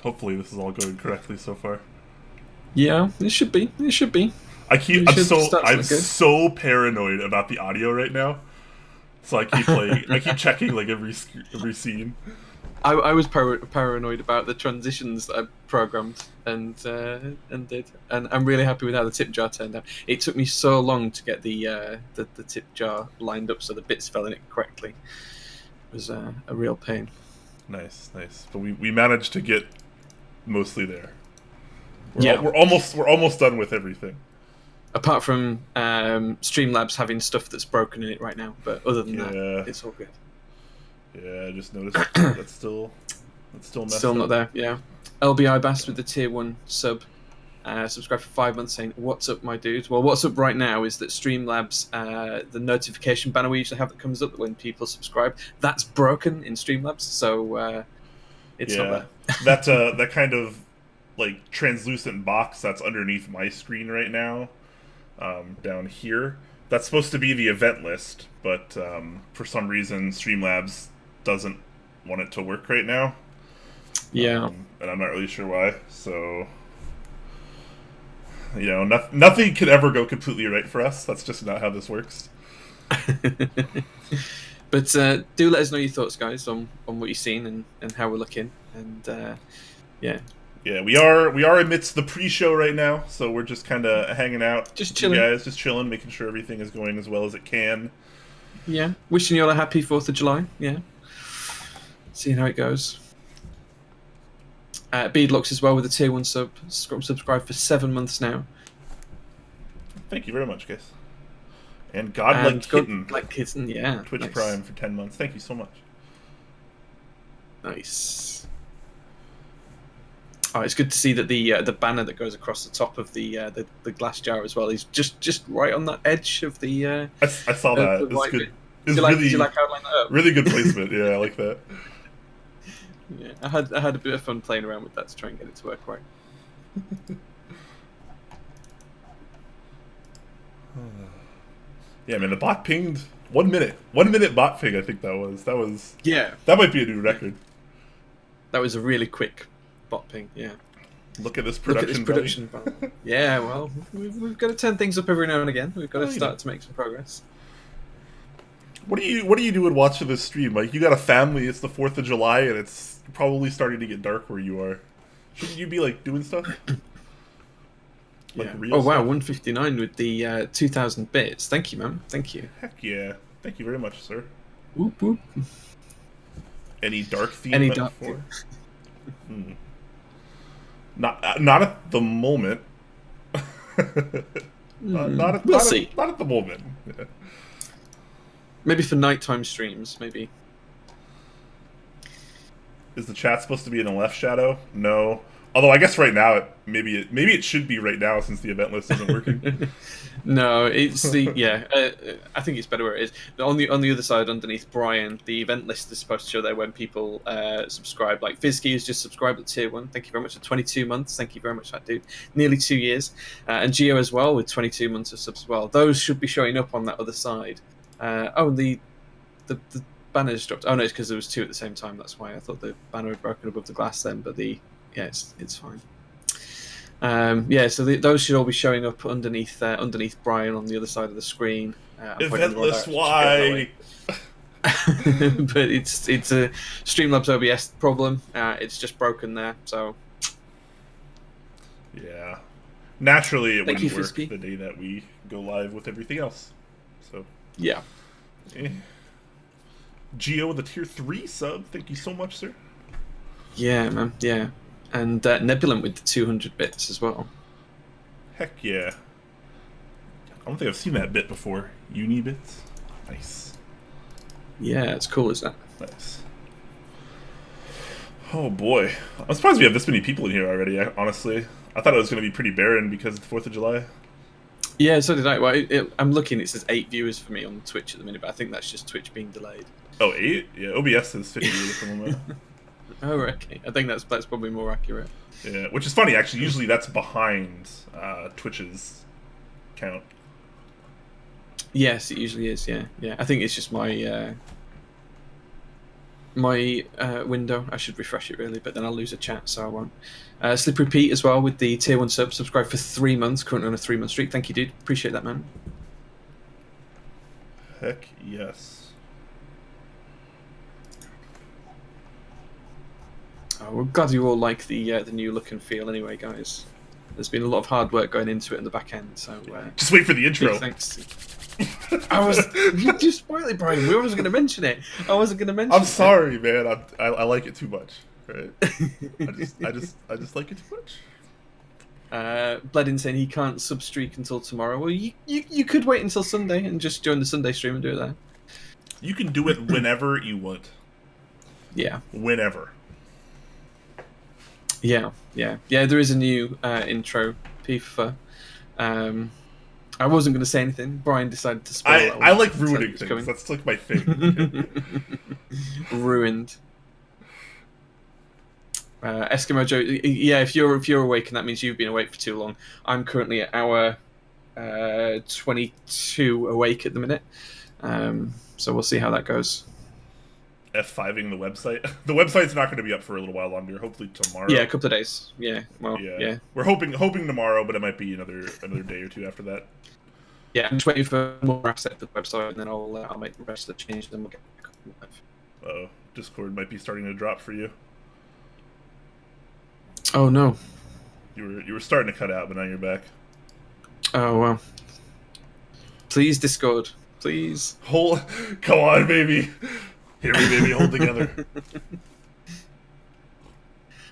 Hopefully this is all going correctly so far. Yeah, it should be. It should be. I'm so paranoid about the audio right now. So I keep checking like every scene. I was paranoid about the transitions that I programmed and did, and I'm really happy with how the tip jar turned out. It took me so long to get the tip jar lined up so the bits fell in it correctly. It was a real pain. Nice, nice. But we managed to get mostly there. We're almost done with everything. Apart from Streamlabs having stuff that's broken in it right now, but other than that, it's all good. Yeah, I just noticed that's still messed Still not up. there. Yeah, LBI Bass with the tier 1 sub. Subscribe for 5 months saying, "What's up, my dude?" Well, what's up right now is that Streamlabs, the notification banner we usually have that comes up when people subscribe, that's broken in Streamlabs, so it's not there. That kind of like translucent box that's underneath my screen right now, down here. That's supposed to be the event list, but for some reason Streamlabs doesn't want it to work right now. Yeah, and I'm not really sure why. So, nothing could ever go completely right for us. That's just not how this works. But do let us know your thoughts, guys, on what you've seen and how we're looking. And yeah, we are amidst the pre-show right now, so we're just kind of hanging out, just chilling, guys, just chilling, making sure everything is going as well as it can. Yeah, wishing you all a happy 4th of July. Yeah, seeing how it goes. Beadlocks as well with a tier 1 sub. Subscribe for 7 months now. Thank you very much, guys. And Godlike Kitten, yeah. Twitch nice. Prime for 10 months. Thank you so much. Nice. Oh, it's good to see that the banner that goes across the top of the glass jar as well is just right on that edge of the. I saw that. It's good. Did you like how I lined that up? Really good placement. Yeah, I like that. Yeah, I had a bit of fun playing around with that to try and get it to work right. Yeah, man, the bot pinged 1 minute. 1 minute bot ping, I think that was. Yeah. That might be a new record. That was a really quick bot ping, yeah. Look at this production value. Yeah, well, we've got to turn things up every now and again. We've got to start to make some progress. What are you doing watching this stream? Like, you got a family, it's the 4th of July, and it's probably starting to get dark where you are. Shouldn't you be, like, doing stuff? Like real stuff? Wow, 159 with the 2,000 bits. Thank you, man. Thank you. Heck yeah. Thank you very much, sir. Whoop, whoop. Any dark theme? Any dark theme? Not at the moment. We'll see. Not at the moment. Yeah. Maybe for nighttime streams, maybe. Is the chat supposed to be in the left shadow? No. Although I guess right now, maybe it should be right now since the event list isn't working. No, it's the I think it's better where it is. On the other side, underneath Brian, the event list is supposed to show there when people subscribe. Like Fizky has just subscribed at tier 1. Thank you very much for 22 months. Thank you very much, that dude. Nearly 2 years. And Geo as well with 22 months of subs as well. Those should be showing up on that other side. The banner's dropped. Oh no, it's because there was 2 at the same time. That's why I thought the banner had broken above the glass then. But it's fine. So those should all be showing up underneath Brian on the other side of the screen. Event list why? But it's a Streamlabs OBS problem. It's just broken there. So yeah, naturally it wouldn't work Frisky. The day that we go live with everything else. So yeah. Geo with a tier 3 sub. Thank you so much, sir. Yeah, man. Yeah. And Nebulant with the 200 bits as well. Heck yeah. I don't think I've seen that bit before. Uni bits. Nice. Yeah, it's cool, isn't it? Nice. Oh boy. I'm surprised we have this many people in here already, honestly. I thought it was going to be pretty barren because of the 4th of July. Yeah, so did I. Well, I'm looking, it says 8 viewers for me on Twitch at the minute, but I think that's just Twitch being delayed. Oh, 8? Yeah, OBS says 50 viewers at the moment. Oh, okay. I think that's probably more accurate. Yeah, which is funny, actually. Usually that's behind Twitch's count. Yes, it usually is, yeah. I think it's just my my window. I should refresh it really, but then I'll lose a chat, so I won't. Slippery Pete as well with the tier 1 sub, subscribed for 3 months, currently on a 3-month streak. Thank you, dude. Appreciate that, man. Heck yes. Oh, we're glad you all like the new look and feel anyway, guys. There's been a lot of hard work going into it in the back end, so... just wait for the intro. Thanks. You just spoiled it, Brian. We wasn't going to mention it. I wasn't going to mention it. I'm sorry, man. I like it too much. Right? I just like it too much. Bledin saying he can't substreak until tomorrow. Well, you could wait until Sunday and just join the Sunday stream and do it there. You can do it whenever you want. Yeah. Whenever. Yeah. There is a new intro, FIFA. I wasn't going to say anything. Brian decided to spoil it. I like ruining things. That's like my thing. Ruined. Eskimo Joe, yeah, if you're awake, and that means you've been awake for too long. I'm currently at hour 22 awake at the minute, so we'll see how that goes. F5ing the website. The website's not going to be up for a little while longer. Hopefully tomorrow. Yeah, a couple of days. Yeah, well, yeah. We're hoping tomorrow, but it might be another day or two after that. Yeah, I'm just waiting for more assets for the website, and then I'll make the rest of the change. Then we'll get back on live. Uh-oh, Discord might be starting to drop for you. Oh no. You were starting to cut out, but now you're back. Oh well. Please, Discord. Please. Come on, baby. Here we baby, hold together.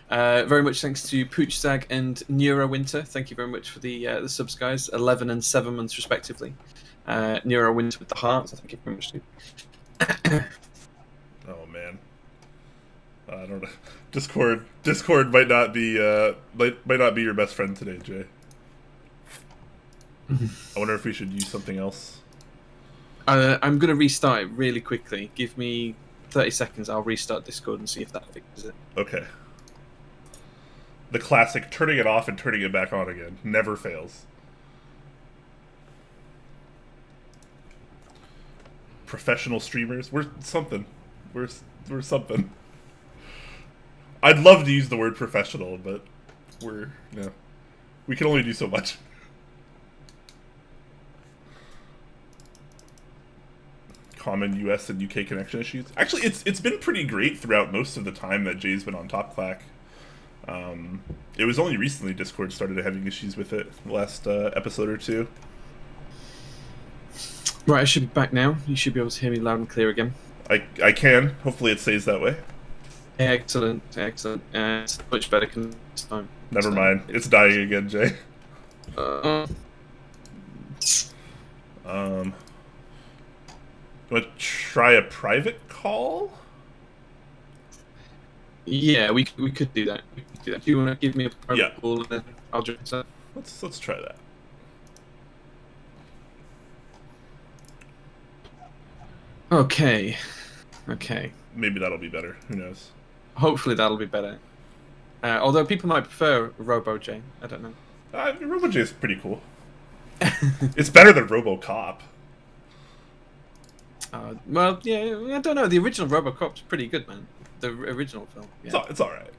Very much thanks to Poochzag and Neurowinter. Thank you very much for the subs, guys. 11 and 7 months respectively. Neurowinter with the hearts. Thank you very much, dude. Oh man. I don't know. Discord might not be your best friend today, Jay. I wonder if we should use something else. I'm gonna restart it really quickly. Give me 30 seconds. I'll restart Discord and see if that fixes it. Okay. The classic turning it off and turning it back on again never fails. Professional streamers, we're something. We're something. I'd love to use the word professional, but we can only do so much. Common US and UK connection issues. Actually, it's been pretty great throughout most of the time that Jay's been on Top Clack. It was only recently Discord started having issues with it, the last episode or two. Right, I should be back now. You should be able to hear me loud and clear again. I can. Hopefully it stays that way. Excellent. It's much better this time. Never mind. It's dying again, Jay. Want to try a private call? Yeah, we could do that. Do you want to give me a private call and then I'll join that? Let's try that. Okay. Maybe that'll be better. Who knows? Hopefully that'll be better. Although people might prefer RoboJ. I don't know. RoboJ is pretty cool. It's better than RoboCop. Well, yeah, I don't know. The original RoboCop's pretty good, man. The original film. Yeah. It's all right.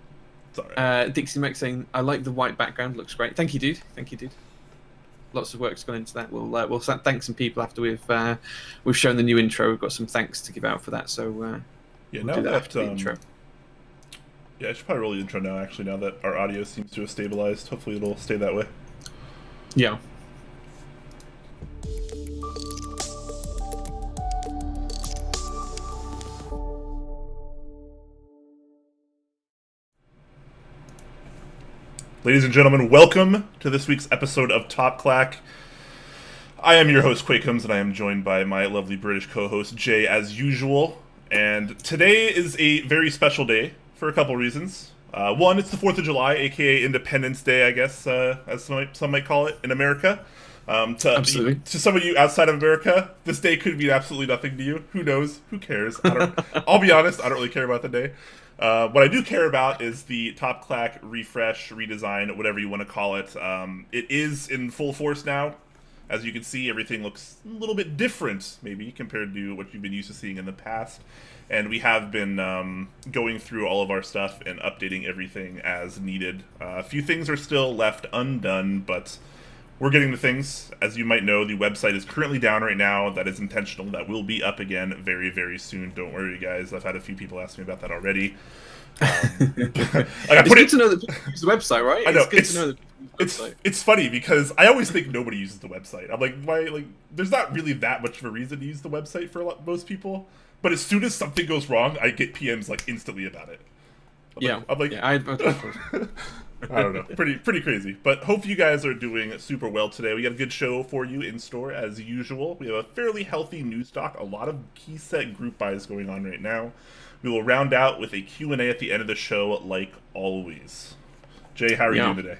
It's all right. Dixiemech saying, "I like the white background. Looks great." Thank you, dude. Lots of work's gone into that. We'll thank some people after we've shown the new intro. We've got some thanks to give out for that. So we'll now do that after the intro. Yeah, I should probably roll the intro now. Actually, now that our audio seems to have stabilized, hopefully it'll stay that way. Yeah. Ladies and gentlemen, welcome to this week's episode of Top Clack. I am your host, Quakeums, and I am joined by my lovely British co-host, Jay, as usual. And today is a very special day for a couple reasons. One, it's the 4th of July, aka Independence Day, I guess, as some might call it in America. Absolutely. To some of you outside of America, this day could mean absolutely nothing to you. Who knows? Who cares? I'll be honest, I don't really care about the day. What I do care about is the Top Clack refresh, redesign, whatever you want to call it. It is in full force now. As you can see, everything looks a little bit different, maybe, compared to what you've been used to seeing in the past. And we have been going through all of our stuff and updating everything as needed. A few things are still left undone, but we're getting to things. As you might know, the website is currently down right now. That is intentional. That will be up again very, very soon. Don't worry, guys. I've had a few people ask me about that already. It's good to know that people use the website, right? I know. It's good to know that people use the website. It's funny because I always think nobody uses the website. I'm like, why? Like, there's not really that much of a reason to use the website for most people. But as soon as something goes wrong, I get PMs like instantly about it. I'm like, I don't know, pretty crazy. But hope you guys are doing super well today. We got a good show for you in store as usual. We have a fairly healthy news stock, a lot of key set group buys going on right now. We will round out with a Q&A at the end of the show, like always. Jay, how are you doing today?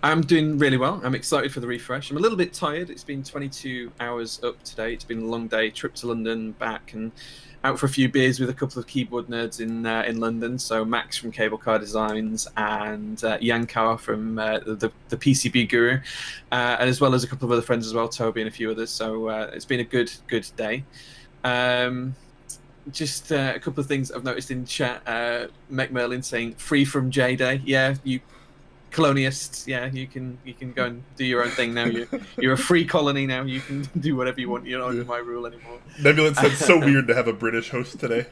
I'm doing really well. I'm excited for the refresh. I'm a little bit tired. It's been 22 hours up today. It's been a long day. Trip to London, back, and out for a few beers with a couple of keyboard nerds in London. So Max from Cable Car Designs and Yankar from the PCB Guru, and as well as a couple of other friends as well, Toby and a few others. So it's been a good day. Just a couple of things I've noticed in chat. Mech Merlin saying free from J Day. Yeah, you colonialists. Yeah, you can go and do your own thing now. You're a free colony now. You can do whatever you want. You're not under my rule anymore. Nebulan said, "So weird to have a British host today."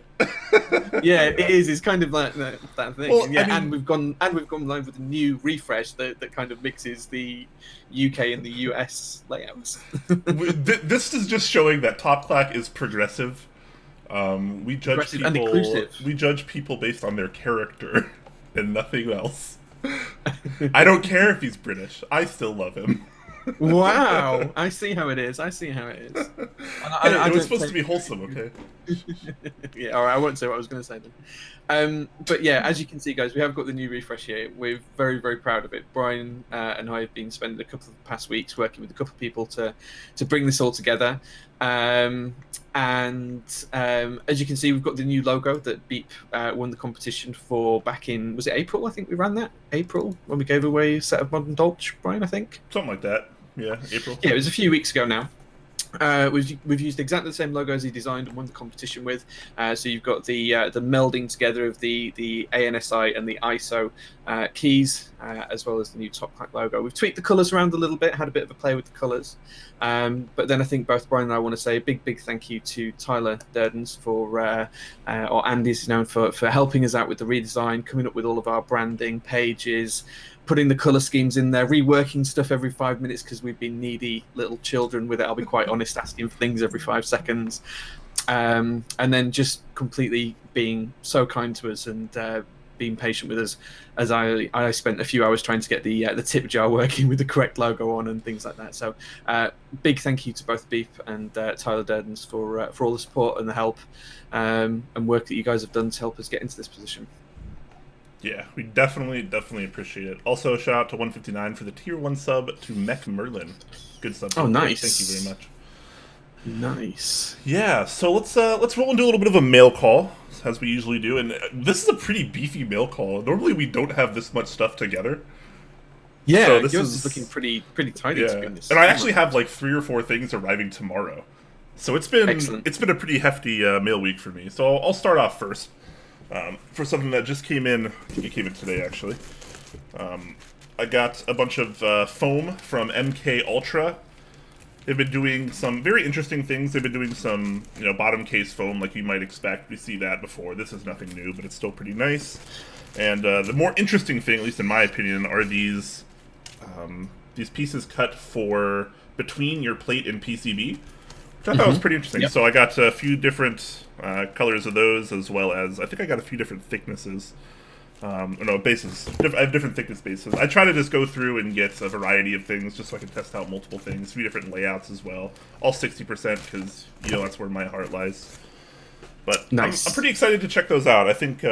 Yeah, it is. It's kind of like that thing. Well, yeah, I mean, and we've gone live with a new refresh that kind of mixes the UK and the US layouts. This is just showing that Top Clack is progressive. We judge people. And inclusive. We judge people based on their character and nothing else. I don't care if he's British. I still love him. Wow, I see how it is. I see how it is. It was supposed to be wholesome, okay? Yeah, all right. I won't say what I was going to say then. But yeah, as you can see, guys, we have got the new refresh here. We're very, very proud of it. Brian and I have been spending a couple of past weeks working with a couple of people to bring this all together. And as you can see, we've got the new logo that Beep won the competition for back in, was it April? I think we ran that April when we gave away a set of Modern Dolch, Brian, I think. Something like that. Yeah, April. Yeah, it was a few weeks ago now. We've used exactly the same logo as he designed and won the competition with. So you've got the melding together of the ANSI and the ISO keys, as well as the new Top Clack logo. We've tweaked the colours around a little bit, had a bit of a play with the colours. But then I think both Brian and I want to say a big thank you to Tyler Durdens for, or Andy as he's known, for helping us out with the redesign, coming up with all of our branding pages, putting the colour schemes in there, reworking stuff every 5 minutes because we've been needy little children with it, I'll be quite honest, asking for things every 5 seconds. And then just completely being so kind to us and being patient with us as I spent a few hours trying to get the tip jar working with the correct logo on and things like that. So big thank you to both Beep and Tyler Durdens for all the support and the help and work that you guys have done to help us get into this position. Yeah, we definitely appreciate it. Also, shout out to 159 for the tier 1 sub to Mech Merlin. Good sub. Oh, nice. Thank you very much. Nice. Yeah, so let's roll into a little bit of a mail call, as we usually do. And this is a pretty beefy mail call. Normally we don't have this much stuff together. Yeah, so yours is looking pretty tidy, yeah. to be honest. And I actually have like 3 or 4 things arriving tomorrow. So it's been Excellent. It's been a pretty hefty mail week for me. So I'll start off first. For something that just came in, I think it came in today actually. I got a bunch of foam from MK Ultra. They've been doing some very interesting things. They've been doing some, bottom case foam like you might expect. We see that before. This is nothing new, but it's still pretty nice. And the more interesting thing, at least in my opinion, are these pieces cut for between your plate and PCB. Which I thought was pretty interesting. Yep. So I got a few different colors of those, as well as I think I got a few different thicknesses. Bases. I have different thickness bases. I try to just go through and get a variety of things, just so I can test out multiple things. A few different layouts as well. All 60%, because that's where my heart lies. But nice. I'm pretty excited to check those out. I think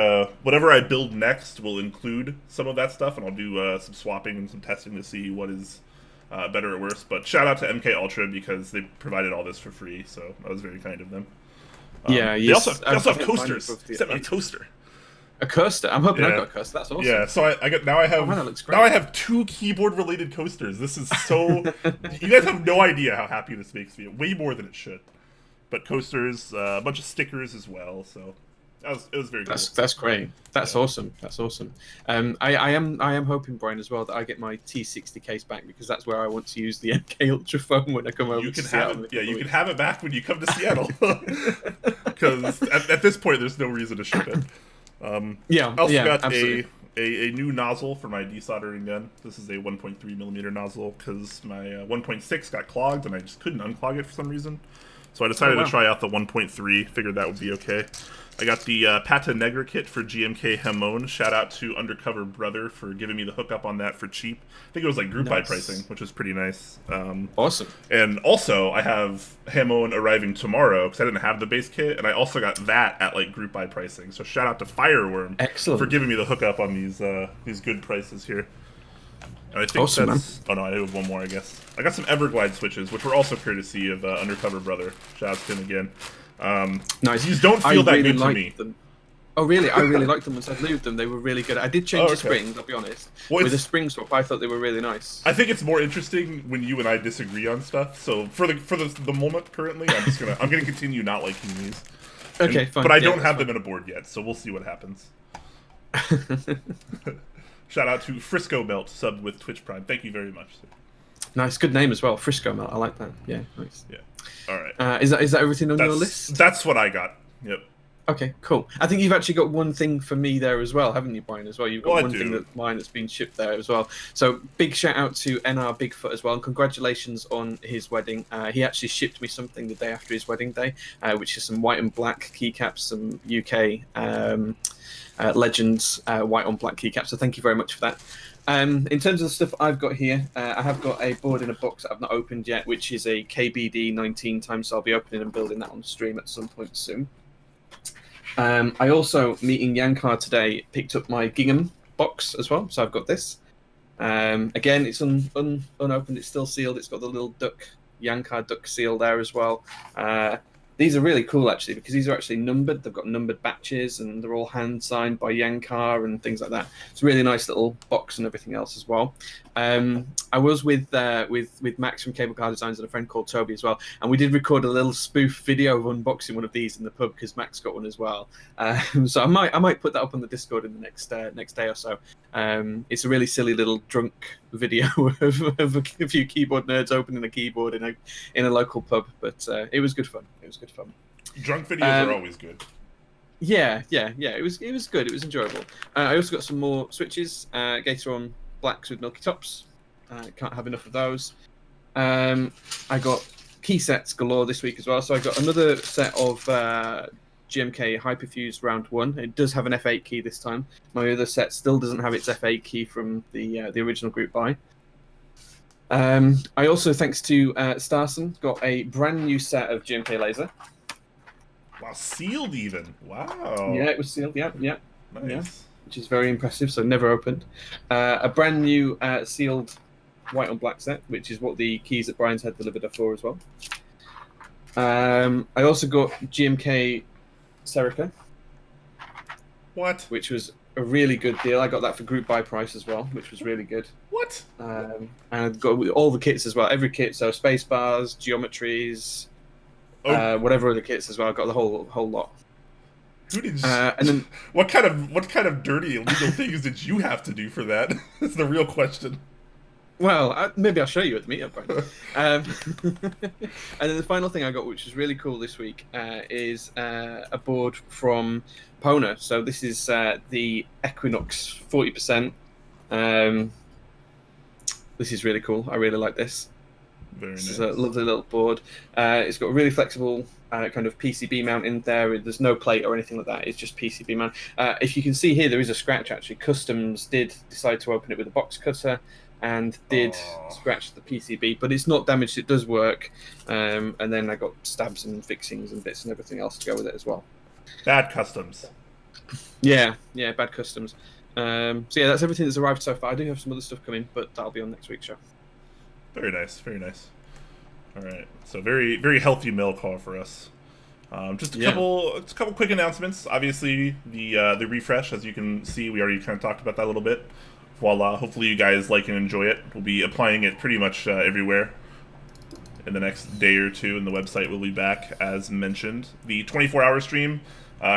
whatever I build next will include some of that stuff, and I'll do some swapping and some testing to see what is better or worse. But shout out to MK Ultra because they provided all this for free, so that was very kind of them. Yeah, they also have toasters. Sent me a toaster. A coaster. I'm hoping I've Yeah. got a coaster. That's awesome. Yeah, so I got now I have Oh, man, that looks great. now I have 2 keyboard related coasters. This is so you guys have no idea how happy this makes me. Way more than it should. But coasters, a bunch of stickers as well. So it was very cool. That's great. That's awesome. That's awesome. I am hoping, Brian, as well, that I get my T60 case back, because that's where I want to use the MK Ultra phone when I come over. You can to have Seattle it. Yeah, you can have it back when you come to Seattle. Because at this point, there's no reason to ship it. Yeah. I also got absolutely. a new nozzle for my desoldering gun. This is a 1.3mm nozzle because my 1.6 got clogged and I just couldn't unclog it for some reason. So I decided to try out the 1.3. Figured that would be okay. I got the Pata Negra kit for GMK Hamon. Shout out to Undercover Brother for giving me the hookup on that for cheap. I think it was like group buy pricing, which is pretty nice. Awesome. And also, I have Hamon arriving tomorrow because I didn't have the base kit, and I also got that at like group buy pricing. So shout out to Fireworm for giving me the hookup on these good prices here. And I think awesome, that's... Man. Oh no, I have one more, I guess. I got some Everglide switches, which were also courtesy of Undercover Brother. Shout out to him again. Nice. These don't feel that good to me. Them. Oh really? I really liked them once I lubed them. They were really good. I did change the springs, I'll be honest. Well, with the spring swap, I thought they were really nice. I think it's more interesting when you and I disagree on stuff. So for the moment currently, I'm gonna continue not liking these. Okay, fine. But I don't have them in a board yet, so we'll see what happens. Shout out to Frisco Melt, subbed with Twitch Prime. Thank you very much, sir. Nice, good name as well. Frisco Melt, I like that. Yeah, nice. Yeah. All right. Is that everything on your list? That's what I got. Yep. Okay, cool. I think you've actually got one thing for me there as well, haven't you, Brian, as well? You've got one thing that mine that's been shipped there as well. So big shout out to NR Bigfoot as well, and congratulations on his wedding. He actually shipped me something the day after his wedding day, which is some white and black keycaps, some UK Legends white on black keycaps. So thank you very much for that. In terms of the stuff I've got here, I have got a board in a box that I've not opened yet, which is a KBD 19 times, so I'll be opening and building that on stream at some point soon. I also, meeting Yankar today, picked up my Gingham box as well, so I've got this. Again, it's unopened, it's still sealed, it's got the little Yankar duck seal there as well. These are really cool, actually, because these are actually numbered. They've got numbered batches, and they're all hand-signed by Yankar and things like that. It's a really nice little box and everything else as well. I was with Max from Cable Car Designs and a friend called Toby as well, and we did record a little spoof video of unboxing one of these in the pub because Max got one as well. So I might put that up on the Discord in the next day or so. It's a really silly little drunk video of a few keyboard nerds opening a keyboard in a local pub, but it was good fun. It was good fun. Drunk videos are always good. Yeah. It was good. It was enjoyable. I also got some more switches. Gateron blacks with milky tops. Can't have enough of those. I got key sets galore this week as well. So I got another set of GMK Hyperfuse Round 1. It does have an F8 key this time. My other set still doesn't have its F8 key from the original group buy. I also, thanks to Starson, got a brand new set of GMK Laser. Wow, sealed even. Wow. Yeah, it was sealed. Yeah. Nice. Yeah, which is very impressive. So never opened. A brand new sealed white on black set, which is what the keys that Brian's had delivered are for as well. I also got GMK Serica. What? Which was a really good deal. I got that for group buy price as well, which was really good. What? And I've got all the kits as well. Every kit, so space bars, geometries, whatever other kits as well. I got the whole lot. Who did? And then what kind of dirty illegal things did you have to do for that? That's the real question. Well, maybe I'll show you at the meetup, Brian. And then the final thing I got, which is really cool this week, is a board from Pona. So this is the Equinox 40%. This is really cool. I really like this. Very nice. This is a lovely little board. It's got a really flexible kind of PCB mount in there. There's no plate or anything like that. It's just PCB mount. If you can see here, there is a scratch actually. Customs did decide to open it with a box cutter and did scratch the PCB, but it's not damaged. It does work. And then I got stabs and fixings and bits and everything else to go with it as well. Bad customs. Yeah, bad customs. So yeah, that's everything that's arrived so far. I do have some other stuff coming, but that'll be on next week's show. Very nice, very nice. All right, so very, very healthy mail call for us. Just a couple quick announcements. Obviously, the refresh, as you can see, we already kind of talked about that a little bit. Voila! Hopefully, you guys like and enjoy it. We'll be applying it pretty much everywhere in the next day or two, and the website will be back as mentioned. The 24-hour stream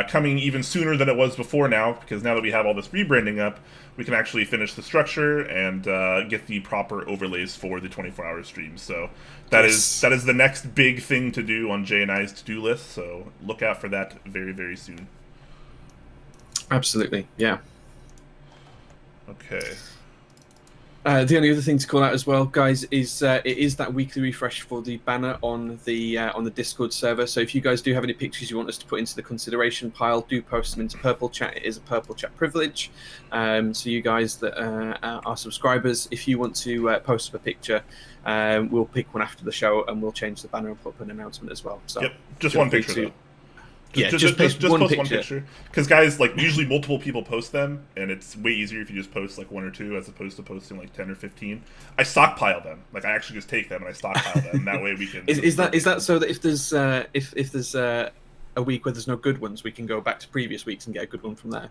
coming even sooner than it was before now, because now that we have all this rebranding up, we can actually finish the structure and get the proper overlays for the 24-hour stream. So that is the next big thing to do on Jay and I's to-do list. So look out for that very, very soon. Absolutely, yeah. Okay. The only other thing to call out as well, guys, is it is that weekly refresh for the banner on the Discord server. So if you guys do have any pictures you want us to put into the consideration pile, do post them into Purple Chat. It is a Purple Chat privilege. So you guys that are subscribers, if you want to post up a picture, we'll pick one after the show and we'll change the banner and put up an announcement as well. So yep, just one picture though. Just post one picture. Because guys, like, usually multiple people post them, and it's way easier if you just post like 1 or 2 as opposed to posting like 10 or 15. I stockpile them. Like, I actually just take them and I stockpile them. That way we can. Is that so that if there's if there's a week where there's no good ones, we can go back to previous weeks and get a good one from there?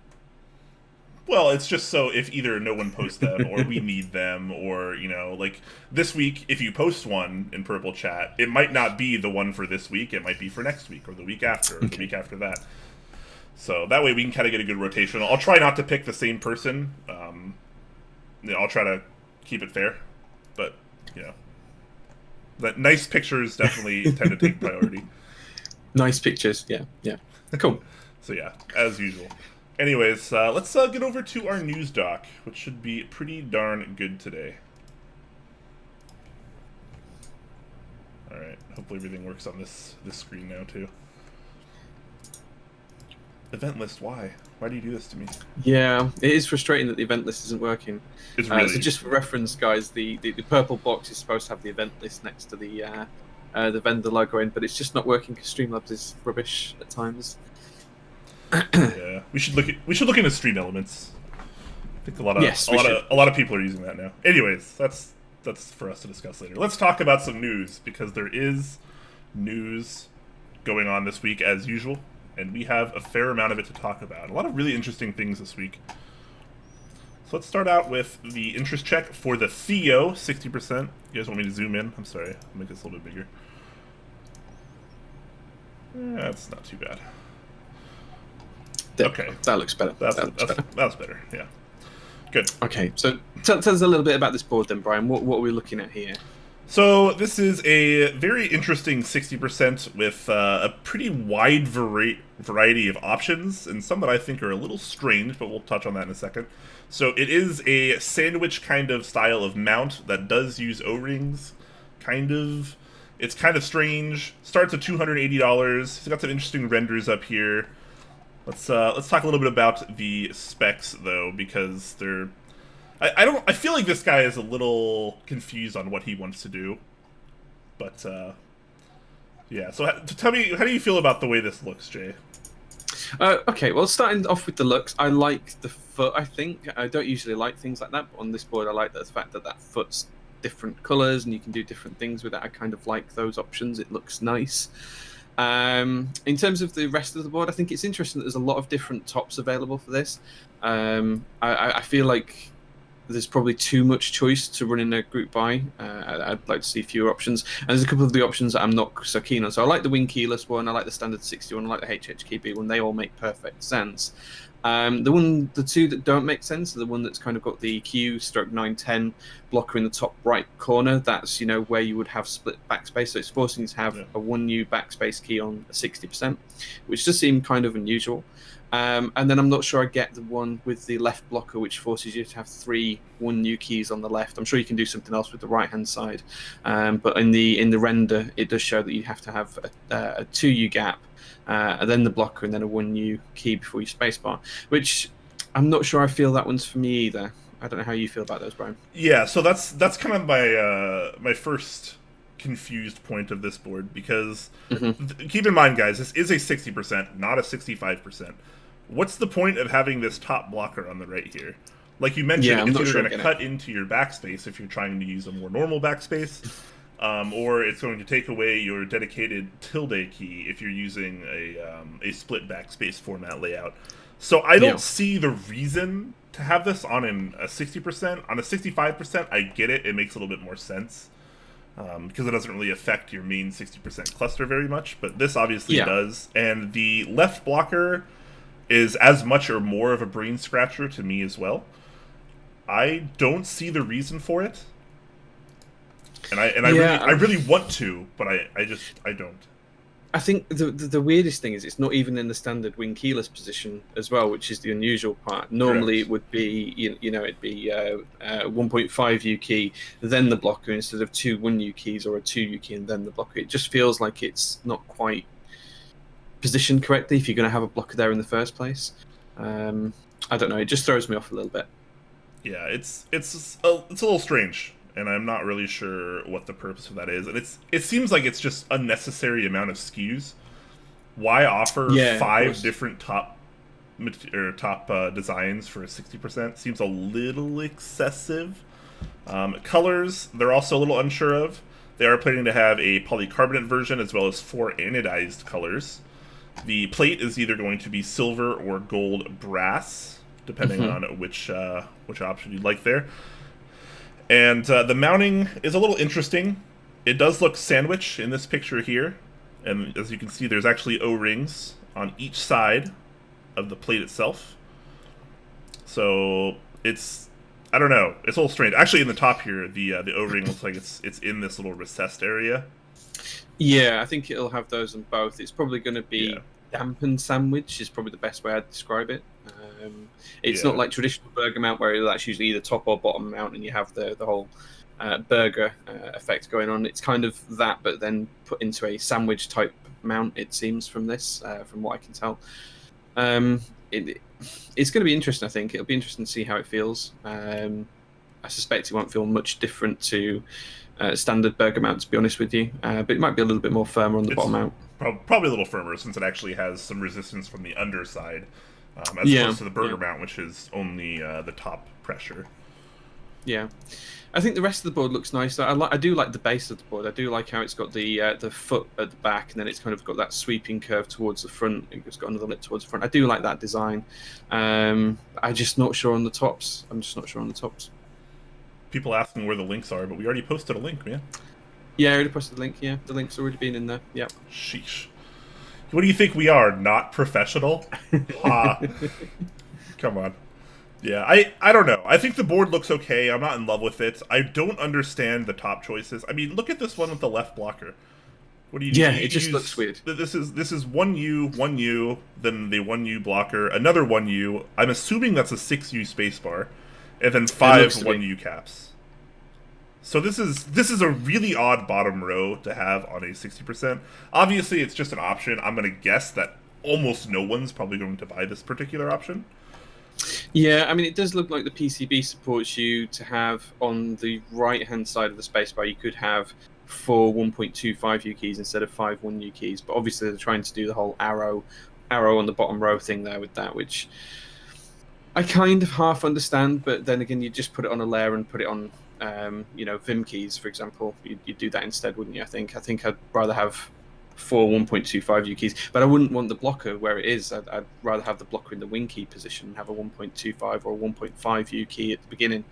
Well, it's just so if either no one posts them or we need them, or, you know, like this week, if you post one in Purple Chat, it might not be the one for this week. It might be for next week or the week after or the week after that. So that way we can kind of get a good rotation. I'll try not to pick the same person. You know, I'll try to keep it fair. But, you know, that nice pictures definitely tend to take priority. Nice pictures, yeah. Cool. So, yeah, as usual. Anyways, let's get over to our news doc, which should be pretty darn good today. Alright, hopefully everything works on this screen now, too. Event list, why? Why do you do this to me? Yeah, it is frustrating that the event list isn't working. It's really... so just for reference, guys, the purple box is supposed to have the event list next to the vendor logo in, but it's just not working because Streamlabs is rubbish at times. Yeah, we should look into Stream Elements. I think a lot of people are using that now. Anyways, that's for us to discuss later. Let's talk about some news, because there is news going on this week as usual, and we have a fair amount of it to talk about. A lot of really interesting things this week. So let's start out with the interest check for the Theo 60%. You guys want me to zoom in? I'm sorry, I'll make this a little bit bigger. That's not too bad. Okay, that looks better. That's better. Yeah, good. Okay, so tell us a little bit about this board then, Brian. What are we looking at here? So this is a very interesting 60% with a pretty wide variety of options, and some that I think are a little strange, but we'll touch on that in a second. So it is a sandwich kind of style of mount that does use O-rings, kind of. It's kind of strange. Starts at $280. It's got some interesting renders up here. Let's talk a little bit about the specs though, because they're I feel like this guy is a little confused on what he wants to do, but yeah. So tell me, how do you feel about the way this looks, Jay? Okay, well, starting off with the looks, I like the foot. I think I don't usually like things like that, but on this board, I like the fact that foot's different colors and you can do different things with it. I kind of like those options. It looks nice. In terms of the rest of the board, I think it's interesting that there's a lot of different tops available for this. I feel like there's probably too much choice to run in a group buy. I'd like to see fewer options. And there's a couple of the options that I'm not so keen on. So I like the wing keyless one, I like the standard 61, I like the HHKB one. They all make perfect sense. The two that don't make sense are the one that's kind of got the Q/910 blocker in the top right corner. That's, you know, where you would have split backspace. So it's forcing you to have a 1U backspace key on a 60%, which does seem kind of unusual. And then I'm not sure I get the one with the left blocker, which forces you to have 3 1U keys on the left. I'm sure you can do something else with the right-hand side. But in the render, it does show that you have to have a 2U gap, and then the blocker, and then a 1U key before you spacebar, which I'm not sure I feel that one's for me either. I don't know how you feel about those, Brian. Yeah, so that's kind of my first confused point of this board, because keep in mind, guys, this is a 60%, not a 65%. What's the point of having this top blocker on the right here? Like you mentioned, if you're going to cut into your backspace, if you're trying to use a more normal backspace, or it's going to take away your dedicated tilde key if you're using a split backspace format layout. So I don't see the reason to have this on a 60%. On a 65%, I get it. It makes a little bit more sense because it doesn't really affect your main 60% cluster very much. But this obviously does. And the left blocker is as much or more of a brain scratcher to me as well. I don't see the reason for it. And I really want to, but I don't. I think the weirdest thing is it's not even in the standard wing keyless position as well, which is the unusual part. Normally it would be it'd be 1.5 U key, then the blocker instead of 2 1 U keys or a 2 U key and then the blocker. It just feels like it's not quite positioned correctly if you're going to have a blocker there in the first place. I don't know. It just throws me off a little bit. Yeah, it's a little strange. And I'm not really sure what the purpose of that is. And it seems like it's just unnecessary amount of SKUs. Why offer 5 different top designs for 60%? Seems a little excessive. Colors, they're also a little unsure of. They are planning to have a polycarbonate version as well as 4 anodized colors. The plate is either going to be silver or gold brass, depending on which option you'd like there. And the mounting is a little interesting. It does look sandwich in this picture here. And as you can see, there's actually O-rings on each side of the plate itself. So it's, I don't know, it's a little strange. Actually, in the top here, the O-ring looks like it's in this little recessed area. Yeah, I think it'll have those on both. It's probably going to be dampened sandwich is probably the best way I'd describe it. It's not like traditional burger mount where that's usually either top or bottom mount and you have the whole burger effect going on. It's kind of that, but then put into a sandwich type mount, it seems, from this, from what I can tell. It's going to be interesting, I think. It'll be interesting to see how it feels. I suspect it won't feel much different to standard burger mount, to be honest with you. But it might be a little bit more firmer on the bottom mount. Probably a little firmer since it actually has some resistance from the underside. As opposed to the burger mount, which is only the top pressure. Yeah, I think the rest of the board looks nice. I do like the base of the board. I do like how it's got the foot at the back, and then it's kind of got that sweeping curve towards the front. It's got another lip towards the front. I do like that design. I'm just not sure on the tops. People asking where the links are, but we already posted a link, man. Yeah, I already posted the link. Yeah, the link's already been in there. Yeah. Sheesh. What do you think we are? Not professional? Come on. Yeah, I don't know. I think the board looks okay. I'm not in love with it. I don't understand the top choices. I mean, look at this one with the left blocker. What do you do? Yeah, it just looks weird. This is 1U, then the 1U blocker, another 1U. I'm assuming that's a 6U spacebar, and then 5 1U caps. So this is a really odd bottom row to have on a 60%. Obviously, it's just an option. I'm going to guess that almost no one's probably going to buy this particular option. Yeah, I mean, it does look like the PCB supports you to have on the right-hand side of the spacebar, you could have 4 1.25 U keys instead of 5 1 U keys. But obviously, they're trying to do the whole arrow on the bottom row thing there with that, which I kind of half understand. But then again, you just put it on a layer and put it on Vim keys, for example. You'd do that instead, wouldn't you? I think I'd rather have 4 1.25 U keys, but I wouldn't want the blocker where it is. I'd rather have the blocker in the wing key position and have a 1.25 or 1.5 U key at the beginning.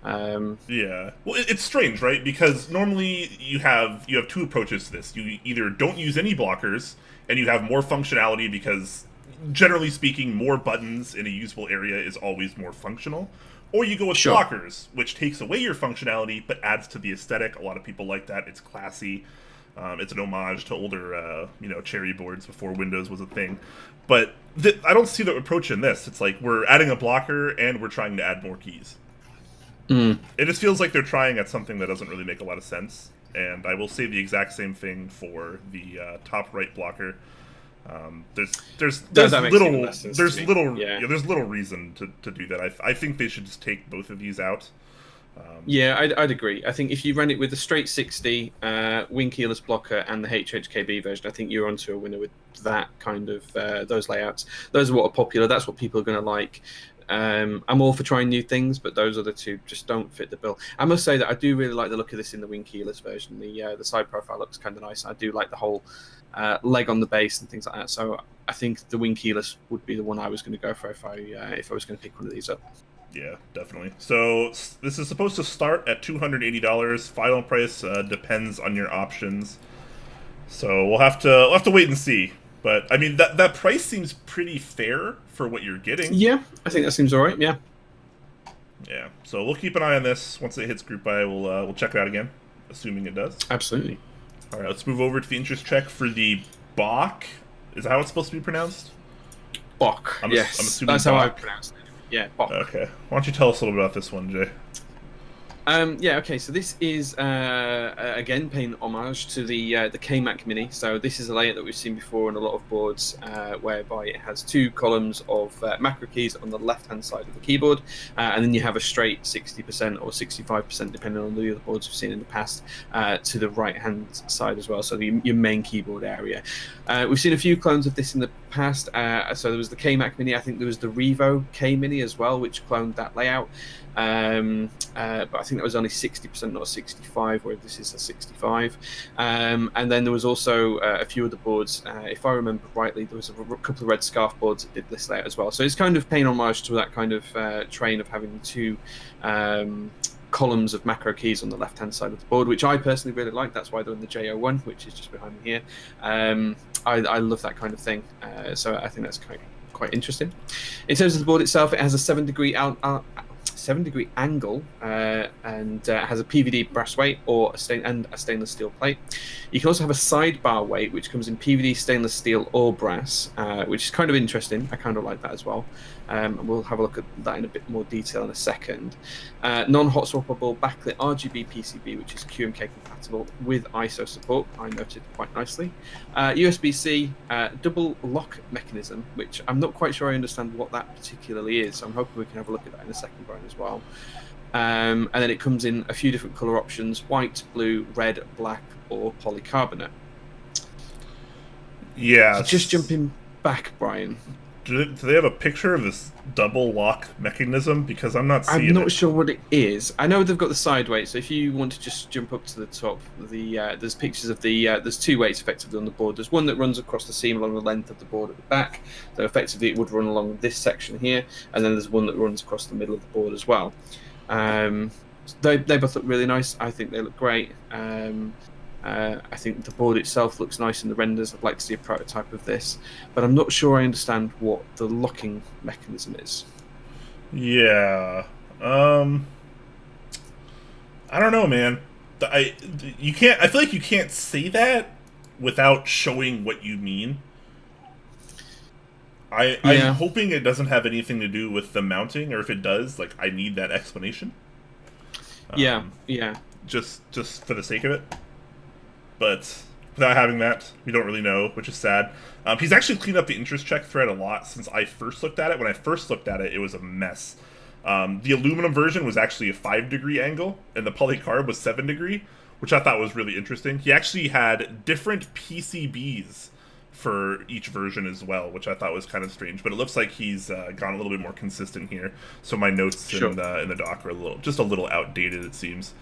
Yeah, well, it's strange, right? Because normally you have 2 approaches to this. You either don't use any blockers and you have more functionality because, generally speaking, more buttons in a usable area is always more functional. Or you go with blockers, which takes away your functionality but adds to the aesthetic. A lot of people like that. It's classy. It's an homage to older, cherry boards before Windows was a thing. But I don't see the approach in this. It's like we're adding a blocker and we're trying to add more keys. It just feels like they're trying at something that doesn't really make a lot of sense. And I will say the exact same thing for the top right blocker. There's little reason to do that. I think they should just take both of these out. I'd agree. I think if you run it with a straight 60 wing keyless blocker and the HHKB version, I think you're onto a winner with that kind of those layouts. Those are what are popular. That's what people are going to like. I'm all for trying new things, but those other two just don't fit the bill. I must say that I do really like the look of this in the wing keyless version. The side profile looks kind of nice. I do like the whole leg on the base and things like that. So I think the wing keyless would be the one I was going to go for if I was going to pick one of these up. Yeah, definitely. So this is supposed to start at $280. Final price depends on your options. So we'll have to wait and see. But I mean that price seems pretty fair for what you're getting. Yeah, I think that seems all right. Yeah. Yeah. So we'll keep an eye on this. Once it hits group buy, we'll check it out again, assuming it does. Absolutely. All right, let's move over to the interest check for the Bocc. Is that how it's supposed to be pronounced? Bocc. Yes, I'm assuming that's Bocc. How I pronounce it. Yeah, Bocc. Okay. Why don't you tell us a little bit about this one, Jay? Yeah, okay, so this is, again, paying homage to the KMac Mini. So this is a layout that we've seen before on a lot of boards, whereby it has two columns of macro keys on the left-hand side of the keyboard, and then you have a straight 60% or 65%, depending on the other boards we've seen in the past, to the right-hand side as well, so your main keyboard area. We've seen a few clones of this in the past. So there was the KMac Mini, I think there was the Revo K Mini as well, which cloned that layout. But I think that was only 60%, not 65, where this is a 65. And then there was also a few other boards. If I remember rightly, there was a couple of red scarf boards that did this layout as well. So it's kind of paying homage to that kind of train of having two columns of macro keys on the left-hand side of the board, which I personally really like. That's why they're in the JO1, which is just behind me here. I love that kind of thing. So I think that's quite interesting. In terms of the board itself, it has a 7-degree angle and has a PVD brass weight or a stainless steel plate. You can also have a sidebar weight, which comes in PVD, stainless steel, or brass, which is kind of interesting. I kind of like that as well. And we'll have a look at that in a bit more detail in a second. Non-hot swappable backlit RGB PCB, which is QMK compatible with ISO support. I noted quite nicely. USB-C double lock mechanism, which I'm not quite sure I understand what that particularly is. So I'm hoping we can have a look at that in a second, Brian, as well. And then it comes in a few different color options: white, blue, red, black, or polycarbonate. Yeah. So just jumping back, Brian. Do they have a picture of this double lock mechanism? Because I'm not seeing it. I'm not sure what it is. I know they've got the side weight, so if you want to just jump up to the top, there's pictures of there's two weights effectively on the board. There's one that runs across the seam along the length of the board at the back, so effectively it would run along this section here, and then there's one that runs across the middle of the board as well. They both look really nice. I think they look great. I think the board itself looks nice in the renders. I'd like to see a prototype of this, but I'm not sure I understand what the locking mechanism is. Yeah. I don't know, man. I feel like you can't say that without showing what you mean. I'm hoping it doesn't have anything to do with the mounting, or if it does, like, I need that explanation. Yeah. Just for the sake of it. But without having that, we don't really know, which is sad. He's actually cleaned up the interest check thread a lot since I first looked at it. When I first looked at it, it was a mess. The aluminum version was actually a 5-degree angle, and the polycarb was 7-degree, which I thought was really interesting. He actually had different PCBs for each version as well, which I thought was kind of strange. But it looks like he's gone a little bit more consistent here. So my notes in the doc are just a little outdated, it seems.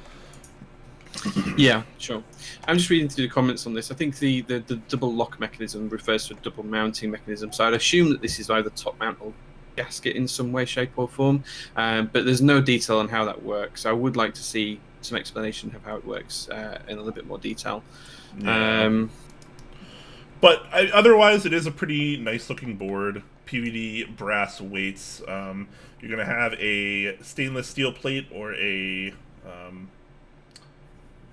Yeah, sure. I'm just reading through the comments on this. I think the double lock mechanism refers to a double mounting mechanism, so I'd assume that this is either top mount or gasket in some way, shape, or form. But there's no detail on how that works. I would like to see some explanation of how it works in a little bit more detail. Yeah. But otherwise, it is a pretty nice-looking board. PVD brass weights. You're going to have a stainless steel plate or a...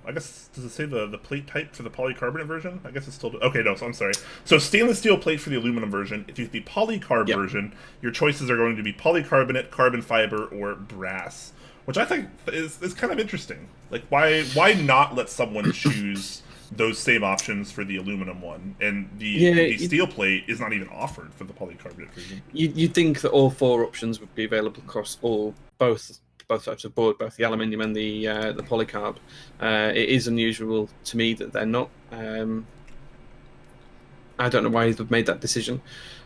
I guess, does it say the plate type for the polycarbonate version? I guess it's still... Okay, no, so I'm sorry. So stainless steel plate for the aluminum version. If you get the polycarb version, your choices are going to be polycarbonate, carbon fiber, or brass. Which I think is kind of interesting. Like, why not let someone choose those same options for the aluminum one? And the steel plate is not even offered for the polycarbonate version. You'd think that all four options would be available across both types of board, both the aluminium and the polycarb. It is unusual to me that they're not. I don't know why they've made that decision.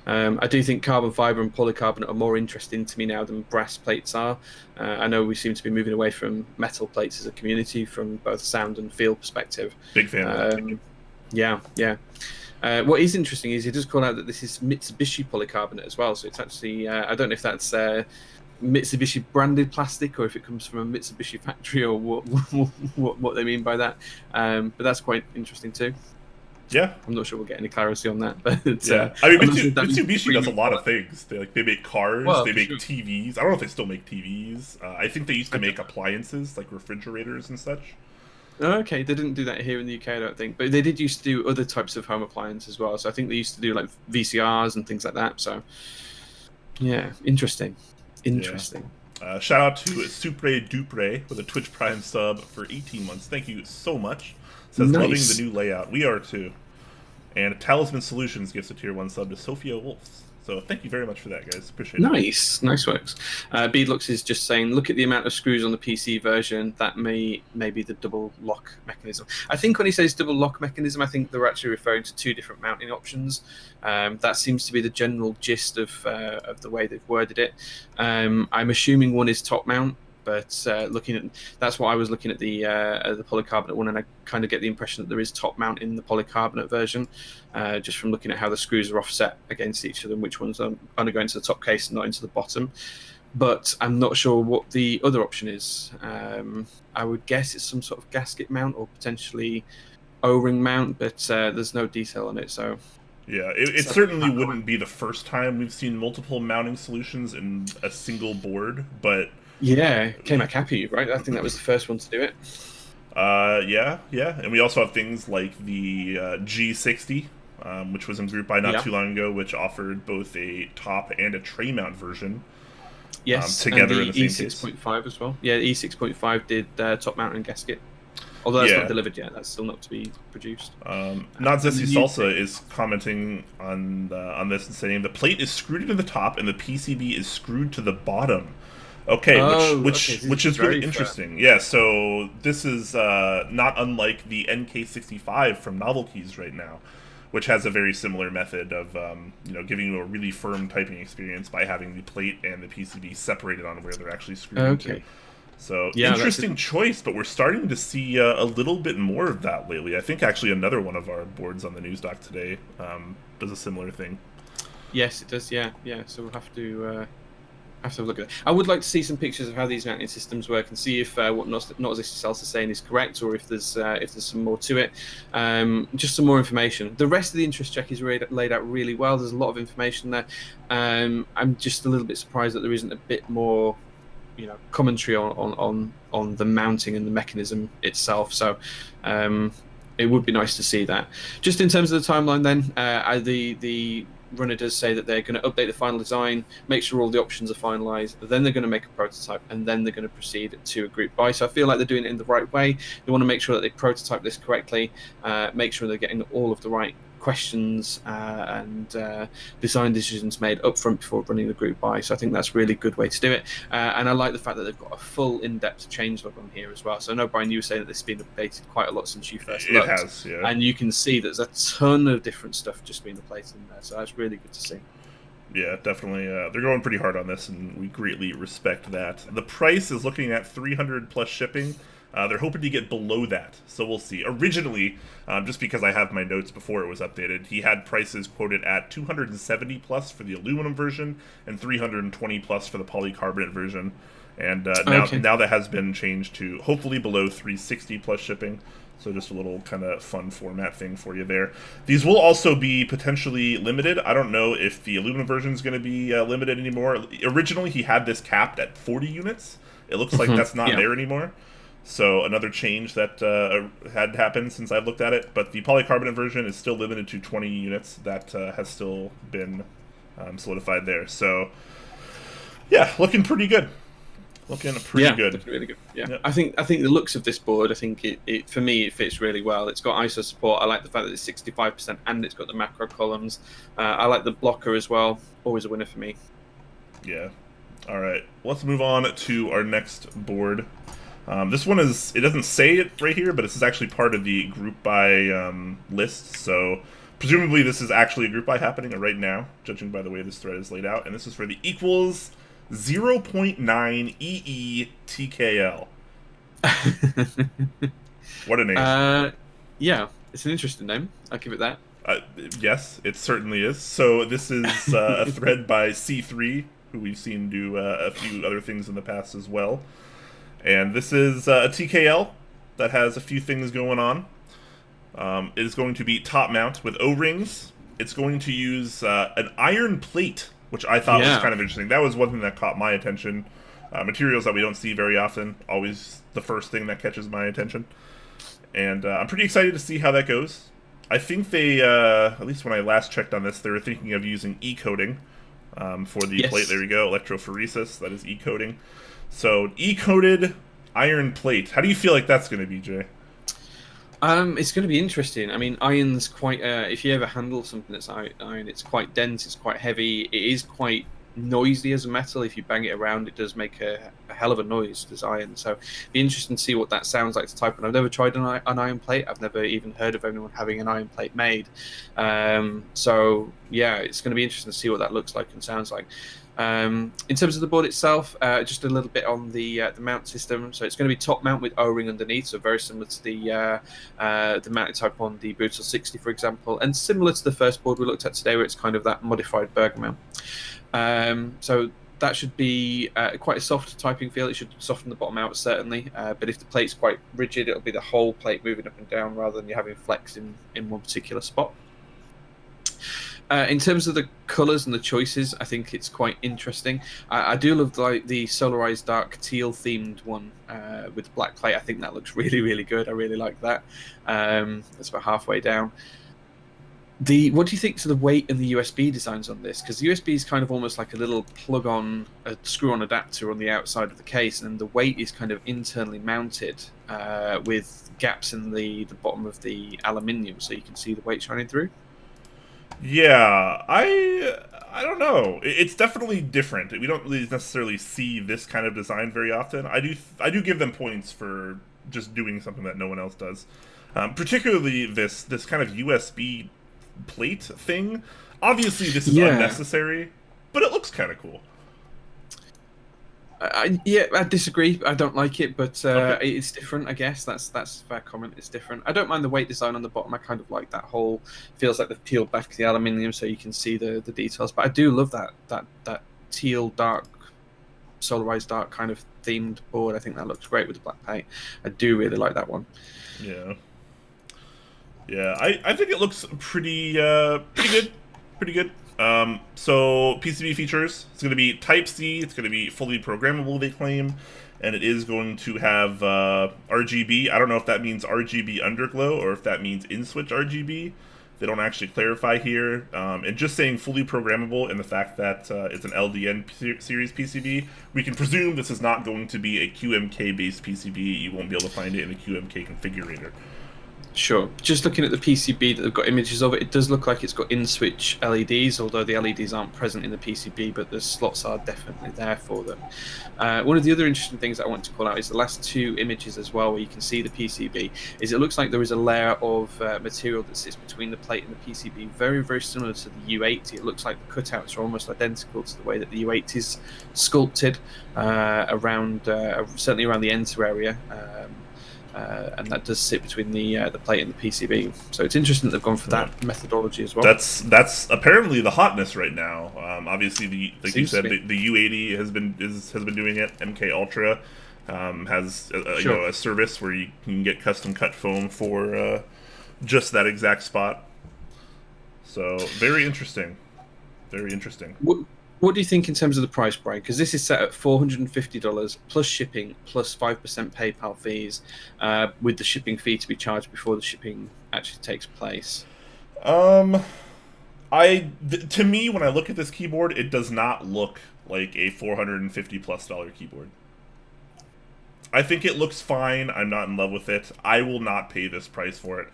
I do think carbon fiber and polycarbonate are more interesting to me now than brass plates are. I know we seem to be moving away from metal plates as a community from both sound and feel perspective. Big fan of that. Yeah, yeah. What is interesting is he does call out that this is Mitsubishi polycarbonate as well. So it's actually, I don't know if that's Mitsubishi branded plastic or if it comes from a Mitsubishi factory or what they mean by that. But that's quite interesting too. Yeah, I'm not sure we'll get any clarity on that, but yeah, I mean, Mitsubishi does a lot of things. They make cars, they make TVs. I don't know if they still make TVs. I think they used to make appliances like refrigerators and such. Okay, they didn't do that here in the UK, I don't think, but they did used to do other types of home appliances as well. So I think they used to do like VCRs and things like that. So yeah, interesting. Yeah. Shout out to Supre Dupre with a Twitch Prime sub for 18 months. Thank you so much. Says loving the new layout. We are too. And Talisman Solutions gives a tier 1 sub to Sophia Wolfs. So thank you very much for that, guys. Appreciate it. Nice works. Beadlux is just saying, look at the amount of screws on the PC version. That may be the double lock mechanism. I think when he says double lock mechanism, I think they're actually referring to 2 different mounting options. That seems to be the general gist of the way they've worded it. I'm assuming one is top mount. But looking at that's what I was looking at the polycarbonate one, and I kind of get the impression that there is top mount in the polycarbonate version, just from looking at how the screws are offset against each other, and which ones are going to go into the top case and not into the bottom. But I'm not sure what the other option is. I would guess it's some sort of gasket mount or potentially O-ring mount, but there's no detail on it. So yeah, it certainly wouldn't be the first time we've seen multiple mounting solutions in a single board, but. Yeah, KBDfans Happy, right? I think that was the first one to do it. Yeah, and we also have things like the G60, which was in Group Buy not too long ago, which offered both a top and a tray mount version. Yes, together and the in the same E6.5 as well. Yeah, the E6.5 did top mount and gasket. Although that's not delivered yet, that's still not to be produced. Not Zesty Salsa is commenting on this and saying the plate is screwed into the top and the PCB is screwed to the bottom. Okay, which is really interesting. Yeah, so this is not unlike the NK65 from Novelkeys right now, which has a very similar method of giving you a really firm typing experience by having the plate and the PCB separated on where they're actually screwed into. So interesting choice, but we're starting to see a little bit more of that lately. I think actually another one of our boards on the news doc today does a similar thing. Yes, it does. Yeah. So we'll have to have a look at that. I would like to see some pictures of how these mounting systems work and see if what Not As Cells is saying is correct, or if there's some more to it. Just some more information. The rest of the interest check is laid out really well. There's a lot of information there. I'm just a little bit surprised that there isn't a bit more, commentary on the mounting and the mechanism itself. So it would be nice to see that. Just in terms of the timeline, then the runner does say that they're going to update the final design, make sure all the options are finalized, then they're going to make a prototype, and then they're going to proceed to a group buy. So I feel like they're doing it in the right way. They want to make sure that they prototype this correctly, make sure they're getting all of the right questions and design decisions made up front before running the group buy. So I think that's a really good way to do it. And I like the fact that they've got a full in-depth changelog on here as well. So I know, Brian, you were saying that this has been updated quite a lot since you first looked. It has, yeah. And you can see there's a ton of different stuff just being replaced in there. So that's really good to see. Yeah, definitely. They're going pretty hard on this, and we greatly respect that. The price is looking at 300 plus shipping. They're hoping to get below that, so we'll see. Originally, just because I have my notes before it was updated, he had prices quoted at 270 plus for the aluminum version and 320 plus for the polycarbonate version. And now that has been changed to hopefully below 360 plus shipping. So just a little kind of fun format thing for you there. These will also be potentially limited. I don't know if the aluminum version is going to be limited anymore. Originally, he had this capped at 40 units. It looks like that's not there anymore. So another change that had happened since I've looked at it. But the polycarbonate version is still limited to 20 units. That has still been solidified there. So, yeah, looking pretty good. Looking pretty good. Looking really good. Yeah. I think the looks of this board, I think it for me, it fits really well. It's got ISO support. I like the fact that it's 65% and it's got the macro columns. I like the blocker as well. Always a winner for me. Yeah. All right. Let's move on to our next board. This one it doesn't say it right here, but this is actually part of the group buy list. So Presumably this is actually a group buy happening right now, judging by the way this thread is laid out, and this is for the Equalz 0.9EE TKL. What a name. Yeah, it's an interesting name. I'll give it that. Yes, it certainly is. So this is a thread by C3, who we've seen do a few other things in the past as well. And this is a TKL that has a few things going on. It is going to be top mount with O-rings. It's going to use an iron plate, which I thought was kind of interesting. That was one thing that caught my attention. Materials that we don't see very often, always the first thing that catches my attention. And I'm pretty excited to see how that goes. I think they, at least when I last checked on this, they were thinking of using E-coating for the plate. There you go, electrophoresis, that is E-coating. So, E-coated iron plate. How do you feel like that's going to be, Jay? It's going to be interesting. I mean, iron's quite, if you ever handle something that's iron, it's quite dense, it's quite heavy, it is quite noisy as a metal. If you bang it around, it does make a hell of a noise, as iron. So it'd be interesting to see what that sounds like to type on. I've never tried an iron plate. I've never even heard of anyone having an iron plate made. So yeah, it's going to be interesting to see what that looks like and sounds like. In terms of the board itself, just a little bit on the mount system. So it's going to be top mount with O-ring underneath, so very similar to the mounting type on the Brutal 60, for example, and similar to the first board we looked at today, where it's kind of that modified Berger mount. So that should be quite a soft typing feel. It should soften the bottom out, certainly. But if the plate's quite rigid, it'll be the whole plate moving up and down rather than you having flex in one particular spot. In terms of the colours and the choices, I think it's quite interesting. I do love the Solarized Dark Teal themed one with black plate. I think that looks really, really good. I really like that. It's about halfway down. What do you think to the weight and the USB designs on this? Because the USB is kind of almost like a little plug-on, a screw-on adapter on the outside of the case, and the weight is kind of internally mounted with gaps in the bottom of the aluminium, so you can see the weight shining through. Yeah, I don't know. It's definitely different. We don't really necessarily see this kind of design very often. I do give them points for just doing something that no one else does. Particularly this kind of USB plate thing. Obviously, this is unnecessary, but it looks kind of cool. I disagree. I don't like it, but it's different, I guess. That's a fair comment. It's different. I don't mind the weight design on the bottom. I kind of like that whole, feels like they've peeled back the aluminium so you can see the details. But I do love that teal dark, Solarized Dark kind of themed board. I think that looks great with the black paint. I do really like that one. Yeah. Yeah, I think it looks pretty good. Pretty good. So PCB features, it's going to be Type-C, it's going to be fully programmable, they claim, and it is going to have RGB. I don't know if that means RGB underglow or if that means in-switch RGB. They don't actually clarify here. And just saying fully programmable and the fact that it's an LDN series PCB, we can presume this is not going to be a QMK-based PCB. You won't be able to find it in the QMK configurator. Sure. Just looking at the PCB that they've got images of, it does look like it's got in-switch LEDs, although the LEDs aren't present in the PCB, but the slots are definitely there for them. One of the other interesting things that I want to call out is the last two images as well, where you can see the PCB, is it looks like there is a layer of material that sits between the plate and the PCB, very, very similar to the U80. It looks like the cutouts are almost identical to the way that the U80 is sculpted around, certainly around the enter area. And that does sit between the plate and the PCB. So it's interesting that they've gone for that methodology as well. That's apparently the hotness right now. Obviously, like you said, the U80 has been doing it. MK Ultra has a service where you can get custom cut foam for just that exact spot. So very interesting. Very interesting. What do you think in terms of the price, Brian? Because this is set at $450 plus shipping plus 5% PayPal fees, with the shipping fee to be charged before the shipping actually takes place. To me, when I look at this keyboard, it does not look like a $450+ keyboard. I think it looks fine. I'm not in love with it. I will not pay this price for it.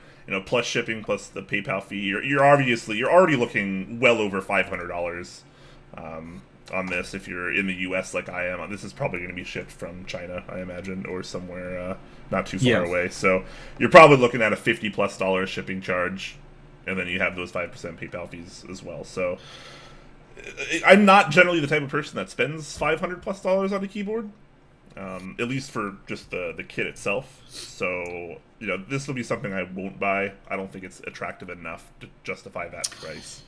Plus shipping plus the PayPal fee. You're already looking well over $500. On this, if you're in the US like I am. This is probably going to be shipped from China, I imagine, or somewhere not too far away. So you're probably looking at a $50+ shipping charge and then you have those 5% PayPal fees as well. So I'm not generally the type of person that spends $500+ on a keyboard, at least for just the kit itself. So this will be something I won't buy. I don't think it's attractive enough to justify that price.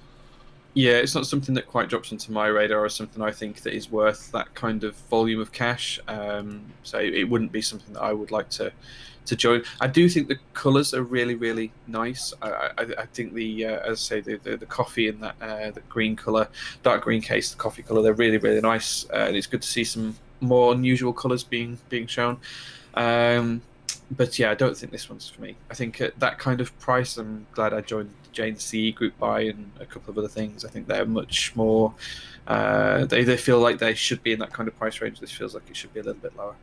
Yeah, it's not something that quite drops onto my radar or something I think that is worth that kind of volume of cash. So it wouldn't be something that I would like to join. I do think the colours are really, really nice. I think as I say, the coffee and that the green colour, dark green case, the coffee colour, they're really, really nice. And it's good to see some more unusual colours being shown. But yeah, I don't think this one's for me. I think at that kind of price, I'm glad I joined Jane's CE group buy and a couple of other things. I think they're much more. They feel like they should be in that kind of price range. This feels like it should be a little bit lower.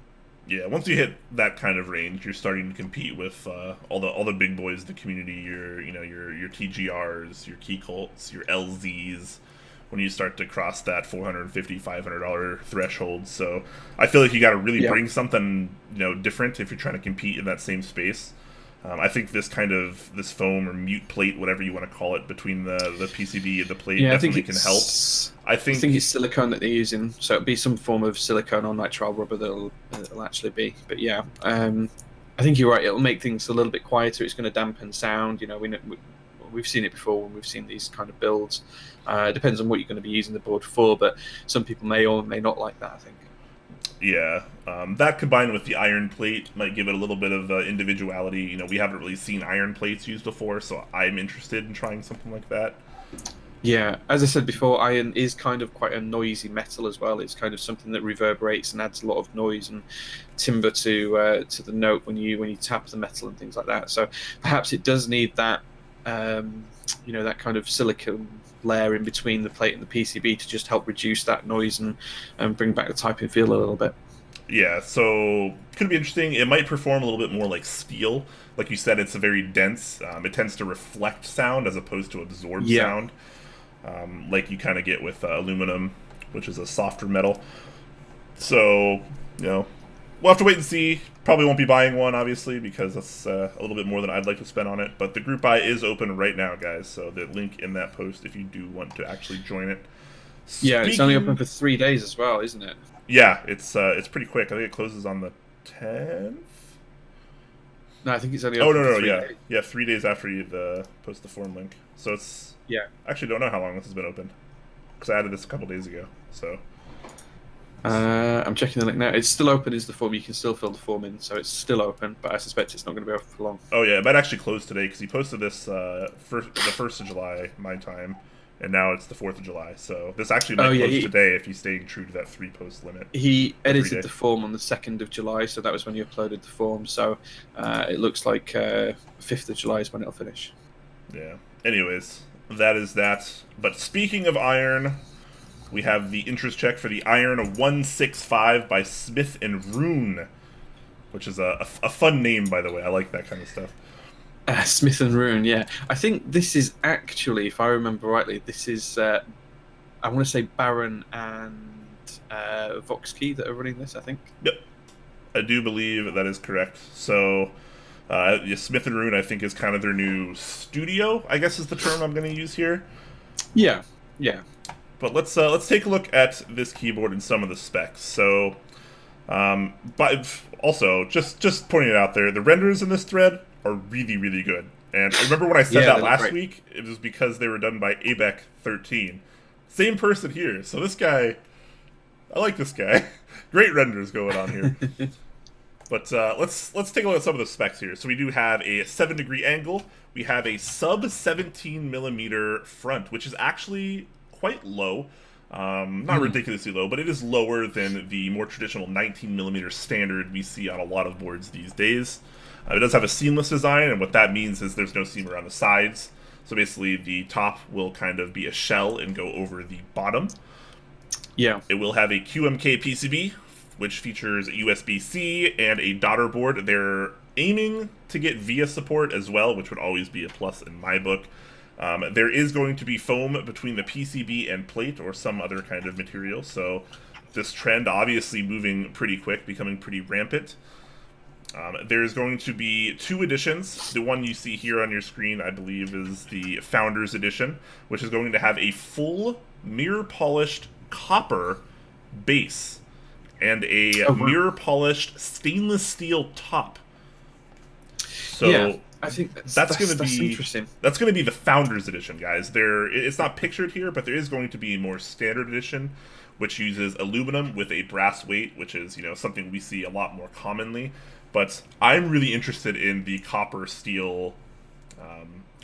Yeah, once you hit that kind of range, you're starting to compete with all the big boys in the community. Your TGRs, your Key Colts, your LZs. When you start to cross that $450, $500 threshold, so I feel like you got to really bring something different if you're trying to compete in that same space. I think this foam or mute plate, whatever you want to call it, between the PCB and the plate definitely can help. I think it's silicone that they're using, so it'll be some form of silicone or nitrile rubber that'll actually be. But yeah, I think you're right. It'll make things a little bit quieter. It's going to dampen sound. We've seen it before when we've seen these kind of builds. It depends on what you're going to be using the board for, but some people may or may not like that, I think. Yeah, that combined with the iron plate might give it a little bit of individuality. We haven't really seen iron plates used before, so I'm interested in trying something like that. Yeah, as I said before, iron is kind of quite a noisy metal as well. It's kind of something that reverberates and adds a lot of noise and timbre to the note when you tap the metal and things like that. So perhaps it does need that that kind of silicone layer in between the plate and the PCB to just help reduce that noise and bring back the typing feel a little bit. Yeah, so could be interesting. It might perform a little bit more like steel. Like you said, it's a very dense. It tends to reflect sound as opposed to absorb sound, like you kind of get with aluminum, which is a softer metal. So, we'll have to wait and see. Probably won't be buying one, obviously, because that's a little bit more than I'd like to spend on it. But the group buy is open right now, guys. So the link in that post if you do want to actually join it. Yeah, it's only open for 3 days as well, isn't it? Yeah, it's pretty quick. I think it closes on the 10th. No, I think it's only open for 3 days. Yeah, 3 days after you post the form link. So it's I actually don't know how long this has been open because I added this a couple days ago. So. I'm checking the link now. It's still open is the form. You can still fill the form in, so it's still open, but I suspect it's not going to be open for long. Oh, yeah, it might actually close today because he posted this the 1st of July, my time, and now it's the 4th of July. So this actually might close today if he's staying true to that 3-post limit. He edited the form on the 2nd of July, so that was when you uploaded the form. So it looks like 5th of July is when it'll finish. Yeah. Anyways, that is that. But speaking of iron, we have the interest check for the Iron 165 by Smith and Rune, which is a fun name, by the way. I like that kind of stuff. Smith and Rune, yeah. I think this is actually, if I remember rightly, this is, I want to say Baron and Bocc that are running this, I think. Yep. I do believe that is correct. So, Smith and Rune, I think, is kind of their new studio, I guess is the term I'm going to use here. Yeah. But let's take a look at this keyboard and some of the specs. So, but also just pointing it out there, the renders in this thread are really, really good. And I remember when I said that last week, it was because they were done by Abek13. Same person here. So this guy, I like this guy. Great renders going on here. But let's take a look at some of the specs here. So we do have a 7-degree angle. We have a sub 17mm front, which is actually quite low. Not ridiculously low, but it is lower than the more traditional 19mm standard we see on a lot of boards these days. It does have a seamless design, and what that means is there's no seam around the sides. So basically the top will kind of be a shell and go over the bottom. Yeah. It will have a QMK PCB, which features USB-C and a daughter board. They're aiming to get VIA support as well, which would always be a plus in my book. There is going to be foam between the PCB and plate or some other kind of material, so this trend obviously moving pretty quick, becoming pretty rampant. There's going to be 2 editions. The one you see here on your screen, I believe, is the Founders Edition, which is going to have a full mirror-polished copper base and a mirror-polished stainless steel top. So yeah, I think that's going to be interesting. That's going to be the Founders Edition, guys. It's not pictured here, but there is going to be a more standard edition, which uses aluminum with a brass weight, which is something we see a lot more commonly. But I'm really interested in the copper steel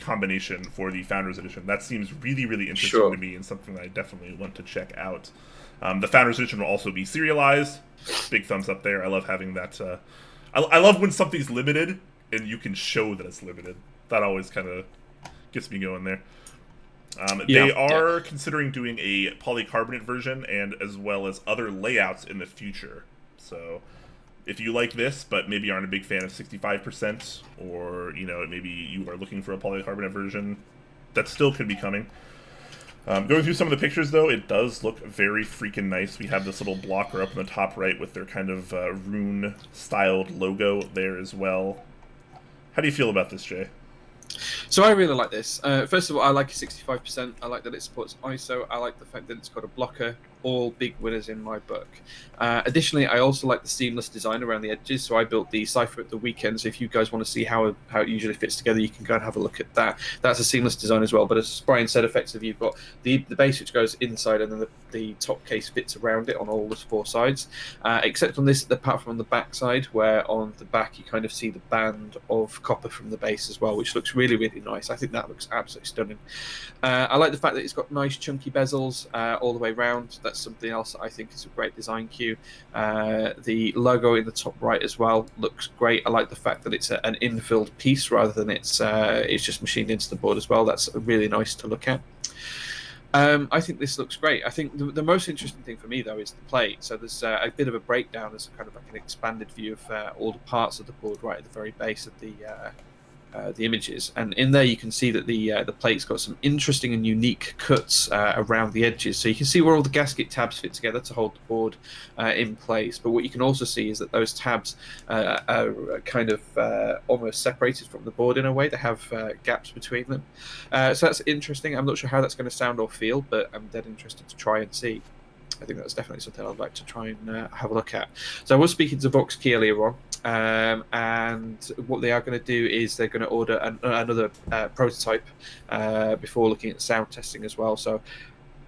combination for the Founders Edition. That seems really, really interesting to me, and something that I definitely want to check out. The Founders Edition will also be serialized. Big thumbs up there. I love having that. I love when something's limited and you can show that it's limited. That always kind of gets me going there. They are considering doing a polycarbonate version, and as well as other layouts in the future. So if you like this, but maybe aren't a big fan of 65%, or maybe you are looking for a polycarbonate version, that still could be coming. Going through some of the pictures, though, it does look very freaking nice. We have this little blocker up in the top right with their kind of rune-styled logo there as well. How do you feel about this, Jay? So I really like this. First of all, I like 65%. I like that it supports ISO. I like the fact that it's got a blocker. All big winners in my book. Additionally, I also like the seamless design around the edges. So I built the cipher at the weekend. So if you guys want to see how it usually fits together, you can go and have a look at that. That's a seamless design as well. But as Brian said, effectively, you've got the base which goes inside, and then the top case fits around it on all the 4 sides. Except on this, apart from on the back side, where on the back you kind of see the band of copper from the base as well, which looks really, really nice. I think that looks absolutely stunning. I like the fact that it's got nice chunky bezels all the way around. That's something else that I think is a great design cue. The logo in the top right as well looks great. I like the fact that it's an infilled piece rather than it's just machined into the board as well. That's really nice to look at. I think this looks great. I think the most interesting thing for me, though, is the plate. So there's a bit of a breakdown as a kind of like an expanded view of all the parts of the board right at the very base of the images, and in there you can see that the plate's got some interesting and unique cuts around the edges, so you can see where all the gasket tabs fit together to hold the board in place. But what you can also see is that those tabs are kind of almost separated from the board in a way. They have gaps between them, so that's interesting. I'm not sure how that's going to sound or feel, but I'm dead interested to try and see. I think that's definitely something I'd like to try and have a look at. So I was speaking to Bocc earlier on, and what they are going to do is they're going to order another prototype before looking at sound testing as well. So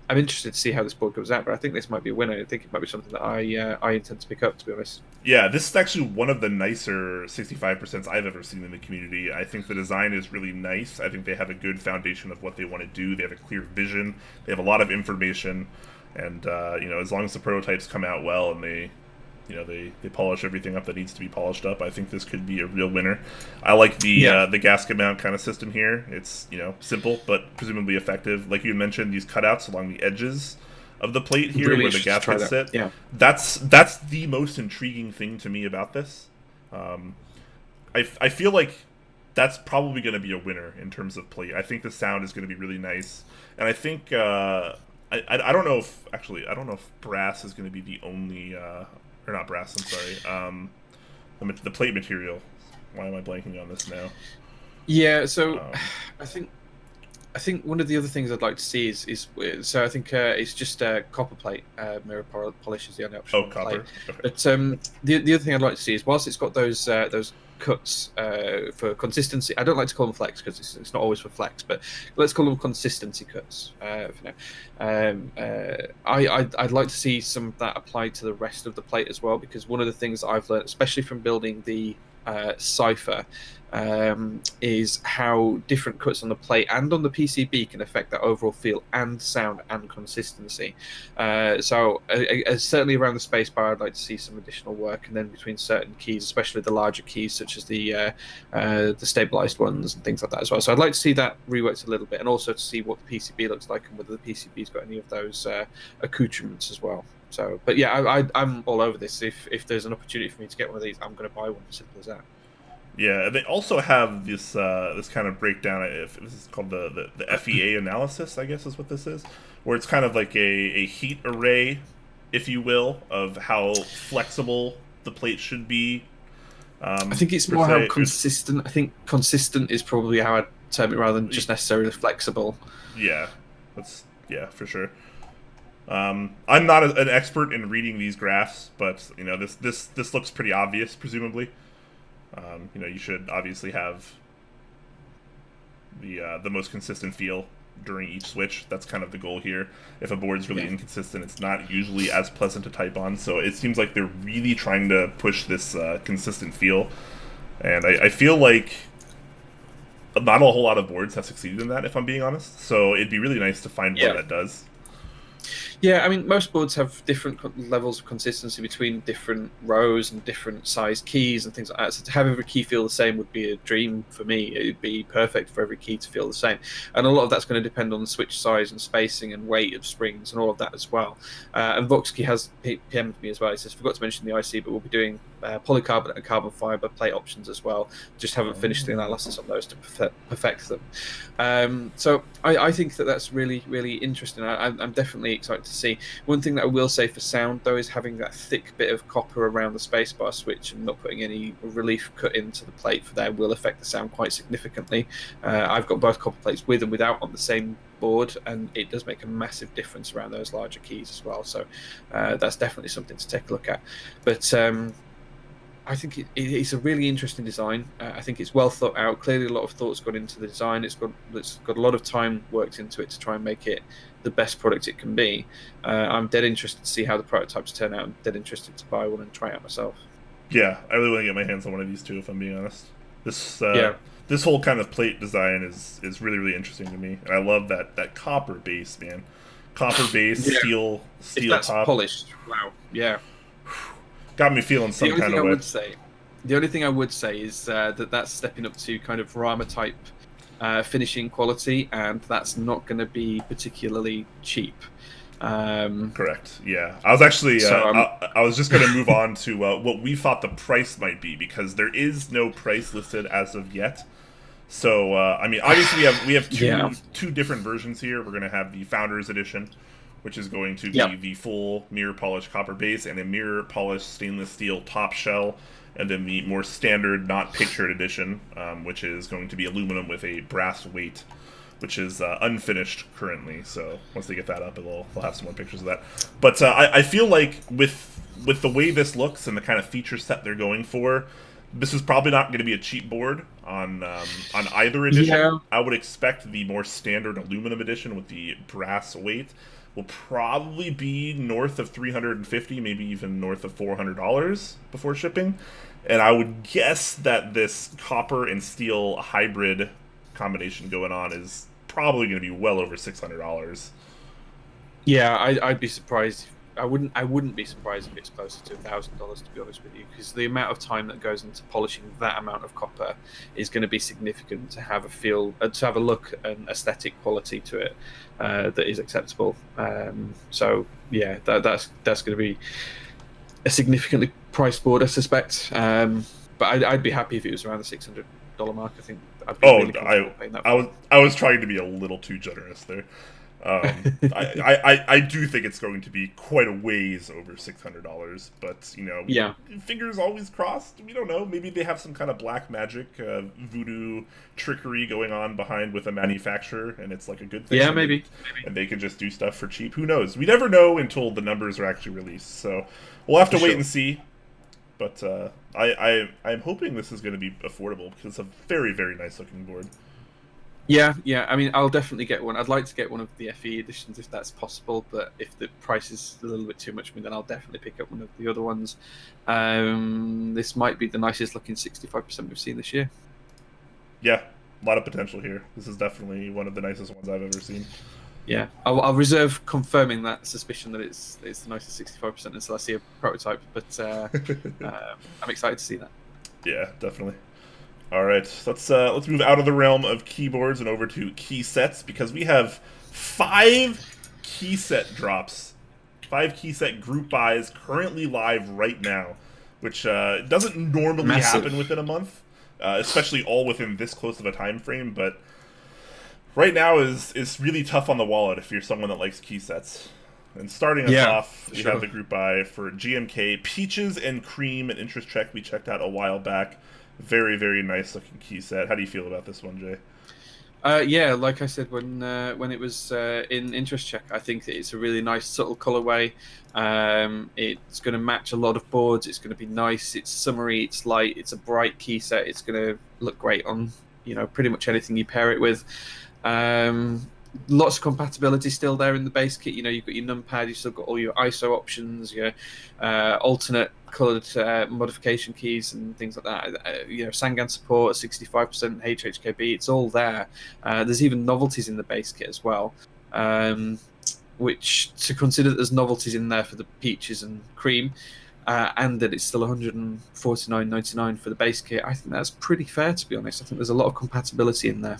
I'm interested to see how this board comes out, but I think this might be a winner. I think it might be something that I intend to pick up, to be honest. Yeah, this is actually one of the nicer 65% I've ever seen in the community. I think the design is really nice. I think they have a good foundation of what they want to do. They have a clear vision. They have a lot of information. And as long as the prototypes come out well and they polish everything up that needs to be polished up, I think this could be a real winner. I like the gasket mount kind of system here. It's simple but presumably effective. Like you mentioned, these cutouts along the edges of the plate here, really, where the gaskets sit. Yeah, that's the most intriguing thing to me about this. I feel like that's probably going to be a winner in terms of plate. I think the sound is going to be really nice, and I think. I don't know if brass is going to be the only, or not brass. I'm sorry. The plate material. Why am I blanking on this now? Yeah. So, I think one of the other things I'd like to see is so I think it's just copper plate. Mirror polish is the only option. Oh, copper. Okay. But the other thing I'd like to see is whilst it's got those cuts for consistency. I don't like to call them flex because it's not always for flex, but let's call them consistency cuts for now. I'd like to see some of that applied to the rest of the plate as well, because one of the things that I've learned, especially from building the cipher, is how different cuts on the plate and on the PCB can affect that overall feel and sound and consistency. So certainly around the spacebar, I'd like to see some additional work, and then between certain keys, especially the larger keys such as the stabilized ones and things like that as well. So I'd like to see that reworked a little bit, and also to see what the PCB looks like and whether the PCB's got any of those accoutrements as well. So, but yeah, I'm all over this. If there's an opportunity for me to get one of these, I'm going to buy one. Simple as that. Yeah, they also have this this kind of breakdown. If this is called the FEA analysis, I guess is what this is, where it's kind of like a heat array, if you will, of how flexible the plate should be I think it's per more how se. consistent. I think consistent is probably how I'd term it rather than just necessarily flexible. Yeah, yeah, for sure. I'm not an expert in reading these graphs, but you know this looks pretty obvious. Presumably, you know, you should obviously have the most consistent feel during each switch. That's kind of the goal here. If a board's really inconsistent, it's not usually as pleasant to type on. So it seems like they're really trying to push this consistent feel, and I feel like not a whole lot of boards have succeeded in that, if I'm being honest. So it'd be really nice to find one that does. Yeah, I mean, most boards have different levels of consistency between different rows and different size keys and things like that. So to have every key feel the same would be a dream for me. It would be perfect for every key to feel the same. And a lot of that's going to depend on the switch size and spacing and weight of springs and all of that as well. And Bocc has PM'd me as well. He says, forgot to mention the IC, but we'll be doing polycarbonate and carbon fiber plate options as well. Just haven't finished the analysis on those to perfect them. So I think that's really, really interesting. I'm definitely excited to see. One thing that I will say for sound, though, is having that thick bit of copper around the spacebar switch and not putting any relief cut into the plate for there will affect the sound quite significantly. I've got both copper plates with and without on the same board, and it does make a massive difference around those larger keys as well. So that's definitely something to take a look at. But I think it's a really interesting design. I think it's well thought out. Clearly, a lot of thought's gone into the design. It's got a lot of time worked into it to try and make it the best product it can be. I'm dead interested to see how the prototypes turn out. I'm dead interested to buy one and try it out myself. Yeah, I really want to get my hands on one of these too, if I'm being honest. This whole kind of plate design is really, really interesting to me, and I love that copper base, man. Copper base, steel if that's top, polished. Wow, yeah. Got me feeling some kind of way. The only thing I would say is that's stepping up to kind of Rama type finishing quality, and that's not going to be particularly cheap. Correct. Yeah, I was actually I was just going to move on to what we thought the price might be, because there is no price listed as of yet. So I mean, obviously we have two different versions here. We're going to have the Founders Edition, which is going to be the full mirror polished copper base and a mirror polished stainless steel top shell, and then the more standard, not pictured edition, which is going to be aluminum with a brass weight, which is unfinished currently. So once they get that up, we'll have some more pictures of that. But I feel like with the way this looks and the kind of feature set they're going for, this is probably not going to be a cheap board on either edition. Yeah. I would expect the more standard aluminum edition with the brass weight will probably be north of $350, maybe even north of $400 before shipping. And I would guess that this copper and steel hybrid combination going on is probably going to be well over $600. Yeah, I'd be surprised. I wouldn't be surprised if it's closer to $1,000, to be honest with you, because the amount of time that goes into polishing that amount of copper is going to be significant to have a look and aesthetic quality to it that is acceptable. So yeah, that's going to be a significantly priced board, I suspect. But I'd be happy if it was around the $600 mark. I think I'd be really comfortable paying that. I was trying to be a little too generous there. I do think it's going to be quite a ways over $600, but you know, fingers always crossed. We don't know. Maybe they have some kind of black magic, voodoo trickery going on behind with a manufacturer, and it's like a good thing. Yeah, maybe. And they can just do stuff for cheap. Who knows? We never know until the numbers are actually released. So we'll have to wait and see. But I'm hoping this is going to be affordable, because it's a very, very nice looking board. Yeah. I mean, I'll definitely get one. I'd like to get one of the FE editions if that's possible, but if the price is a little bit too much for me, then I'll definitely pick up one of the other ones. This might be the nicest looking 65% we've seen this year. Yeah, a lot of potential here. This is definitely one of the nicest ones I've ever seen. Yeah, I'll reserve confirming that suspicion that it's the nicest 65% until I see a prototype, but I'm excited to see that. Yeah, definitely. All right, let's move out of the realm of keyboards and over to key sets, because we have 5 key set drops, 5 key set group buys currently live right now, which doesn't normally happen within a month, especially all within this close of a time frame. But right now is really tough on the wallet if you're someone that likes key sets. And starting us Yeah, off, we have the group buy for GMK Peaches and Cream, an interest check we checked out a while back. Very, very nice looking key set. How do you feel about this one, Jay? Yeah, like I said when it was in interest check, I think that it's a really nice subtle colorway. It's going to match a lot of boards. It's going to be nice. It's summery. It's light. It's a bright key set. It's going to look great on pretty much anything you pair it with. Lots of compatibility still there in the base kit. You've got your numpad, you've still got all your ISO options, your alternate coloured modification keys and things like that. Sangan support, 65% HHKB, it's all there. There's even novelties in the base kit as well. Which, to consider that there's novelties in there for the Peaches and Cream, and that it's still $149.99 for the base kit, I think that's pretty fair, to be honest. I think there's a lot of compatibility in there.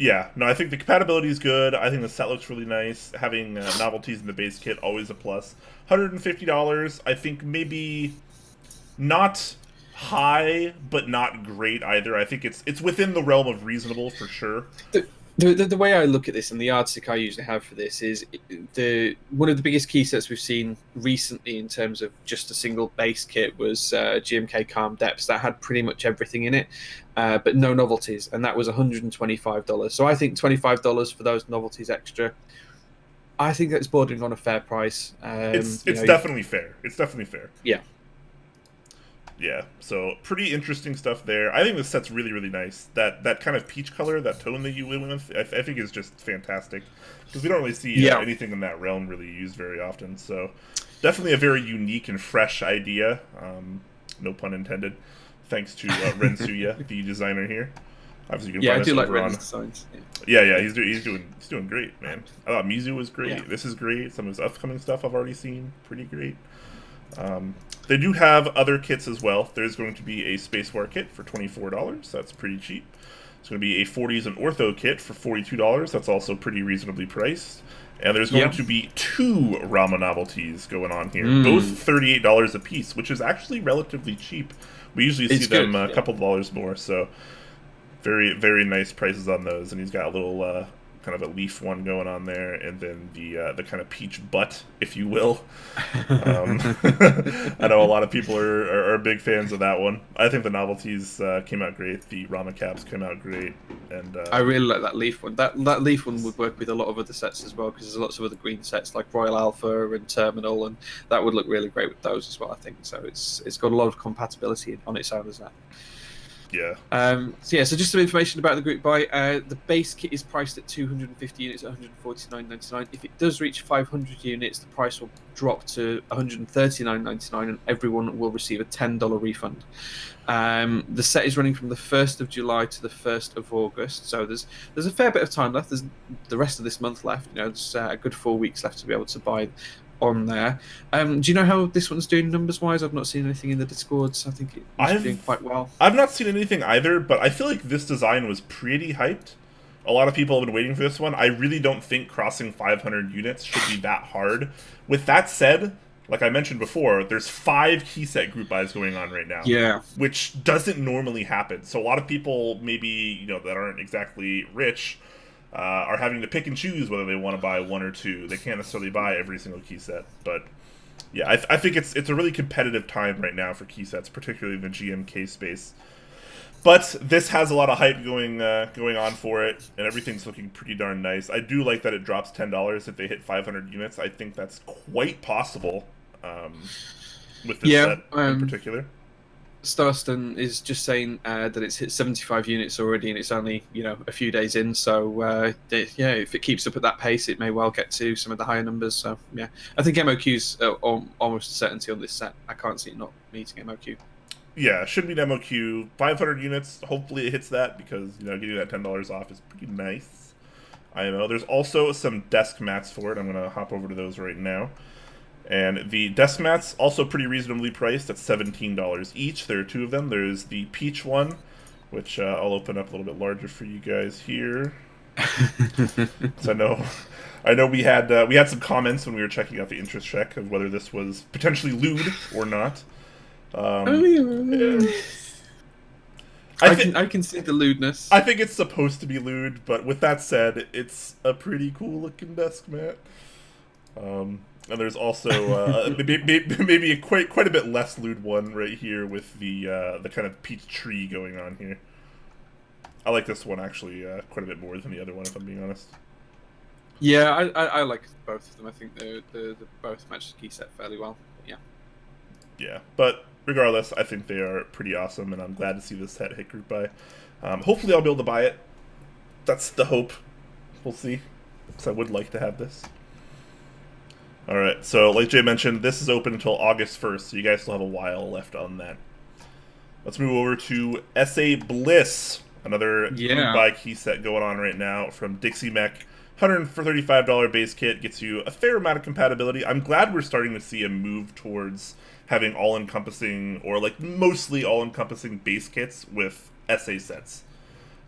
Yeah, no, I think the compatibility is good. I think the set looks really nice. Having novelties in the base kit, always a plus. $150, I think maybe not high, but not great either. I think it's within the realm of reasonable for sure. The way I look at this, and the yardstick I usually have for this, is one of the biggest key sets we've seen recently in terms of just a single base kit was GMK Calm Depths. That had pretty much everything in it, but no novelties, and that was $125. So I think $25 for those novelties extra, I think that's bordering on a fair price. It's definitely fair. It's definitely fair. Yeah. Yeah, so pretty interesting stuff there. I think this set's really, really nice. That kind of peach color, that tone that you went with, I think is just fantastic. Because we don't really see anything in that realm really used very often. So definitely a very unique and fresh idea. No pun intended. Thanks to Rensuya, the designer here. Obviously, you can find I do like Ren's designs. Yeah, he's doing great, man. I thought Mizu was great. Yeah. This is great. Some of his upcoming stuff I've already seen, pretty great. They do have other kits as well. There's going to be a Space War kit for $24. That's pretty cheap. There's going to be a 40s and Ortho kit for $42. That's also pretty reasonably priced. And there's going to be 2 Rama novelties going on here, both $38 a piece, which is actually relatively cheap. We usually see them a couple dollars more, so very, very nice prices on those. And he's got a little kind of a leaf one going on there, and then the kind of peach butt, if you will. I know a lot of people are big fans of that one. I think the novelties came out great. The Rama caps came out great, and I really like that leaf one. That leaf one would work with a lot of other sets as well, because there's lots of other green sets like Royal Alpha and Terminal, and that would look really great with those as well, I think. So it's got a lot of compatibility on its own as that. Yeah. So just some information about the group buy. The base kit is priced at 250 units at $149.99. If it does reach 500 units, the price will drop to $139.99, and everyone will receive a $10 refund. The set is running from the 1st of July to the 1st of August, so there's a fair bit of time left. There's the rest of this month left. There's a good 4 weeks left to be able to buy on there. Do you know how this one's doing numbers wise? I've not seen anything in the Discords. I think it's doing quite well. I've not seen anything either, but I feel like this design was pretty hyped. A lot of people have been waiting for this one. I really don't think crossing 500 units should be that hard. With that said, like I mentioned before, there's 5 key set group buys going on right now. Yeah. Which doesn't normally happen. So a lot of people maybe, that aren't exactly rich are having to pick and choose whether they want to buy 1 or 2. They can't necessarily buy every single key set, but yeah, I think it's a really competitive time right now for key sets, particularly in the GMK space. But this has a lot of hype going on for it, and everything's looking pretty darn nice. I do like that it drops $10 if they hit 500 units. I think that's quite possible with this set in particular. Starston is just saying that it's hit 75 units already, and it's only a few days in. So if it keeps up at that pace, it may well get to some of the higher numbers. So yeah, I think MOQ's almost a certainty on this set. I can't see it not meeting MOQ. Yeah, should meet MOQ. 500 units. Hopefully it hits that, because getting that $10 off is pretty nice. I know. There's also some desk mats for it. I'm gonna hop over to those right now. And the desk mats, also pretty reasonably priced at $17 each. There are 2 of them. There's the peach one, which I'll open up a little bit larger for you guys here. So I know we had some comments when we were checking out the interest check of whether this was potentially lewd or not. I can see the lewdness. I think it's supposed to be lewd, but with that said, it's a pretty cool looking desk mat. And there's also maybe quite a bit less lewd one right here with the kind of peach tree going on here. I like this one actually quite a bit more than the other one, if I'm being honest. Yeah, I like both of them. I think they both match the key set fairly well. But yeah. Yeah, but regardless, I think they are pretty awesome, and I'm glad to see this set hit group buy. Hopefully, I'll be able to buy it. That's the hope. We'll see. Because I would like to have this. Alright, so like Jay mentioned, this is open until August 1st, so you guys still have a while left on that. Let's move over to SA Bliss, another group buy key set going on right now from Dixiemech. $135 base kit gets you a fair amount of compatibility. I'm glad we're starting to see a move towards having all-encompassing, or like mostly all-encompassing base kits with SA sets.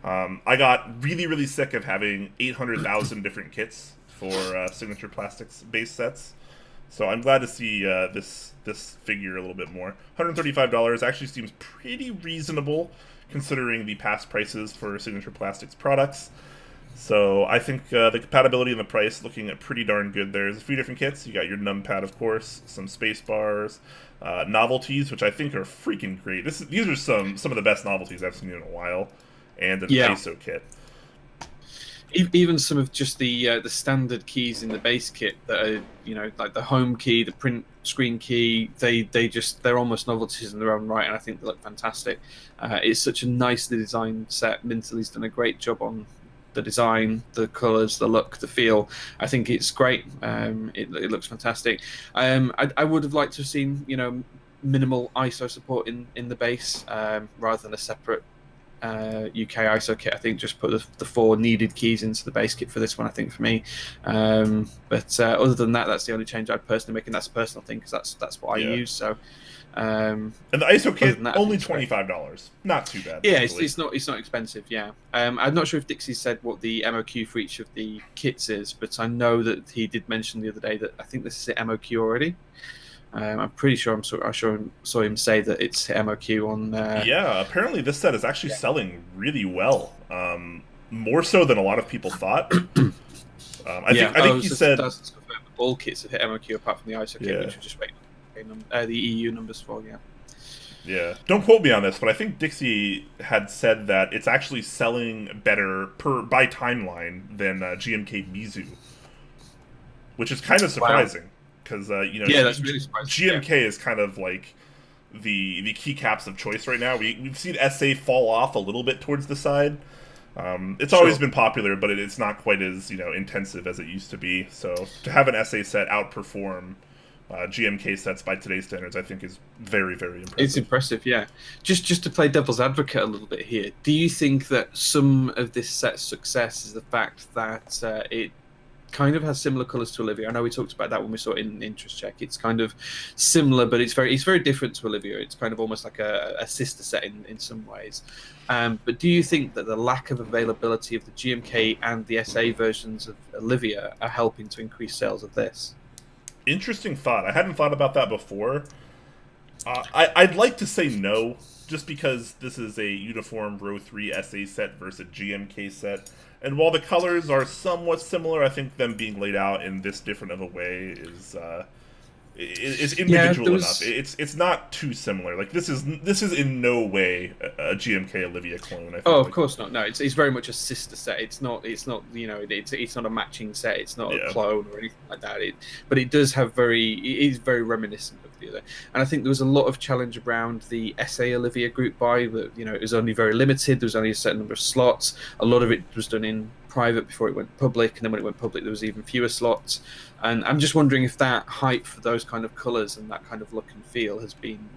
I got really sick of having 800,000 different kits for Signature Plastics base sets. So I'm glad to see this figure a little bit more. $135 actually seems pretty reasonable considering the past prices for Signature Plastics products. So I think the compatibility and the price looking at pretty darn good. There's a few different kits. You got your numpad, of course, some space bars, novelties, which I think are freaking great. These are some of the best novelties I've seen in a while, and an ISO kit. Even some of just the standard keys in the base kit that are, you know, like the home key, the print screen key, they're almost novelties in their own right, and I think they look fantastic. It's such a nicely designed set. Minterly's done a great job on the design, the colors, the look, the feel. I think it's great. It looks fantastic. I would have liked to have seen, you know, minimal ISO support in the base rather than a separate UK ISO kit. I think just put the 4 needed keys into the base kit for this one, I think, for me. But other than that, that's the only change I'd personally make, and that's a personal thing because that's what I use. So, and the ISO kit that, only $25, not too bad. Yeah, it's not expensive. Yeah, I'm not sure if Dixie said what the MOQ for each of the kits is, but I know that he did mention the other day that I think this is at MOQ already. I'm pretty sure I saw him say that it's MOQ on. Yeah, apparently this set is actually selling really well, more so than a lot of people thought. I think he said all kits have hit MOQ apart from the ISO kit, which we're just waiting on the EU numbers for. Yeah, don't quote me on this, but I think Dixie had said that it's actually selling better by timeline than GMK Mizu, which is kind of surprising. Because that's really surprising. GMK is kind of like the keycaps of choice right now. We've seen SA fall off a little bit towards the side. It's always been popular, but it's not quite as intensive as it used to be. So to have an SA set outperform GMK sets by today's standards, I think is very impressive. It's impressive, yeah. Just to play devil's advocate a little bit here, do you think that some of this set's success is the fact that it kind of has similar colors to Olivia? I know we talked about that when we saw it in Interest Check. It's kind of similar, but it's very different to Olivia. It's kind of almost like a sister set in some ways. But do you think that the lack of availability of the GMK and the SA versions of Olivia are helping to increase sales of this? Interesting thought. I hadn't thought about that before. I'd like to say no, just because this is a uniform Row 3 SA set versus a GMK set. And while the colors are somewhat similar, I think them being laid out in this different of a way is individual enough. It's not too similar. Like this is in no way a GMK Olivia clone. I think, of course not. No, it's very much a sister set. It's not it's not a matching set. It's not a clone or anything like that. But it does have it is very reminiscent of the other. And I think there was a lot of challenge around the SA Olivia group buy. That it was only very limited. There was only a certain number of slots. A lot of it was done in private before it went public, and then when it went public, there was even fewer slots. And I'm just wondering if that hype for those kind of colours and that kind of look and feel has been,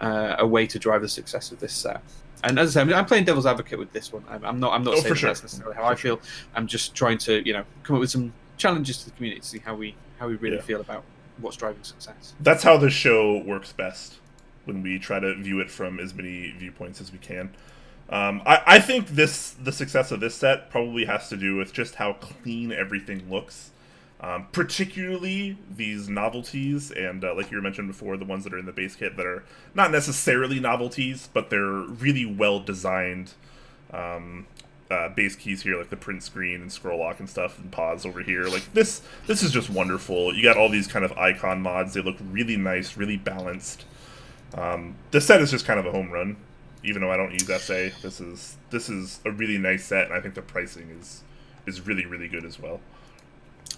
a way to drive the success of this set. And as I said, I'm playing devil's advocate with this one. I'm not saying that's necessarily how I feel. I'm just trying to, come up with some challenges to the community to see how we really feel about what's driving success. That's how the show works best, when we try to view it from as many viewpoints as we can. I think the success of this set probably has to do with just how clean everything looks. Particularly these novelties, and like you mentioned before, the ones that are in the base kit that are not necessarily novelties, but they're really well designed base keys here, like the print screen and scroll lock and stuff, and pause over here. Like this is just wonderful. You got all these kind of icon mods. They look really nice, really balanced. This set is just kind of a home run, even though I don't use SA. This is a really nice set, and I think the pricing is really, really good as well.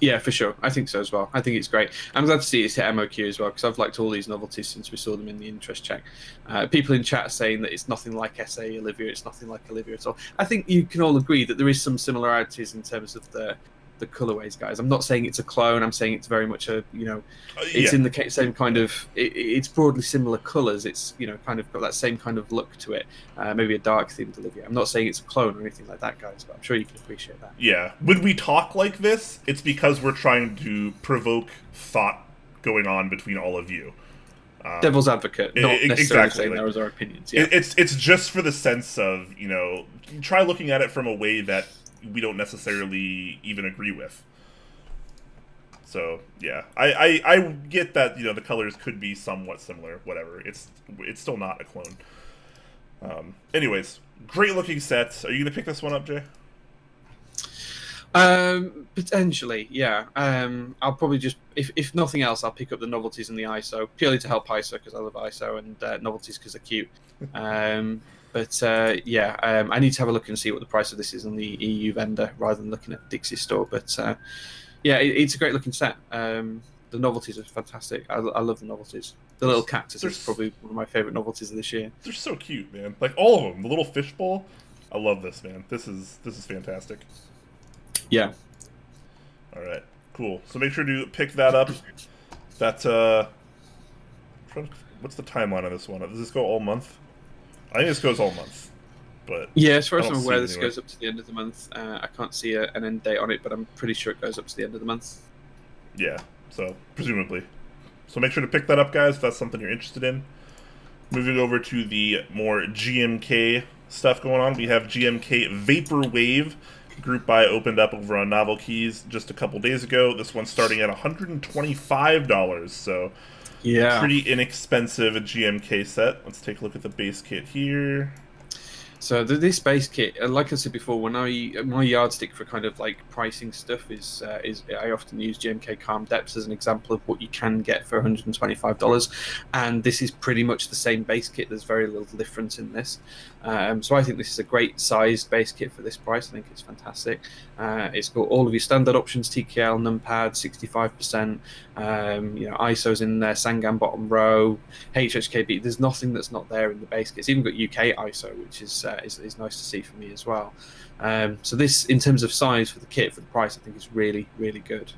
Yeah, for sure. I think so as well. I think it's great. I'm glad to see it's hit MOQ as well, because I've liked all these novelties since we saw them in the interest check. People in chat saying that it's nothing like SA Olivia, it's nothing like Olivia at all. I think you can all agree that there is some similarities in terms of the colorways, guys. I'm not saying it's a clone. I'm saying it's very much a, it's in the same kind of, it's broadly similar colors. It's, kind of got that same kind of look to it. Maybe a dark themed Olivia. I'm not saying it's a clone or anything like that, guys, but I'm sure you can appreciate that. Yeah. When we talk like this, it's because we're trying to provoke thought going on between all of you. Devil's advocate, not necessarily saying those are our opinions. Yeah. It's just for the sense of, try looking at it from a way that we don't necessarily even agree with. So yeah, I get that the colors could be somewhat similar. Whatever, it's still not a clone. Anyways, great looking sets. Are you gonna pick this one up, Jay? Potentially, yeah. I'll probably just, if nothing else, I'll pick up the novelties and the ISO purely to help ISO because I love ISO, and novelties because they're cute. I need to have a look and see what the price of this is on the EU vendor rather than looking at Dixie's store. But it's a great looking set. The novelties are fantastic. I love the novelties. The little cactus is probably one of my favorite novelties of this year. They're so cute, man. Like all of them. The little fishbowl. I love this, man. This is fantastic. Yeah. All right. Cool. So make sure to pick that up. That's what's the timeline on this one? Does this go all month? I think this goes all month, but yeah, as far as I'm aware, this goes up to the end of the month. I can't see an end date on it, but I'm pretty sure it goes up to the end of the month. Yeah, so presumably. So make sure to pick that up, guys, if that's something you're interested in. Moving over to the more GMK stuff going on, we have GMK Vaporwave. Group buy opened up over on Novel Keys just a couple days ago. This one's starting at $125, so yeah, pretty inexpensive GMK set. Let's take a look at the base kit here. So this base kit, like I said before, my yardstick for kind of like pricing stuff is I often use GMK Calm Depths as an example of what you can get for $125, and this is pretty much the same base kit. There's very little difference in this, so I think this is a great sized base kit for this price. I think it's fantastic. It's got all of your standard options: TKL, numpad, 65%. ISO's in there, Sangam bottom row, HHKB. There's nothing that's not there in the base kit. It's even got UK ISO, which is nice to see for me as well. So this, in terms of size for the kit, for the price, I think is really, really good.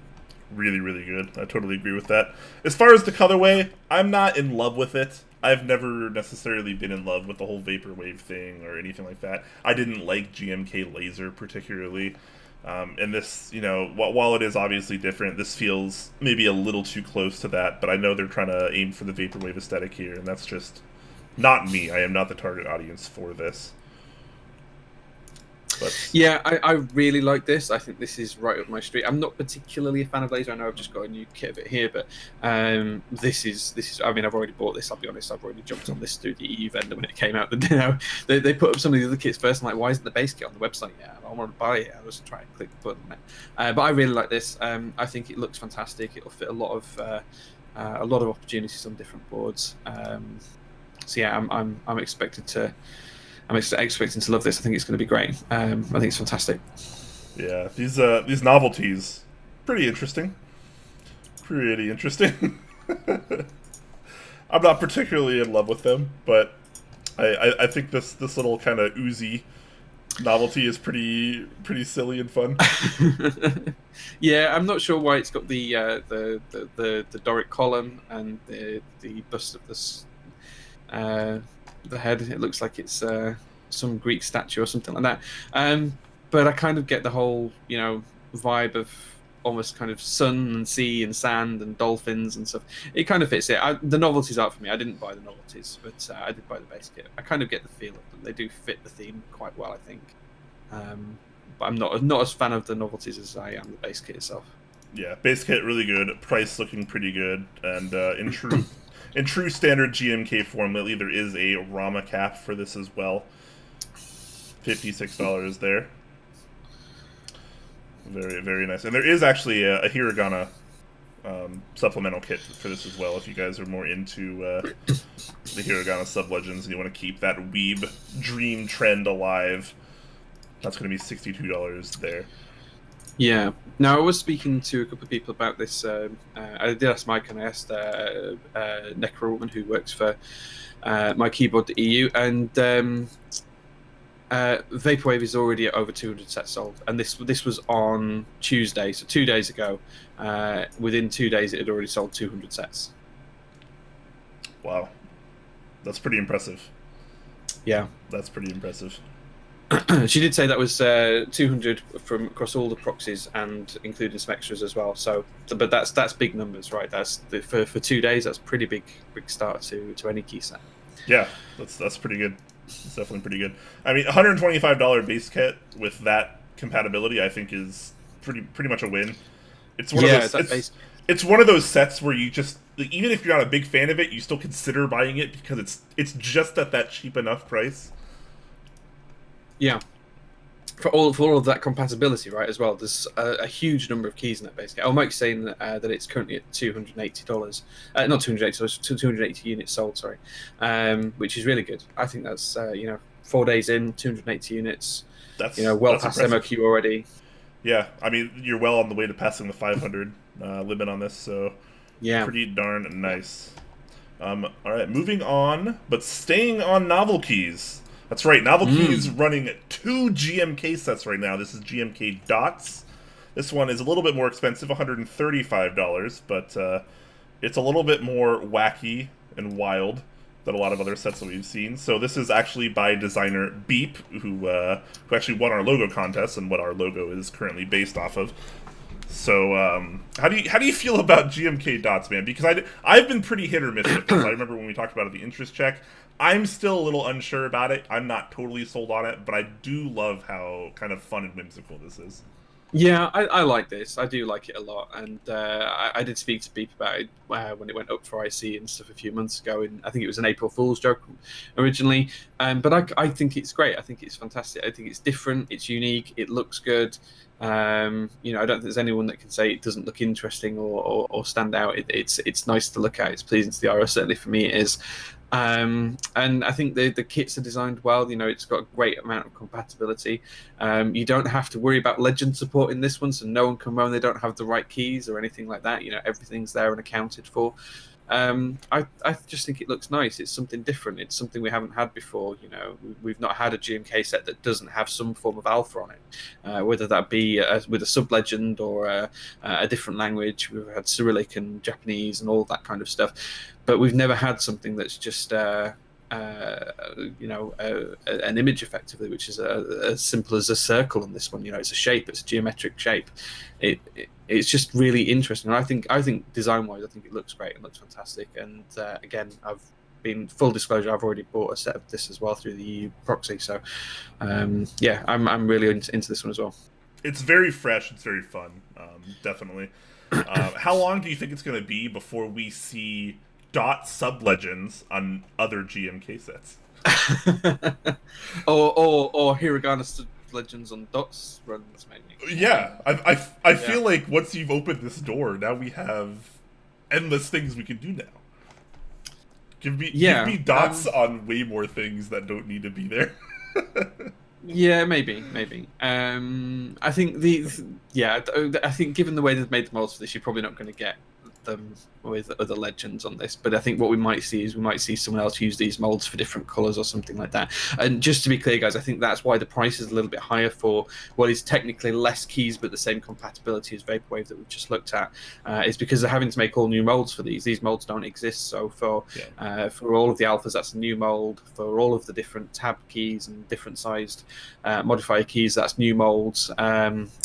Really, really good. I totally agree with that. As far as the colorway, I'm not in love with it. I've never necessarily been in love with the whole Vaporwave thing or anything like that. I didn't like GMK Laser particularly. And this, while it is obviously different, this feels maybe a little too close to that, but I know they're trying to aim for the Vaporwave aesthetic here, and that's just not me. I am not the target audience for this. But yeah, I really like this. I think this is right up my street. I'm not particularly a fan of Laser. I know I've just got a new kit of it here, but this is. I mean, I've already bought this. I'll be honest. I've already jumped on this through the EU vendor when it came out. They put up some of the other kits first. I'm like, why isn't the base kit on the website yet? I want to buy it. I was trying to click the button there. But I really like this. I think it looks fantastic. It'll fit a lot of opportunities on different boards. So yeah, I'm expecting to love this. I think it's going to be great. I think it's fantastic. Yeah, these novelties, pretty interesting. Pretty interesting. I'm not particularly in love with them, but I think this little kind of oozy novelty is pretty silly and fun. Yeah, I'm not sure why it's got the Doric column and the bust of this. The head, it looks like it's some Greek statue or something like that. But I kind of get the whole, vibe of almost kind of sun and sea and sand and dolphins and stuff. It kind of fits it. The novelties aren't for me. I didn't buy the novelties, but I did buy the base kit. I kind of get the feel of them. They do fit the theme quite well, I think. But I'm not as fan of the novelties as I am the base kit itself. Yeah, base kit really good. Price looking pretty good, and in true standard GMK form, there is a Rama cap for this as well. $56 there. Very, very nice. And there is actually a hiragana supplemental kit for this as well. If you guys are more into the hiragana sub-legends and you want to keep that weeb dream trend alive, that's going to be $62 there. Yeah. Now, I was speaking to a couple of people about this. I did ask Mike, and I asked Necro Woman, who works for my keyboard.eu, and Vaporwave is already at over 200 sets sold, and this was on Tuesday, so 2 days ago. Within 2 days, it had already sold 200 sets. Wow, that's pretty impressive. Yeah, that's pretty impressive. She did say that was 200 from across all the proxies and including some extras as well. So, but that's big numbers, right? That's for 2 days. That's pretty big start to any key set. Yeah, that's pretty good. It's definitely pretty good. I mean, $125 base kit with that compatibility, I think, is pretty much a win. It's one of those. It's one of those sets where you just, even if you're not a big fan of it, you still consider buying it because it's just at that cheap enough price. Yeah, for all of that compatibility, right? As well, there's a huge number of keys in that base kit. Oh, Mike's saying that it's currently at $280. Not $280, 280 units sold. Sorry, which is really good. I think that's 4 days in, 280 units. That's well past impressive. MOQ already. Yeah, I mean, you're well on the way to passing the 500 limit on this, so yeah, pretty darn nice. All right, moving on, but staying on novel keys. That's right, novel keys running 2 GMK sets right now. This is GMK Dots. This one is a little bit more expensive, $135, but it's a little bit more wacky and wild than a lot of other sets that we've seen. So this is actually by designer Beep, who actually won our logo contest and what our logo is currently based off of. So how do you feel about GMK Dots, man? Because I've been pretty hit or miss with this. I remember when we talked about it, the interest check. I'm still a little unsure about it. I'm not totally sold on it, but I do love how kind of fun and whimsical this is. Yeah, I like this. I do like it a lot, and I did speak to Beep about it when it went up for IC and stuff a few months ago, and I think it was an April Fool's joke originally. But I think it's great. I think it's fantastic. I think it's different. It's unique. It looks good. I don't think there's anyone that can say it doesn't look interesting or stand out. It's nice to look at. It's pleasing to the eye. Certainly for me, it is. And I think the kits are designed well. It's got a great amount of compatibility. You don't have to worry about legend support in this one, so no one can moan they don't have the right keys or anything like that. Everything's there and accounted for. I just think it looks nice. It's something different. It's something we haven't had before. We've not had a GMK set that doesn't have some form of alpha on it, whether that be with a sub legend or a different language. We've had Cyrillic and Japanese and all that kind of stuff, but we've never had something that's just an image effectively, which is as simple as a circle on this one. It's a shape. It's a geometric shape. It's just really interesting. And I think design-wise, I think it looks great and looks fantastic. And again, full disclosure, I've already bought a set of this as well through the EU proxy. So I'm really into this one as well. It's very fresh. It's very fun. Definitely. How long do you think it's going to be before we see Dot sub-legends on other GMK sets? or hiragana legends on Dots runs, maybe. Yeah, I feel like once you've opened this door, now we have endless things we can do now. Give me Dots on way more things that don't need to be there. Yeah, maybe. I think I think given the way they've made the molds for this, you're probably not going to get them with other legends on this, but I think what we might see is someone else use these molds for different colors or something like that. And just to be clear, guys, I think that's why the price is a little bit higher for what is technically less keys but the same compatibility as Vaporwave that we've just looked at. Is because they're having to make all new molds for these molds don't exist. So for all of the alphas, that's a new mold. For all of the different tab keys and different sized modifier keys, that's new molds.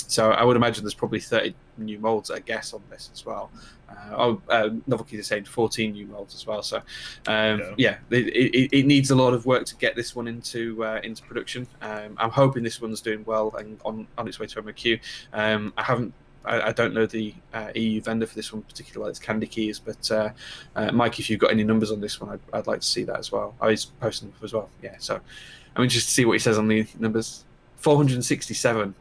So I would imagine there's probably 30 new molds, I guess, on this as well. Novel Keys is saying 14 new molds as well. So it needs a lot of work to get this one into production. I'm hoping this one's doing well and on its way to MOQ. I don't know the EU vendor for this one particularly, well, it's Candy Keys, but Mike, if you've got any numbers on this one, I'd like to see that as well. He's posting them as well. Yeah, so I'm interested to see what he says on the numbers. 467.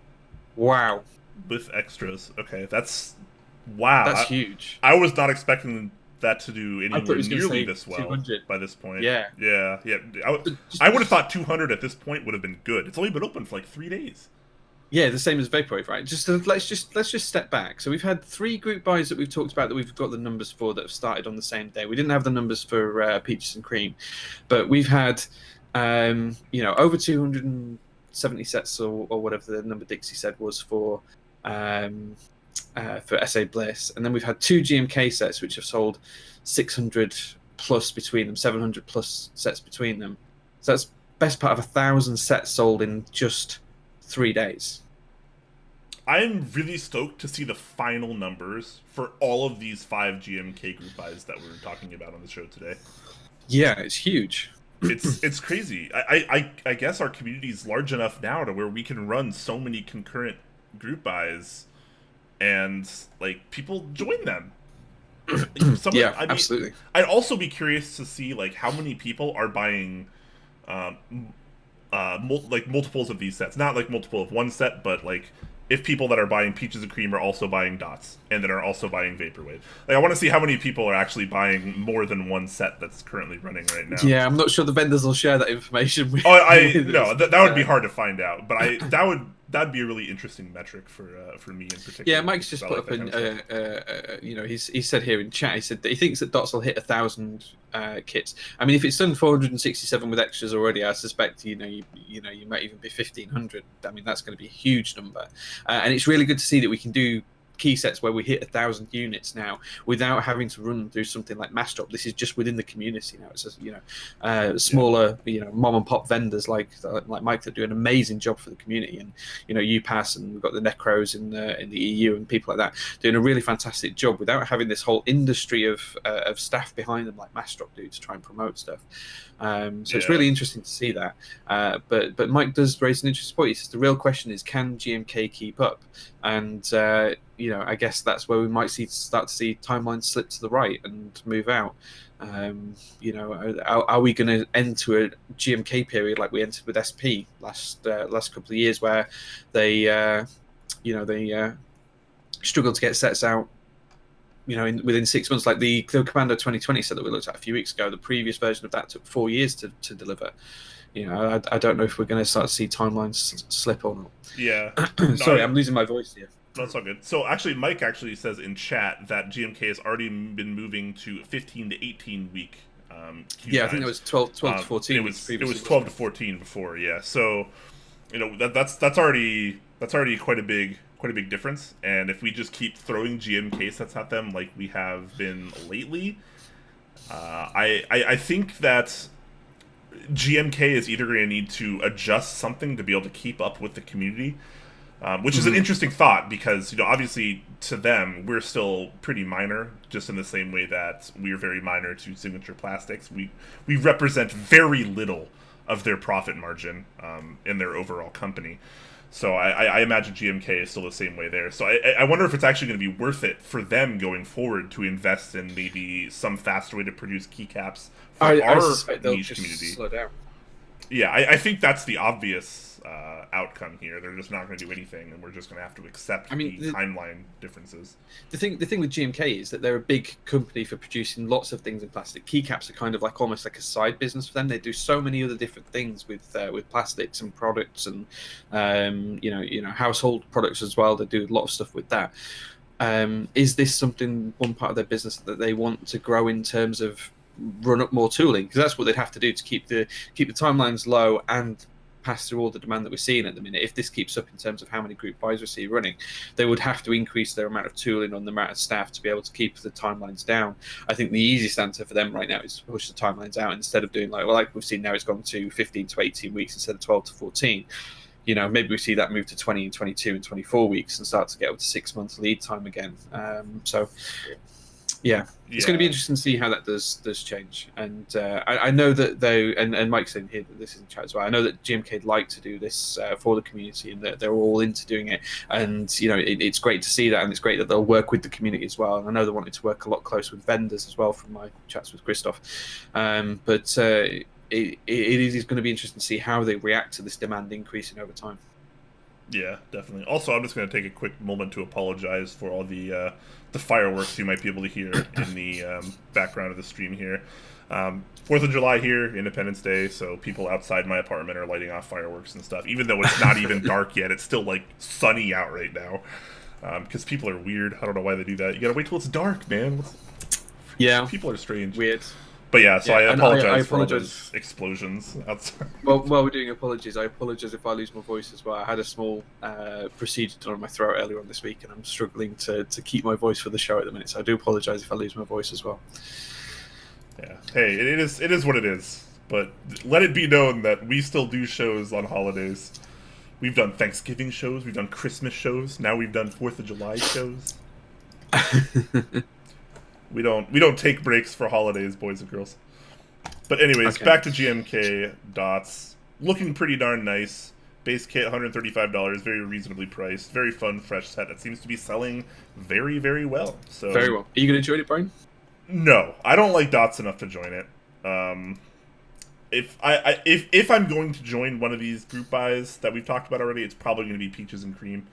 Wow. with extras. Okay, that's wow. That's huge. I was not expecting that to do I thought anywhere he was going to nearly say this well 200. by this point. Yeah. Yeah, yeah. But just, I would have thought 200 at this point would have been good. It's only been open for like 3 days. yeah, the same as Vaporwave, right? Let's just step back. So we've had 3 group buys that we've talked about that we've got the numbers for that have started on the same day. We didn't have the numbers for Peaches and Cream, but we've had over 270 sets or whatever the number Dixie said was for SA Bliss, and then we've had 2 GMK sets which have sold 600 plus between them, 700 plus sets between them. So that's best part of 1,000 sets sold in just 3 days. I'm really stoked to see the final numbers for all of these 5 GMK group buys that we're talking about on the show today. Yeah, it's huge. It's crazy. I guess our community is large enough now to where we can run so many concurrent group buys, and like people join them. Absolutely. I'd also be curious to see like how many people are buying multiples of these sets. Not like multiple of one set, but like if people that are buying Peaches and Cream are also buying Dots and then are also buying Vaporwave. Like I want to see how many people are actually buying more than one set that's currently running right now. Yeah, I'm not sure the vendors will share that information with no, that would be hard to find out, but that'd be a really interesting metric for me in particular. Yeah, Mike's just put up he said here in chat, he said that he thinks that Dots will hit 1,000 kits. I mean, if it's done 467 with extras already, I suspect you might even be 1,500. I mean, that's going to be a huge number, and it's really good to see that we can do key sets where we hit 1,000 units now without having to run through something like mass drop. This is just within the community now. It's just, smaller mom and pop vendors like Mike that do an amazing job for the community, and UPass, and we've got the Necros in the EU and people like that doing a really fantastic job without having this whole industry of staff behind them like mass drop do to try and promote stuff. It's really interesting to see that. But Mike does raise an interesting point. He says the real question is, can GMK keep up? And I guess that's where we might start to see timelines slip to the right and move out. Are we going to enter a GMK period like we entered with SP last couple of years, where they struggled to get sets out? Within 6 months, like the Commando 2020 set that we looked at a few weeks ago, the previous version of that took 4 years to deliver. I don't know if we're going to start to see timelines slip or not. Yeah. Sorry, I'm losing my voice here. That's all good. So actually, Mike actually says in chat that GMK has already been moving to 15 to 18 week. I think it was 12 to 14. It was 12 to 14 before. Yeah. So that's already quite a big difference. And if we just keep throwing GMK sets at them like we have been lately, I think that GMK is either going to need to adjust something to be able to keep up with the community, which is an interesting thought because, obviously to them, we're still pretty minor, just in the same way that we're very minor to Signature Plastics. We represent very little of their profit margin in their overall company. So I imagine GMK is still the same way there. So I wonder if it's actually going to be worth it for them going forward to invest in maybe some faster way to produce keycaps for our niche community. Slow down. Yeah, I think that's the obvious outcome here. They're just not going to do anything, and we're just going to have to accept the timeline differences. The thing with GMK is that they're a big company for producing lots of things in plastic. Keycaps are kind of like almost like a side business for them. They do so many other different things with plastics and products and household products as well. They do a lot of stuff with that. Is this one part of their business that they want to grow in terms of run up more tooling? Because that's what they'd have to do to keep the timelines low and pass through all the demand that we're seeing at the minute. If this keeps up in terms of how many group buys we see running, they would have to increase their amount of tooling on the amount of staff to be able to keep the timelines down. I think the easiest answer for them right now is to push the timelines out instead of doing like we've seen now. It's gone to 15 to 18 weeks instead of 12 to 14. Maybe we see that move to 20 and 22 and 24 weeks and start to get up to 6 months lead time again. It's going to be interesting to see how that does change. And I know that and Mike's in here, this is in chat as well, I know that GMK like to do this for the community, and that they're all into doing it. And it's great to see that, and it's great that they'll work with the community as well. And I know they wanted to work a lot closer with vendors as well from my chats with Christoph. It is going to be interesting to see how they react to this demand increasing over time. Yeah, definitely. Also, I'm just going to take a quick moment to apologize for all the fireworks you might be able to hear in the background of the stream here. 4th of July here, Independence Day, so people outside my apartment are lighting off fireworks and stuff. Even though it's not even dark yet, it's still like sunny out right now. Because people are weird. I don't know why they do that. You gotta wait till it's dark, man. Yeah, people are strange. weird. But yeah, so Yeah, I and apologize for all apologize. those explosions outside. Well, while we're doing apologies, I apologise if I lose my voice as well. I had a small procedure done on my throat earlier on this week, and I'm struggling to keep my voice for the show at the minute. So I do apologise if I lose my voice as well. Yeah. Hey, it is what it is. But let it be known that we still do shows on holidays. We've done Thanksgiving shows, we've done Christmas shows, now we've done 4th of July shows. We don't take breaks for holidays, boys and girls. But anyways, Okay. back to GMK Dots. Looking pretty darn nice. Base kit, $135, very reasonably priced. Very fun, fresh set that seems to be selling very, very well. So Very well. Are you going to join it, Brian? No, I don't like Dots enough to join it. If I'm going to join one of these group buys that we've talked about already, it's probably going to be Peaches and Cream.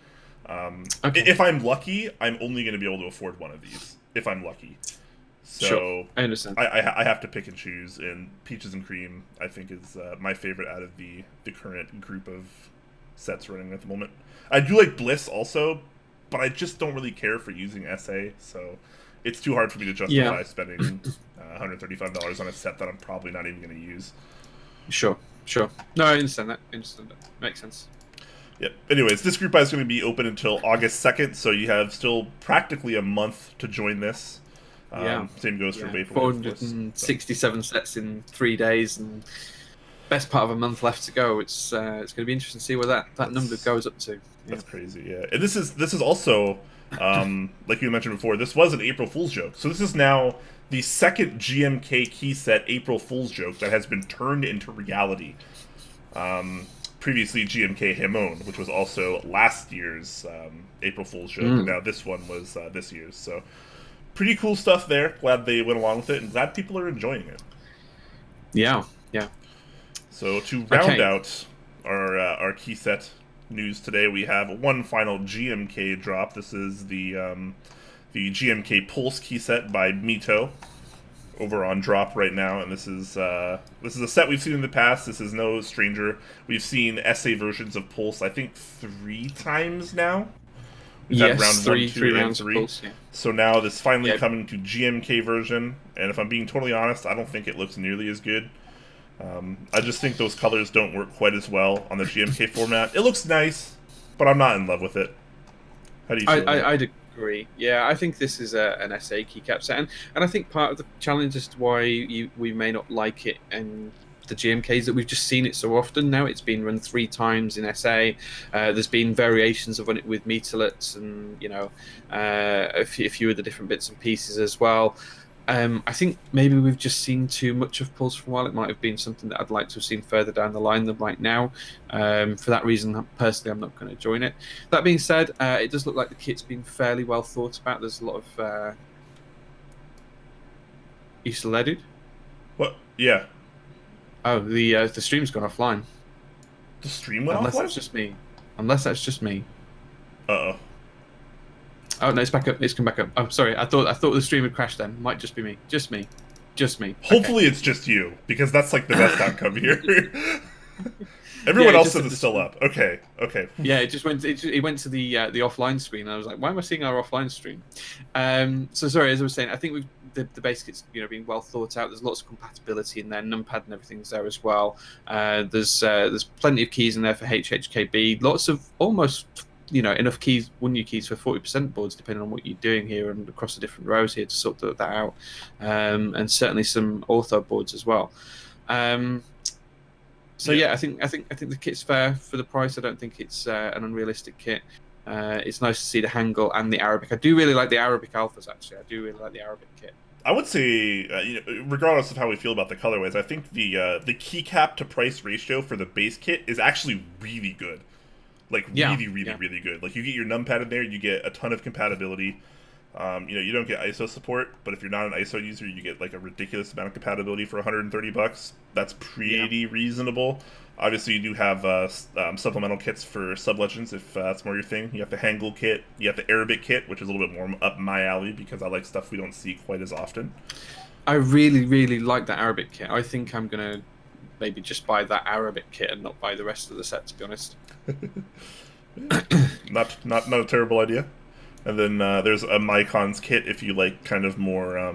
Okay. If I'm lucky, I'm only going to be able to afford one of these. If I'm lucky. So Sure. I understand. I have to pick and choose, and Peaches and Cream, I think, is my favorite out of the current group of sets running at the moment. I do like Bliss also, but I just don't really care for using SA, so it's too hard for me to justify spending $135 on a set that I'm probably not even going to use. Sure. No, I understand that. Makes sense. Yep. Anyways, this group buy is going to be open until August 2nd, so you have still practically a month to join this. Same goes for Vaporwave. 467 sets in 3 days, and best part of a month left to go. It's going to be interesting to see where that number goes up to. Yeah. That's crazy, yeah. And this is also, like you mentioned before, this was an April Fool's joke. So this is now the second GMK key set April Fool's joke that has been turned into reality. Previously GMK Himon, which was also last year's April Fool's joke, and now this one was this year's. So pretty cool stuff there. Glad they went along with it, and glad people are enjoying it. Yeah. So to round out our key set news today, we have one final GMK drop. This is the GMK Pulse key set by Mito over on drop right now, and this is a set we've seen in the past. This is no stranger. We've seen SA versions of Pulse, I think, 3 times now. We've had round three 1, 2, rounds and of 3. Pulse, yeah. So now this finally coming to GMK version, and if I'm being totally honest, I don't think it looks nearly as good. I just think those colors don't work quite as well on the GMK format. It looks nice, but I'm not in love with it. How do you feel? I'd agree. Yeah, I think this is an SA keycap set, and I think part of the challenge as to why we may not like it and the GMKs that we've just seen it so often now. It's been run 3 times in SA. There's been variations of it with metalets and a few of the different bits and pieces as well. I think maybe we've just seen too much of Pulse for a while. It might have been something that I'd like to have seen further down the line than right now. For that reason, personally, I'm not going to join it. That being said, it does look like the kit's been fairly well thought about. There's a lot of... You still there, dude? What? Yeah. Oh, the stream's gone offline. The stream went Unless offline? that's just me. Uh-oh. Oh no, it's back up. It's come back up. I'm sorry. I thought the stream had crashed. Then might just be me. Just me. Hopefully it's just you, because that's like the best outcome here. Everyone else says it's still up. Okay. Yeah, it just went. It went to the offline screen. I was like, why am I seeing our offline stream? So sorry, as I was saying, I think the base kit's been well thought out. There's lots of compatibility in there. Numpad and everything's there as well. There's plenty of keys in there for HHKB. Lots of almost enough keys, 1U keys for 40% boards, depending on what you're doing here and across the different rows here to sort that out. And certainly some ortho boards as well. So yeah, I think the kit's fair for the price. I don't think it's an unrealistic kit. It's nice to see the Hangul and the Arabic. I do really like the Arabic alphas, actually. I do really like the Arabic kit. I would say, regardless of how we feel about the colorways, I think the keycap to price ratio for the base kit is actually really good. Like really good. Like you get your numpad in there, you get a ton of compatibility. You don't get ISO support, but if you're not an ISO user, you get like a ridiculous amount of compatibility for $130. That's pretty reasonable. Obviously, you do have supplemental kits for sub-legends if that's more your thing. You have the Hangul kit, you have the Arabic kit, which is a little bit more up my alley because I like stuff we don't see quite as often. I really, really like that Arabic kit. I think I'm gonna maybe just buy that Arabic kit and not buy the rest of the set, to be honest. Not a terrible idea. And then there's a Mycon's kit if you like kind of more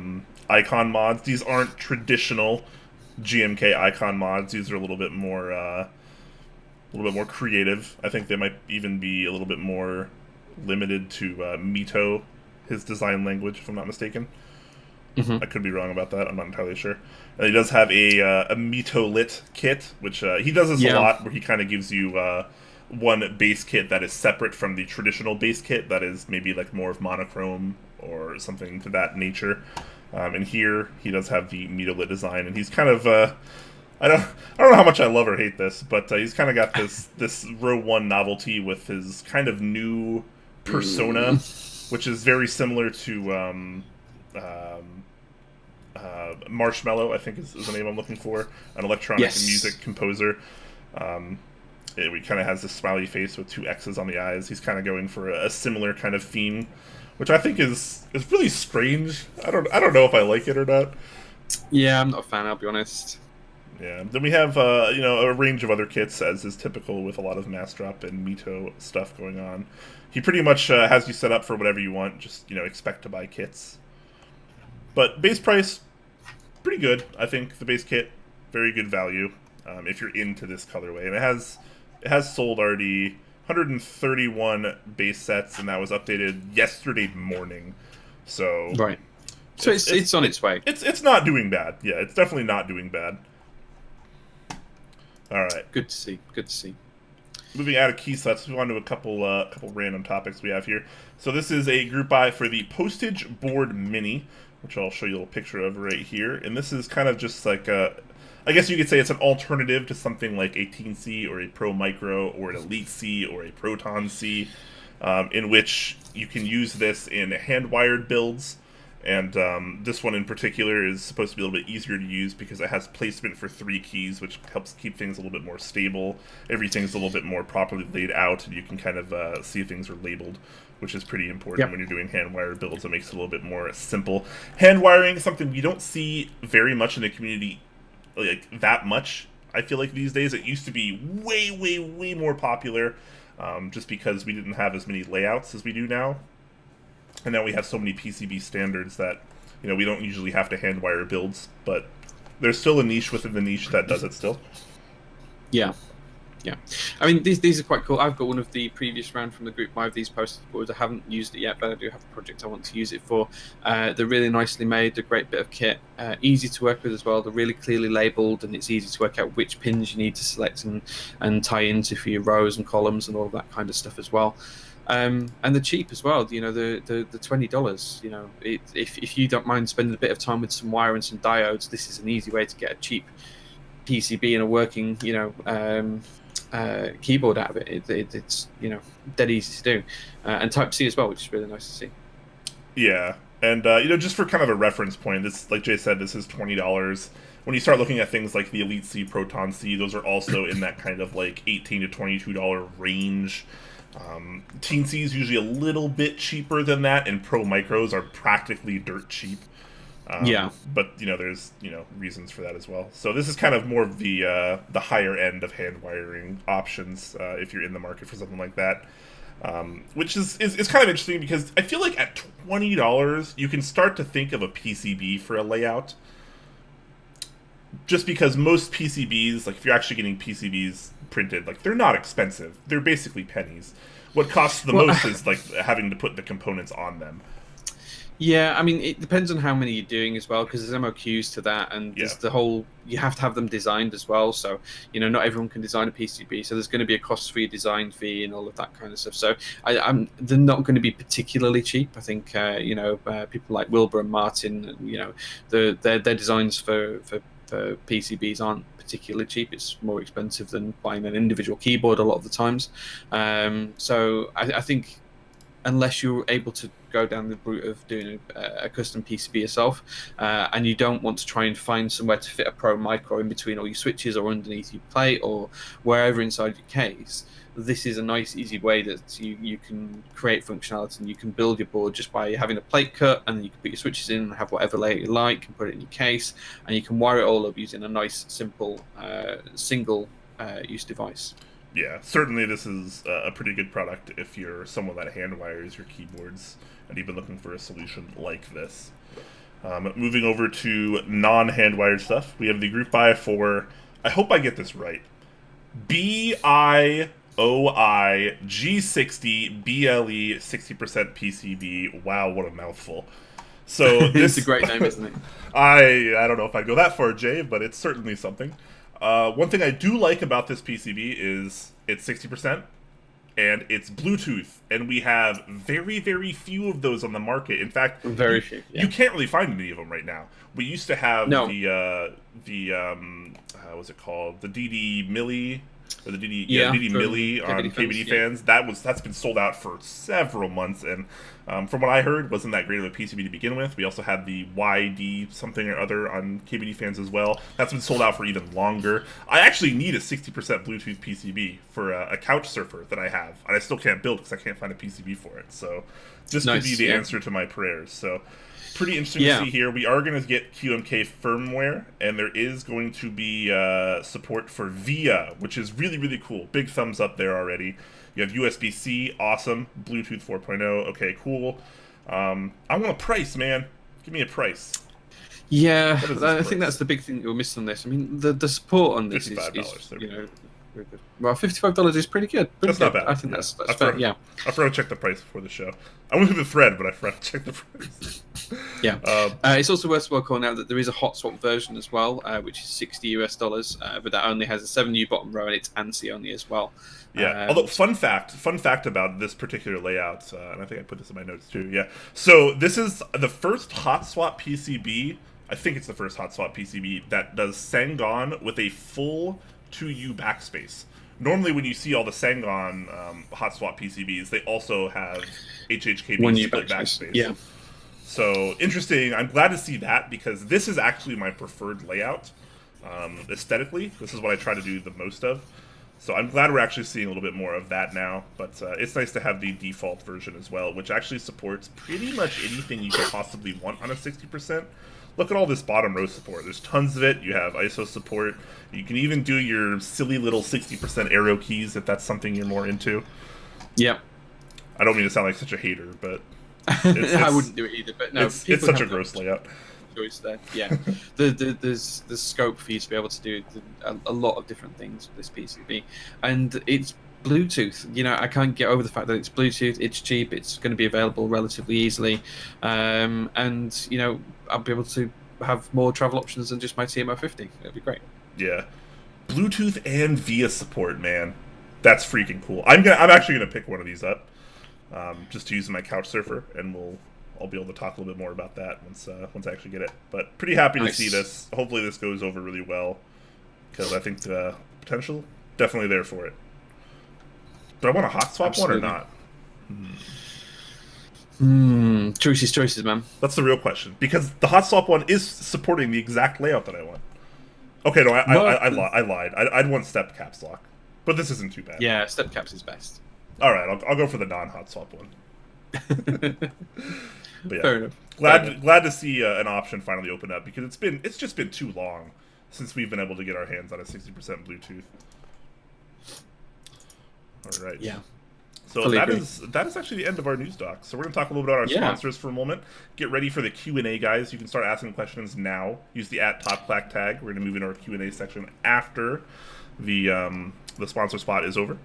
icon mods. These aren't traditional GMK icon mods. These are a little bit more creative. I think they might even be a little bit more limited to Mito, his design language, if I'm not mistaken. I could be wrong about that. I'm not entirely sure. And he does have a Mito lit kit, which he does this a lot, where he kind of gives you one base kit that is separate from the traditional base kit that is maybe like more of monochrome or something to that nature. And here he does have the Mito lit design, and he's kind of I don't know how much I love or hate this, but he's kind of got this row 1 novelty with his kind of new persona, which is very similar to Marshmallow, I think is the name I'm looking for, an electronic music composer. He kind of has this smiley face with 2 X's on the eyes. He's kind of going for a similar kind of theme, which I think is really strange. I don't know if I like it or not. Yeah, I'm not a fan, I'll be honest. Yeah. Then we have a range of other kits, as is typical with a lot of Mass Drop and Mito stuff going on. He pretty much has you set up for whatever you want. Just expect to buy kits. But base price, pretty good. I think the base kit, very good value if you're into this colorway, and it has sold already 131 base sets, and that was updated yesterday morning. So right. So it's on its way. It's not doing bad. Yeah, it's definitely not doing bad. All right. Good to see. Good to see. Moving out of key sets, we move on to a couple random topics we have here. So this is a group buy for the Postage Board Mini, which I'll show you a little picture of right here. And this is kind of just like I guess you could say it's an alternative to something like a Teen C or a Pro Micro or an Elite C or a Proton C, in which you can use this in hand-wired builds. And this one in particular is supposed to be a little bit easier to use because it has placement for 3 keys, which helps keep things a little bit more stable. Everything's a little bit more properly laid out, and you can kind of see if things are labeled, which is pretty important when you're doing hand-wired builds. It makes it a little bit more simple. Hand-wiring is something we don't see very much in the community, like that much. I feel like these days it used to be way, way, way more popular, just because we didn't have as many layouts as we do now. And now we have so many PCB standards that, we don't usually have to hand wire builds, but there's still a niche within the niche that does it still. Yeah. Yeah. I mean, these are quite cool. I've got one of the previous round from the group buy of these postage boards. I haven't used it yet, but I do have a project I want to use it for. They're really nicely made, a great bit of kit, easy to work with as well. They're really clearly labeled, and it's easy to work out which pins you need to select and tie into for your rows and columns and all of that kind of stuff as well. And they're cheap as well. The $20. If you don't mind spending a bit of time with some wire and some diodes, this is an easy way to get a cheap PCB and a working keyboard out of it. It's dead easy to do, and Type C as well, which is really nice to see. Yeah, and just for kind of a reference point, this, like Jay said, this is $20. When you start looking at things like the Elite C, Proton C, those are also in that kind of like $18 to $22 range. Teen C is usually a little bit cheaper than that, and Pro Micros are practically dirt cheap. But there's reasons for that as well. So this is kind of more of the higher end of hand wiring options if you're in the market for something like that, which is kind of interesting because I feel like at $20 you can start to think of a PCB for a layout. Just because most PCBs, like if you're actually getting PCBs printed, like they're not expensive. They're basically pennies. What costs the most is like having to put the components on them. Yeah, I mean, it depends on how many you're doing as well, because there's MOQs to that, and there's the whole, you have to have them designed as well, so, not everyone can design a PCB, so there's going to be a cost for your design fee and all of that kind of stuff. So they're not going to be particularly cheap. I think, people like Wilbur and Martin, their designs for PCBs aren't particularly cheap. It's more expensive than buying an individual keyboard a lot of the times. So I think unless you're able to go down the route of doing a custom PCB yourself, and you don't want to try and find somewhere to fit a Pro Micro in between all your switches or underneath your plate or wherever inside your case. This is a nice, easy way that you can create functionality, and you can build your board just by having a plate cut, and then you can put your switches in and have whatever layer you like, and put it in your case, and you can wire it all up using a nice, simple, single use device. Yeah, certainly this is a pretty good product if you're someone that hand wires your keyboards and you've been looking for a solution like this. Moving over to non-hand wired stuff, we have the group buy for, I hope I get this right, BIOI G60 BLE 60% PCB. Wow, what a mouthful. So this It's a great name, isn't it? I don't know if I'd go that far, Jay, but it's certainly something. One thing I do like about this PCB is it's 60%, and it's Bluetooth, and we have very, very few of those on the market. In fact, very few. Yeah. You can't really find any of them right now. We used to have what's it called? The DD Milli. Or the DD Milli on KBDfans. That's been sold out for several months, and from what I heard, wasn't that great of a PCB to begin with. We also had the YD something or other on KBDfans as well. That's been sold out for even longer. I actually need a 60% Bluetooth PCB for a couch surfer that I have, and I still can't build because I can't find a PCB for it. So this could be the answer to my prayers. So pretty interesting to see here. We are going to get QMK firmware, and there is going to be support for VIA, which is really, really cool. Big thumbs up there already. You have USB-C, awesome. Bluetooth 4.0, okay, cool. I want a price, man. Give me a price. Yeah, I think that's the big thing that we're missing on this. I mean, the support on this is $55, you know, very good. Well, $55 is pretty good. That's not bad. I think that's fair. Yeah. I forgot to check the price before the show. I went through the thread, but I forgot to check the price. Yeah. It's also worthwhile calling out that there is a hot swap version as well, which is $60, but that only has a 7U bottom row, and it's ANSI only as well. Yeah. Although fun fact about this particular layout, and I think I put this in my notes too. Yeah. So this is the first hot swap PCB. I think it's the first hot swap PCB that does Sangon with a full 2U backspace. Normally, when you see all the Sangon hot swap PCBs, they also have HHKB split backspace. Yeah. So interesting. I'm glad to see that because this is actually my preferred layout aesthetically. This is what I try to do the most of. So I'm glad we're actually seeing a little bit more of that now. But it's nice to have the default version as well, which actually supports pretty much anything you could possibly want on a 60%. Look at all this bottom row support. There's tons of it. You have ISO support. You can even do your silly little 60% arrow keys if that's something you're more into. Yep. I don't mean to sound like such a hater, but I wouldn't do it either. But no, it's such a gross layout. Choice there. Yeah, there's scope for you to be able to do a lot of different things with this PCB, and it's Bluetooth. You know, I can't get over the fact that it's Bluetooth. It's cheap. It's going to be available relatively easily, and you know, I'll be able to have more travel options than just my TMO50. It'd be great. Yeah, Bluetooth and VIA support, man. That's freaking cool. I'm actually gonna pick one of these up, just to use in my couch surfer, and I'll be able to talk a little bit more about that once I actually get it. But pretty happy to see this. Hopefully this goes over really well, because I think the potential definitely there for it. Do I want a hot swap one or not? Choices, man. That's the real question, because the hot swap one is supporting the exact layout that I want. Okay, no, I lied. I'd want step caps lock, but this isn't too bad. Yeah, step caps is best. All right, I'll go for the non-hot swap one. But yeah, fair enough. Glad to see an option finally open up, because it's just been too long since we've been able to get our hands on a 60% Bluetooth. All right. Yeah. So that is actually the end of our news doc. So we're going to talk a little bit about our sponsors for a moment. Get ready for the Q&A, guys. You can start asking questions now. Use the @TopClack tag. We're going to move into our Q&A section after the sponsor spot is over.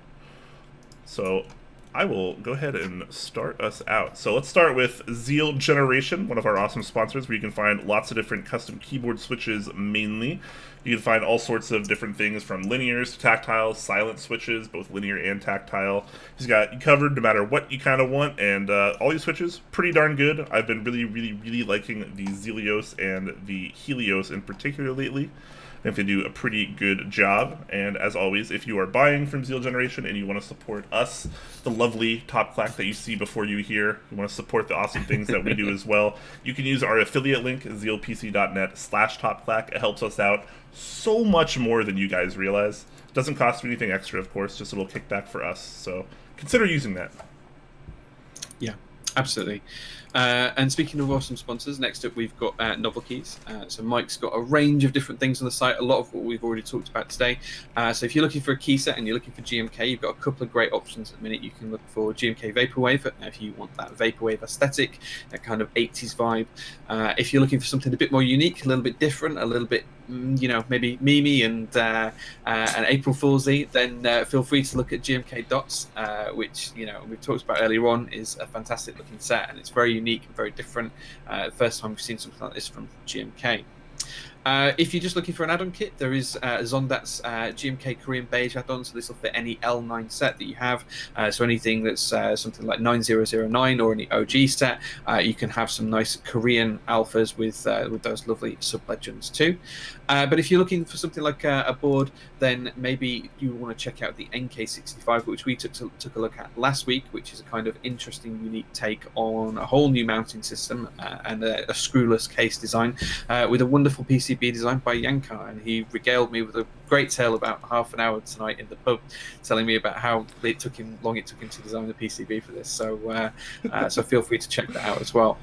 So I will go ahead and start us out. So let's start with Zeal Generation, one of our awesome sponsors, where you can find lots of different custom keyboard switches mainly. You can find all sorts of different things from linears to tactiles, silent switches, both linear and tactile. He's got you covered no matter what you kind of want, and all these switches, pretty darn good. I've been really, really, really liking the Zelios and the Helios in particular lately. think they do a pretty good job. And as always, if you are buying from Zeal Generation and you want to support us, the lovely Top Clack that you see before you here, you want to support the awesome things that we do as well, you can use our affiliate link, zealpc.net/topclack. It helps us out so much more than you guys realize. It doesn't cost you anything extra, of course, just a little kickback for us. So consider using that. Yeah, absolutely. And speaking of awesome sponsors, next up we've got Novel Keys. So Mike's got a range of different things on the site, a lot of what we've already talked about today. So if you're looking for a key set and you're looking for GMK, you've got a couple of great options at the minute. You can look for GMK Vaporwave if you want that Vaporwave aesthetic, that kind of 80s vibe. If you're looking for something a bit more unique, a little bit different, a little bit, maybe Mimi and April Fool's Eve, then feel free to look at GMK Dots, which, we've talked about earlier on, is a fantastic looking set, and it's very unique and very different. First time we've seen something like this from GMK. If you're just looking for an add-on kit, there is Zondat's GMK Korean Beige add-on, so this will fit any L9 set that you have. So anything that's something like 9009 or any OG set, you can have some nice Korean alphas with those lovely sub-legends too. But if you're looking for something like a board, then maybe you want to check out the NK65, which we took a look at last week, which is a kind of interesting, unique take on a whole new mounting system and a screwless case design with a wonderful PCB designed by Yanka, and he regaled me with a great tale about half an hour tonight in the pub, telling me about how long it took him to design the PCB for this. So so feel free to check that out as well.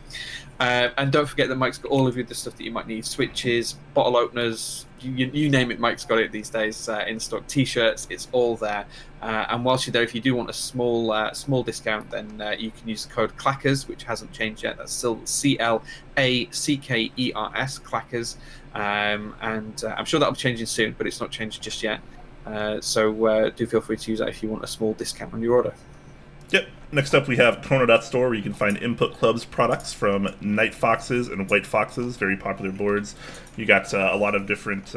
And don't forget that Mike's got all of the stuff that you might need: switches, bottle openers, you name it, Mike's got it these days in stock. T-shirts, it's all there. And whilst you're there, if you do want a small discount, then you can use the code CLACKERS, which hasn't changed yet. That's still CLACKERS, Clackers. And I'm sure that'll be changing soon, but it's not changed just yet. So do feel free to use that if you want a small discount on your order. Yep. Next up, we have Chrono.store, where you can find Input Club's products from Night Foxes and White Foxes, very popular boards. You got a lot of different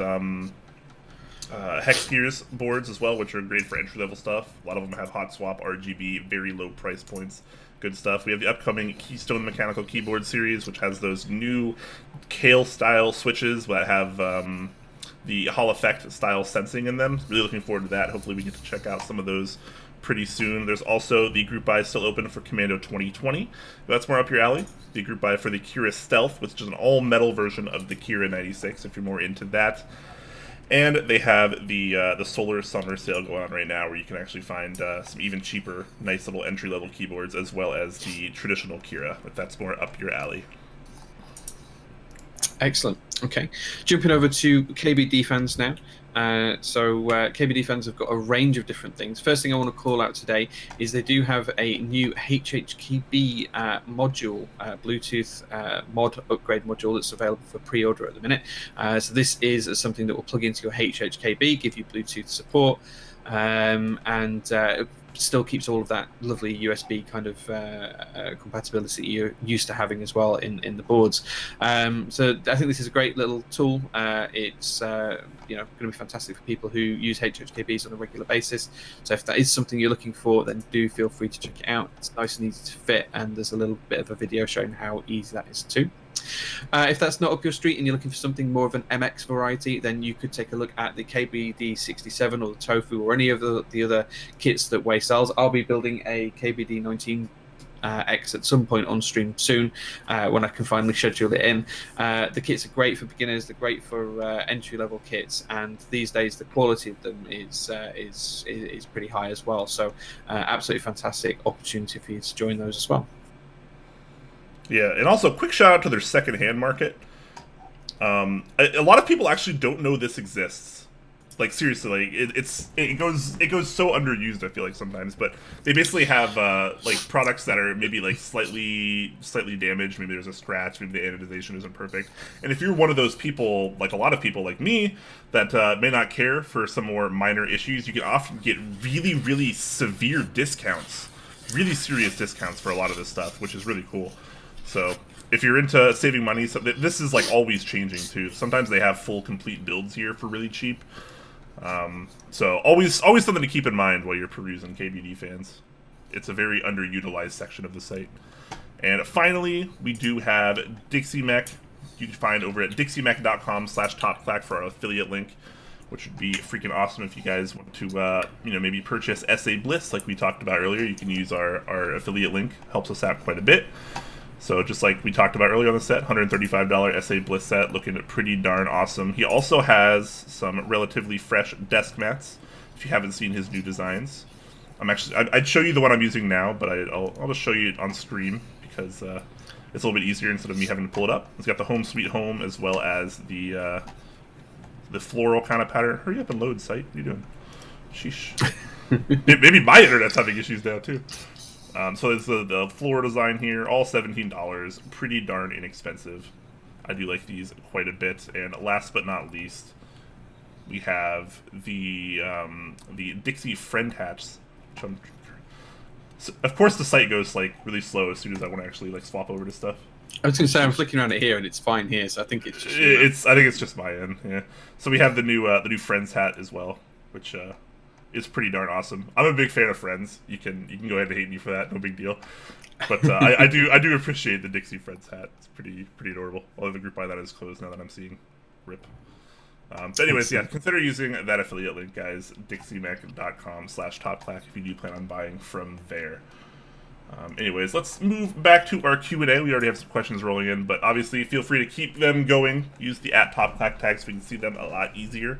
Hex Gears boards as well, which are great for entry-level stuff. A lot of them have hot swap, RGB, very low price points. Good stuff. We have the upcoming Keystone Mechanical Keyboard series, which has those new Kale-style switches that have the Hall Effect style sensing in them. Really looking forward to that. Hopefully we get to check out some of those pretty soon. There's also the group buy still open for Commando 2020. That's more up your alley. The group buy for the Kira Stealth, which is an all-metal version of the Kira 96, if you're more into that. And they have the Solar Summer sale going on right now, where you can actually find some even cheaper, nice little entry-level keyboards, as well as the traditional Kira, if that's more up your alley. Excellent. Okay, jumping over to KBDfans now. So KBDfans have got a range of different things. First thing I want to call out today is they do have a new HHKB module, Bluetooth mod upgrade module that's available for pre-order at the minute. So this is something that will plug into your HHKB, give you Bluetooth support, and still keeps all of that lovely USB kind of compatibility you're used to having as well in the boards. So I think this is a great little tool. It's going to be fantastic for people who use HHKBs on a regular basis. So if that is something you're looking for, then do feel free to check it out. It's nice and easy to fit, and there's a little bit of a video showing how easy that is too. If that's not up your street and you're looking for something more of an MX variety, then you could take a look at the KBD67 or the Tofu or any of the other kits that Way sells. I'll be building a KBD19 X at some point on stream soon when I can finally schedule it in. The kits are great for beginners, they're great for entry-level kits, and these days the quality of them is pretty high as well. So absolutely fantastic opportunity for you to join those as well. Yeah, and also quick shout out to their secondhand market. A lot of people actually don't know this exists. Like seriously, it goes so underused. I feel like sometimes, but they basically have like products that are maybe like slightly damaged. Maybe there's a scratch. Maybe the anodization isn't perfect. And if you're one of those people, like a lot of people like me, that may not care for some more minor issues, you can often get really severe discounts, really serious discounts for a lot of this stuff, which is really cool. So if you're into saving money, so this is like always changing too. Sometimes they have full complete builds here for really cheap. So always something to keep in mind while you're perusing KBDfans. It's a very underutilized section of the site. And finally, we do have Dixiemech you can find over at Dixiemech.com/TopClack for our affiliate link, which would be freaking awesome if you guys want to, maybe purchase SA Bliss like we talked about earlier. You can use our affiliate link. Helps us out quite a bit. So just like we talked about earlier on the set, $135 SA Bliss set, looking pretty darn awesome. He also has some relatively fresh desk mats, if you haven't seen his new designs. I'd show you the one I'm using now, but I'll just show you it on stream because it's a little bit easier instead of me having to pull it up. It's got the home sweet home as well as the floral kind of pattern. Hurry up and load, site. What are you doing? Sheesh. Maybe my internet's having issues now too. So it's the floral design here, all $17, pretty darn inexpensive. I do like these quite a bit. And last but not least, we have the Dixie friend hats. So of course, the site goes like really slow as soon as I want to actually like swap over to stuff. I was going to say I'm flicking around it here and it's fine here, so I think it's just I think it's just my end. Yeah. So we have the new Friends hat as well, which is pretty darn awesome. I'm a big fan of Friends. You can go ahead and hate me for that, no big deal. But I do appreciate the Dixie Friends hat. It's pretty adorable. Although the group buy that is closed now that I'm seeing. Rip. But anyways, yeah, consider using that affiliate link, guys. Dixiemech.com/TopClack if you do plan on buying from there. Anyways, let's move back to our Q&A. We already have some questions rolling in, but obviously feel free to keep them going. Use the @TopClack tag so we can see them a lot easier.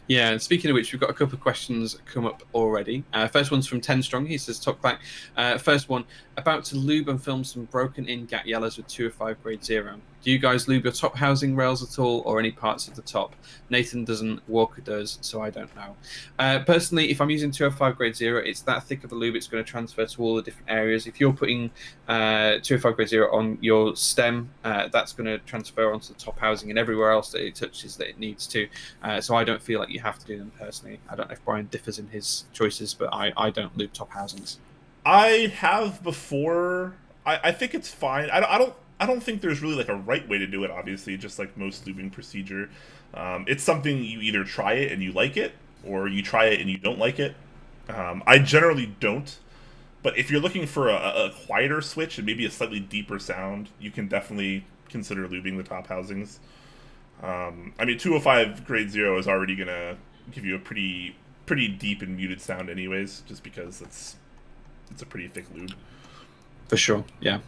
Yeah, and speaking of which, we've got a couple of questions come up already. First one's from 10 Strong. He says, Top Clack. First one, about to lube and film some broken-in GAT yellows with 205 grade 0. Do you guys lube your top housing rails at all, or any parts of the top? Nathan doesn't, Walker does, so I don't know. Personally, if I'm using 205 grade 0, it's that thick of a lube, it's going to transfer to all the different areas. If you're putting 205 grade 0 on your stem, that's going to transfer onto the top housing and everywhere else that it touches that it needs to. So I don't feel like you have to do them personally. I don't know if Brian differs in his choices, but I don't lube top housings. I have before. I think it's fine. I don't think there's really like a right way to do it, obviously, just like most lubing procedure. It's something you either try it and you like it, or you try it and you don't like it. I generally don't. But if you're looking for a quieter switch and maybe a slightly deeper sound, you can definitely consider lubing the top housings. 205 grade 0 is already going to give you a pretty deep and muted sound anyways, just because it's a pretty thick lube. For sure, yeah.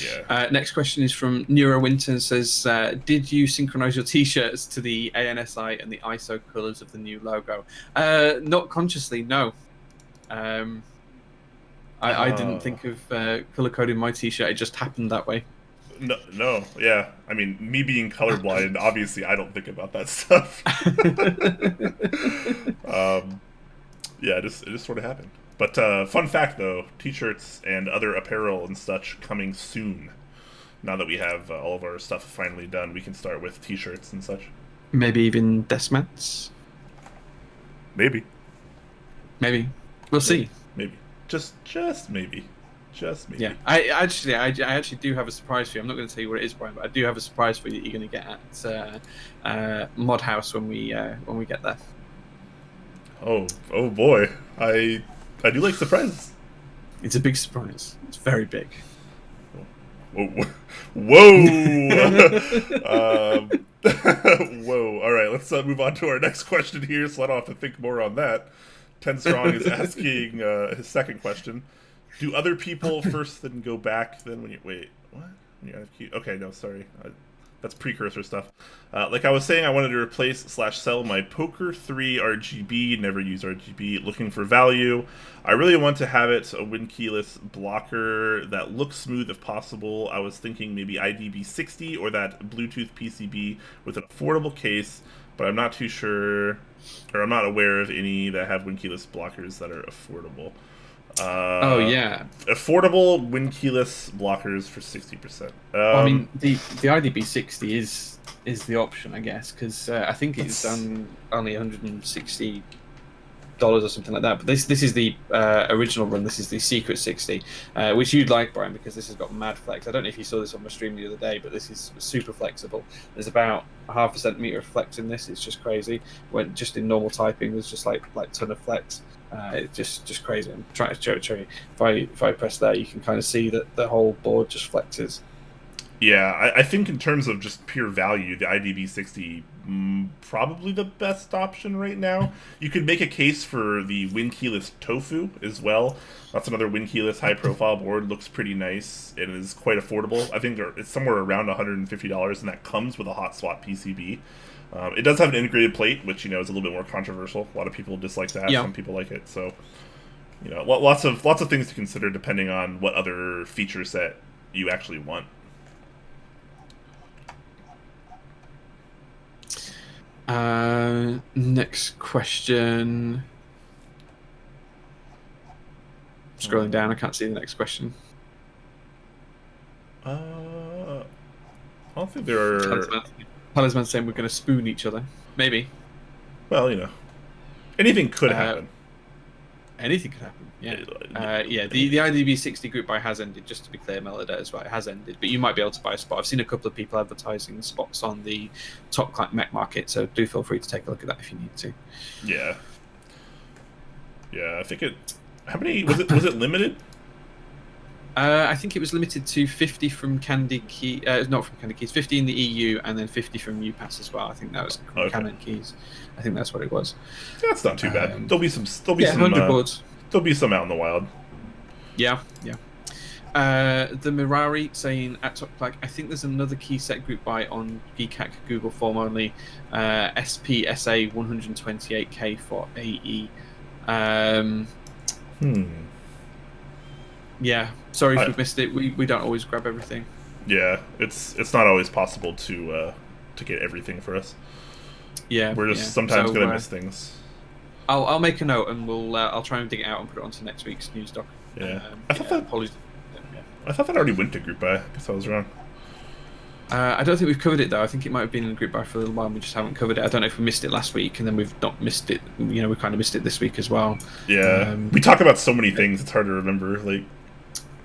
Yeah. Next question is from Neuro Winton. Says, did you synchronize your t-shirts to the ANSI and the ISO colors of the new logo? Not consciously, no. I didn't think of color coding my t-shirt. It just happened that way. No, yeah. I mean, me being colorblind, obviously I don't think about that stuff. Yeah, it just sort of happened. But fun fact, though, t-shirts and other apparel and such coming soon. Now that we have all of our stuff finally done, we can start with t-shirts and such. Maybe even deskmats? Maybe. We'll see. Maybe. Just maybe. Just maybe. Yeah, I actually do have a surprise for you. I'm not going to tell you what it is, Brian, but I do have a surprise for you that you're going to get at Mod House when we get there. Oh boy, I do like surprises. It's a big surprise. It's very big. Whoa! Whoa! All right, let's move on to our next question here. So I don't have to think more on that. 10 Strong is asking his second question. Do other people first then go back then when you... Wait, what? Okay, no, sorry. That's precursor stuff. Like I was saying, I wanted to replace/sell my Poker 3 RGB, never use RGB, looking for value. I really want to have it a wind keyless blocker that looks smooth if possible. I was thinking maybe IDB60 or that Bluetooth PCB with an affordable case, but I'm not too sure, or I'm not aware of any that have wind keyless blockers that are affordable. Oh yeah, affordable wind keyless blockers for 60%. I mean, the IDB60 is the option, I guess, because I think it's done only $160 or something like that. But this is the original run. This is the Secret 60, which you'd like, Brian, because this has got mad flex. I don't know if you saw this on my stream the other day, but this is super flexible. There's about a half a centimeter of flex in this. It's just crazy. When just in normal typing, there's just like ton of flex. It's just crazy. I'm trying to show you. If I press there, you can kind of see that the whole board just flexes. Yeah, I think in terms of just pure value, the IDB60 probably the best option right now. You could make a case for the win keyless Tofu as well. That's another win keyless high profile board. Looks pretty nice. It is quite affordable. I think it's somewhere around $150, and that comes with a hot swap PCB. It does have an integrated plate, which is a little bit more controversial. A lot of people dislike that. Yeah. Some people like it. So lots of things to consider depending on what other feature set you actually want. Next question. Scrolling down, I can't see the next question. I don't think there are... Talisman saying we're going to spoon each other. Maybe. Well, anything could happen. Anything could happen, yeah. The IDB60 group buy has ended, just to be clear, Melody, as well. It has ended, but you might be able to buy a spot. I've seen a couple of people advertising spots on the top Clack mech market, so do feel free to take a look at that if you need to. Yeah. Yeah, I think it... How many... Was it limited? I think it was limited to 50 from Candy Key... not from Candy Keys, 50 in the EU, and then 50 from UPass as well. I think that was Canon Keys. I think that's what it was. That's not too bad. There'll be some... 100 boards. There'll be some out in the wild. Yeah, yeah. The Mirari saying at Top Clack, I think there's another key set group buy on Keycap Google form only. SPSA 128K for AE. Yeah, sorry if we've missed it. We don't always grab everything. Yeah, it's not always possible to get everything for us. Yeah, we're just sometimes gonna miss things. I'll make a note and I'll try and dig it out and put it onto next week's news doc. Yeah, I thought that already went to group buy. I guess I was wrong. I don't think we've covered it though. I think it might have been in group buy for a little while and we just haven't covered it. I don't know if we missed it last week and then we've not missed it. We kind of missed it this week as well. Yeah, we talk about so many things. It's hard to remember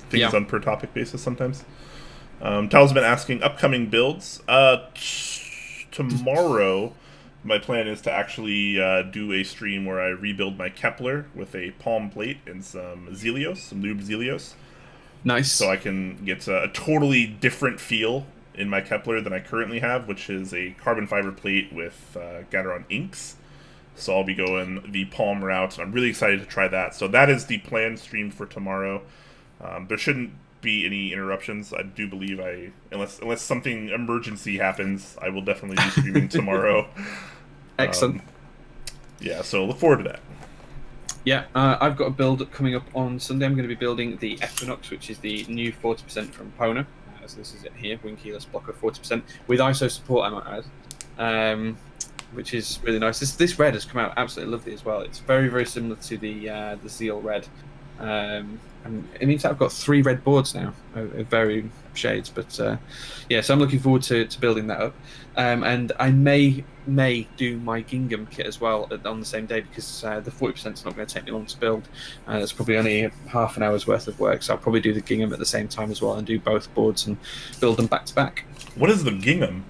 things on per topic basis sometimes. Tal's been asking upcoming builds. Tomorrow, my plan is to actually do a stream where I rebuild my Kepler with a palm plate and some Zealios, some lube Zealios. Nice. So I can get a totally different feel in my Kepler than I currently have, which is a carbon fiber plate with Gateron inks. So I'll be going the palm route, and I'm really excited to try that. So that is the planned stream for tomorrow. There shouldn't be any interruptions. I do believe unless something emergency happens, I will definitely be streaming tomorrow. Excellent. Yeah, so look forward to that. Yeah, I've got a build coming up on Sunday. I'm going to be building the Equinox, which is the new 40% from Pona. So this is it here, win keyless blocker 40% with ISO support, I might add, which is really nice. This red has come out absolutely lovely as well. It's very, very similar to the Zeal red. And it means that I've got 3 red boards now, of varying shades. But yeah, so I'm looking forward to building that up. And I may do my gingham kit as well on the same day because the 40% is not going to take me long to build. It's probably only half an hour's worth of work, so I'll probably do the gingham at the same time as well and do both boards and build them back to back. What is the gingham?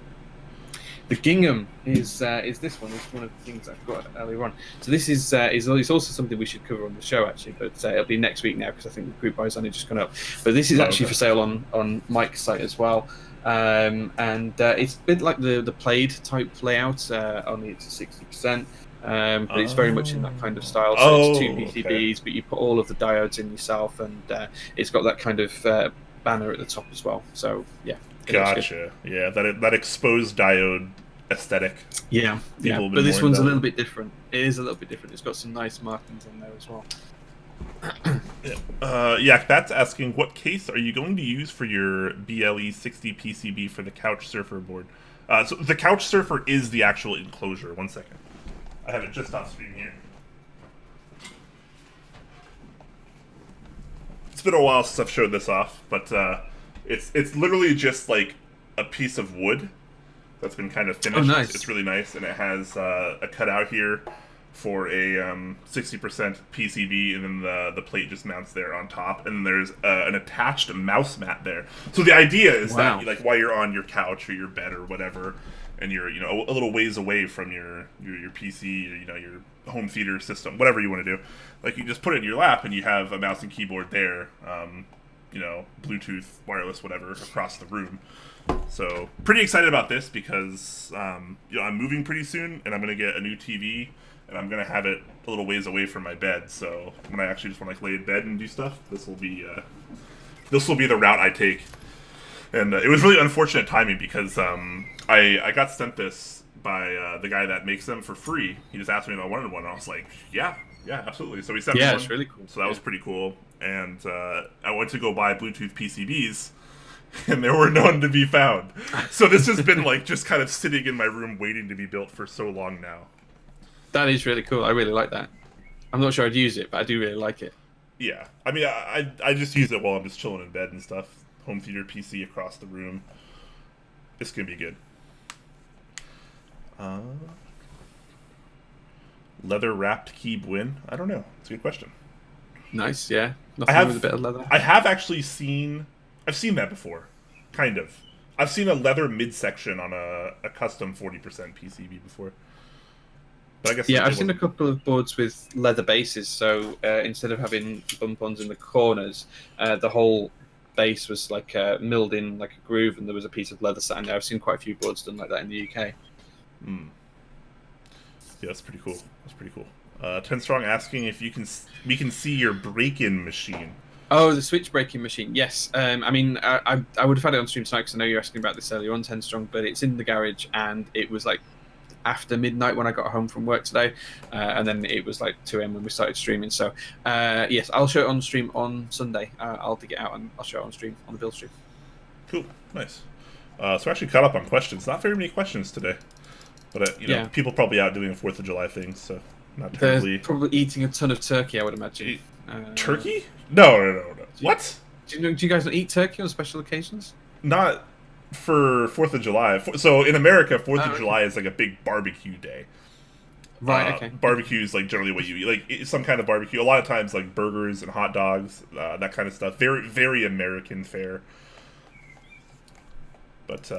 The gingham is this one. It's one of the things I've got earlier on. So this is it's also something we should cover on the show actually, but it'll be next week now because I think the group buy's only just gone up. But this is actually for sale on Mike's site as well. And it's a bit like the plaid type layout, only it's 60%. But it's very much in that kind of style. So it's 2 PCBs, but you put all of the diodes in yourself, and it's got that kind of banner at the top as well. So yeah. Gotcha. Yeah, that exposed diode aesthetic. Yeah, yeah. But this one's a little bit different. It is a little bit different. It's got some nice markings on there as well. Yeah, Pat's asking, what case are you going to use for your BLE60 PCB for the Couch Surfer board? So the Couch Surfer is the actual enclosure. 1 second. I have it just on screen here. It's been a while since I've showed this off, but it's literally just like a piece of wood that's been kind of finished. Oh, nice. It's really nice, and it has a cutout here for a 60% PCB, and then the plate just mounts there on top, and then there's an attached mouse mat there. So the idea is that like while you're on your couch or your bed or whatever, and you're a little ways away from your PC or your home theater system, whatever you want to do, like you just put it in your lap and you have a mouse and keyboard there. Bluetooth, wireless, whatever, across the room. So pretty excited about this because I'm moving pretty soon, and I'm gonna get a new TV, and I'm gonna have it a little ways away from my bed. So when I actually just want to lay in bed and do stuff, this will be the route I take. And it was really unfortunate timing because I got sent this by the guy that makes them for free. He just asked me if I wanted one, and I was like, yeah, absolutely. So he sent me one. Yeah, it's really cool. So that was pretty cool. And I went to go buy Bluetooth PCBs, and there were none to be found. So this has been just kind of sitting in my room waiting to be built for so long now. That is really cool. I really like that. I'm not sure I'd use it, but I do really like it. Yeah. I mean, I just use it while I'm just chilling in bed and stuff. Home theater PC across the room. It's going to be good. Leather-wrapped keyb win? I don't know. It's a good question. Nice, yeah. Nothing with a bit of leather. I have actually seen... I've seen that before. Kind of. I've seen a leather midsection on a custom 40% PCB before. But I guess I've seen a couple of boards with leather bases, so instead of having bump-ons in the corners, the whole base was milled in like a groove, and there was a piece of leather sat in there. I've seen quite a few boards done like that in the UK. Yeah, that's pretty cool. 10 Strong asking if we can see your break-in machine. Oh, the Switch breaking machine. Yes. I mean, I would have had it on stream tonight because I know you were asking about this earlier on, 10 Strong, but it's in the garage, and it was after midnight when I got home from work today, and then it was 2 a.m. when we started streaming. So, yes, I'll show it on stream on Sunday. I'll dig it out and I'll show it on stream, on the build stream. Cool. Nice. So we're actually caught up on questions. Not very many questions today. But, people probably out doing a 4th of July thing, so not terribly... They're probably eating a ton of turkey, I would imagine. Turkey? No. What? Do you guys not eat turkey on special occasions? Not for 4th of July. So in America, 4th of July is a big barbecue day. Right, okay. Barbecue is generally what you eat. Some kind of barbecue. A lot of times burgers and hot dogs, that kind of stuff. Very, very American fare. But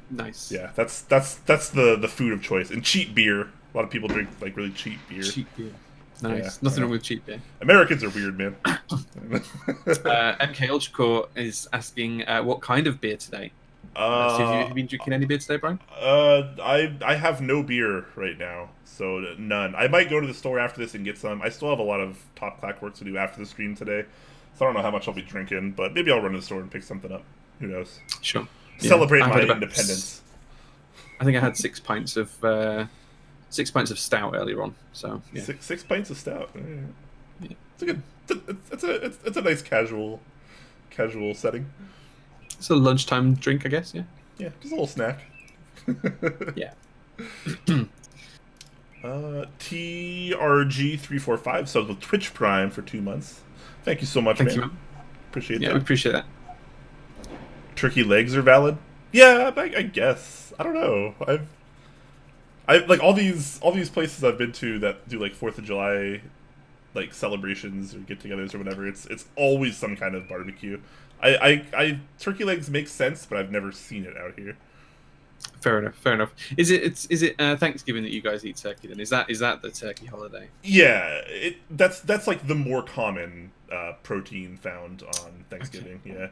nice. Yeah, that's the food of choice. And cheap beer. A lot of people drink really cheap beer. Cheap beer. Nice. Yeah, Nothing wrong with cheap beer. Americans are weird, man. MK Ultracore is asking what kind of beer today. So have you been drinking any beer today, Brian? I have no beer right now, so none. I might go to the store after this and get some. I still have a lot of top Clack work to do after the stream today, so I don't know how much I'll be drinking, but maybe I'll run to the store and pick something up. Who knows? Sure. Celebrate my independence. I think I had 6 pints of stout earlier on. So yeah. Six pints of stout. Yeah. It's a good. It's a nice casual setting. It's a lunchtime drink, I guess. Yeah. Yeah, just a little snack. Yeah. TRG345 subs with Twitch Prime for 2 months. Thank you so much, Thank you, man. Appreciate that. Yeah, we appreciate that. Turkey legs are valid. Yeah, I guess. I don't know. I all these places I've been to that do 4th of July celebrations or get-togethers or whatever. It's always some kind of barbecue. I turkey legs make sense, but I've never seen it out here. Fair enough. Is it Thanksgiving that you guys eat turkey then? Is that the turkey holiday? Yeah, that's the more common protein found on Thanksgiving. Okay. Yeah.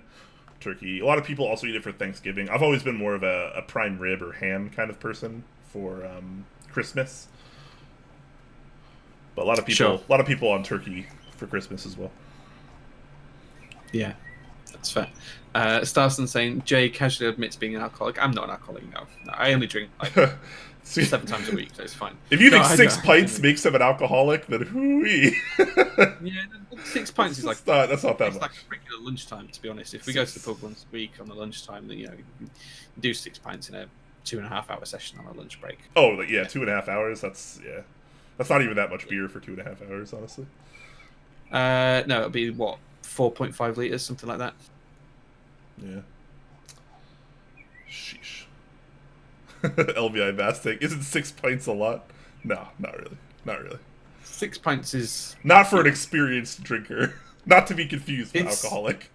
Turkey. A lot of people also eat it for Thanksgiving. I've always been more of a prime rib or ham kind of person for Christmas. But a lot of people on turkey for Christmas as well. Yeah, that's fair. Starson saying Jay casually admits being an alcoholic. I'm not an alcoholic. No, I only drink 7 times a week, so it's fine. If you think 6 pints makes him an alcoholic, then hooey. Yeah, 6 pints is that's not that much. It's like a regular lunchtime, to be honest. If we go to the pub once a week on the lunchtime, then you do 6 pints in a 2.5 hour session on a lunch break. Oh, yeah, 2.5 hours. That's not even that much beer for 2.5 hours, honestly. No, it'll be 4.5 liters, something like that. Yeah. Sheesh. LVI Basting. Isn't 6 pints a lot? No, not really. 6 pints is... Not for an experienced drinker. Not to be confused with alcoholic.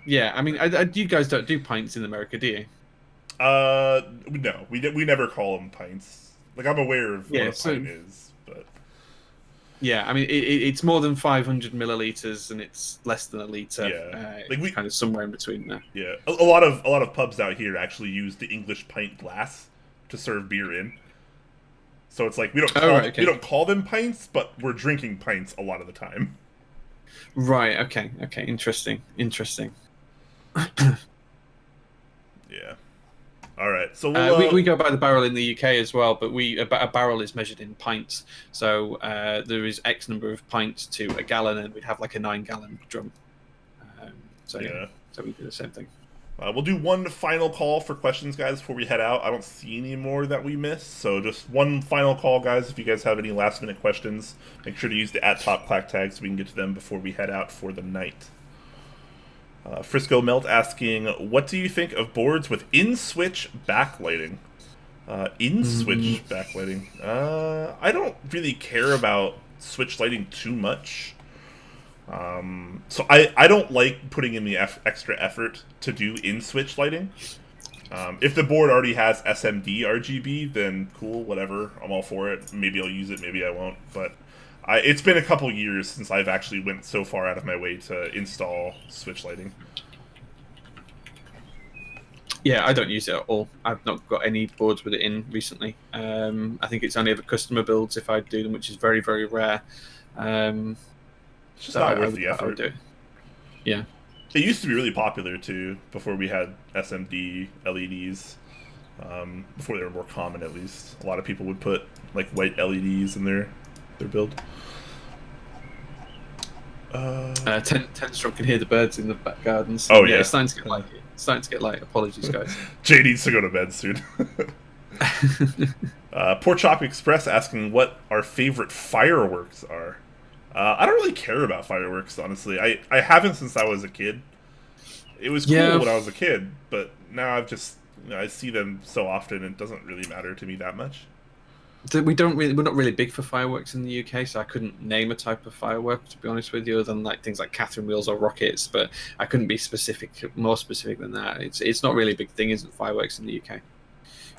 Yeah, I mean, you guys don't do pints in America, do you? No. We never call them pints. I'm aware of what a pint is, but... Yeah, I mean, it's more than 500 milliliters, and it's less than a liter. Yeah, It's kind of somewhere in between there. Yeah, a lot of pubs out here actually use the English pint glass to serve beer in. So it's like Oh, right, okay. we don't call them pints, but we're drinking pints a lot of the time. Right. Okay. Okay. Interesting. Interesting. Yeah. All right. So we go by the barrel in the UK as well, but a barrel is measured in pints. So there is X number of pints to a gallon, and we'd have like a 9-gallon drum. So we do the same thing. We'll do one final call for questions, guys, before we head out. I don't see any more that we missed, so just one final call, guys. If you guys have any last-minute questions, make sure to use the @TopClack tag so we can get to them before we head out for the night. Frisco Melt asking, what do you think of boards with in-switch backlighting? In-switch backlighting? I don't really care about switch lighting too much. So I don't like putting in the extra effort to do in-switch lighting. If the board already has SMD RGB, then cool, whatever. I'm all for it. Maybe I'll use it, maybe I won't. But it's been a couple years since I've actually went so far out of my way to install switch lighting. Yeah, I don't use it at all. I've not got any boards with it in recently. I think it's only ever customer builds if I do them, which is very, very rare. It's just not worth the effort. Do it. Yeah. It used to be really popular, too, before we had SMD LEDs. Before they were more common, at least. A lot of people would put, like, white LEDs in their build. Tenstrom can hear the birds in the back gardens. Oh, yeah. It's starting to get light. Apologies, guys. Jay needs to go to bed soon. Poor Chop Express asking what our favorite fireworks are. I don't really care about fireworks, honestly. I haven't since I was a kid. It was cool when I was a kid, but now I've just I see them so often, it doesn't really matter to me that much. We're not really big for fireworks in the UK, so I couldn't name a type of firework, to be honest with you, other than like things like Catherine wheels or rockets. But I couldn't be more specific than that. It's not really a big thing, isn't fireworks in the UK?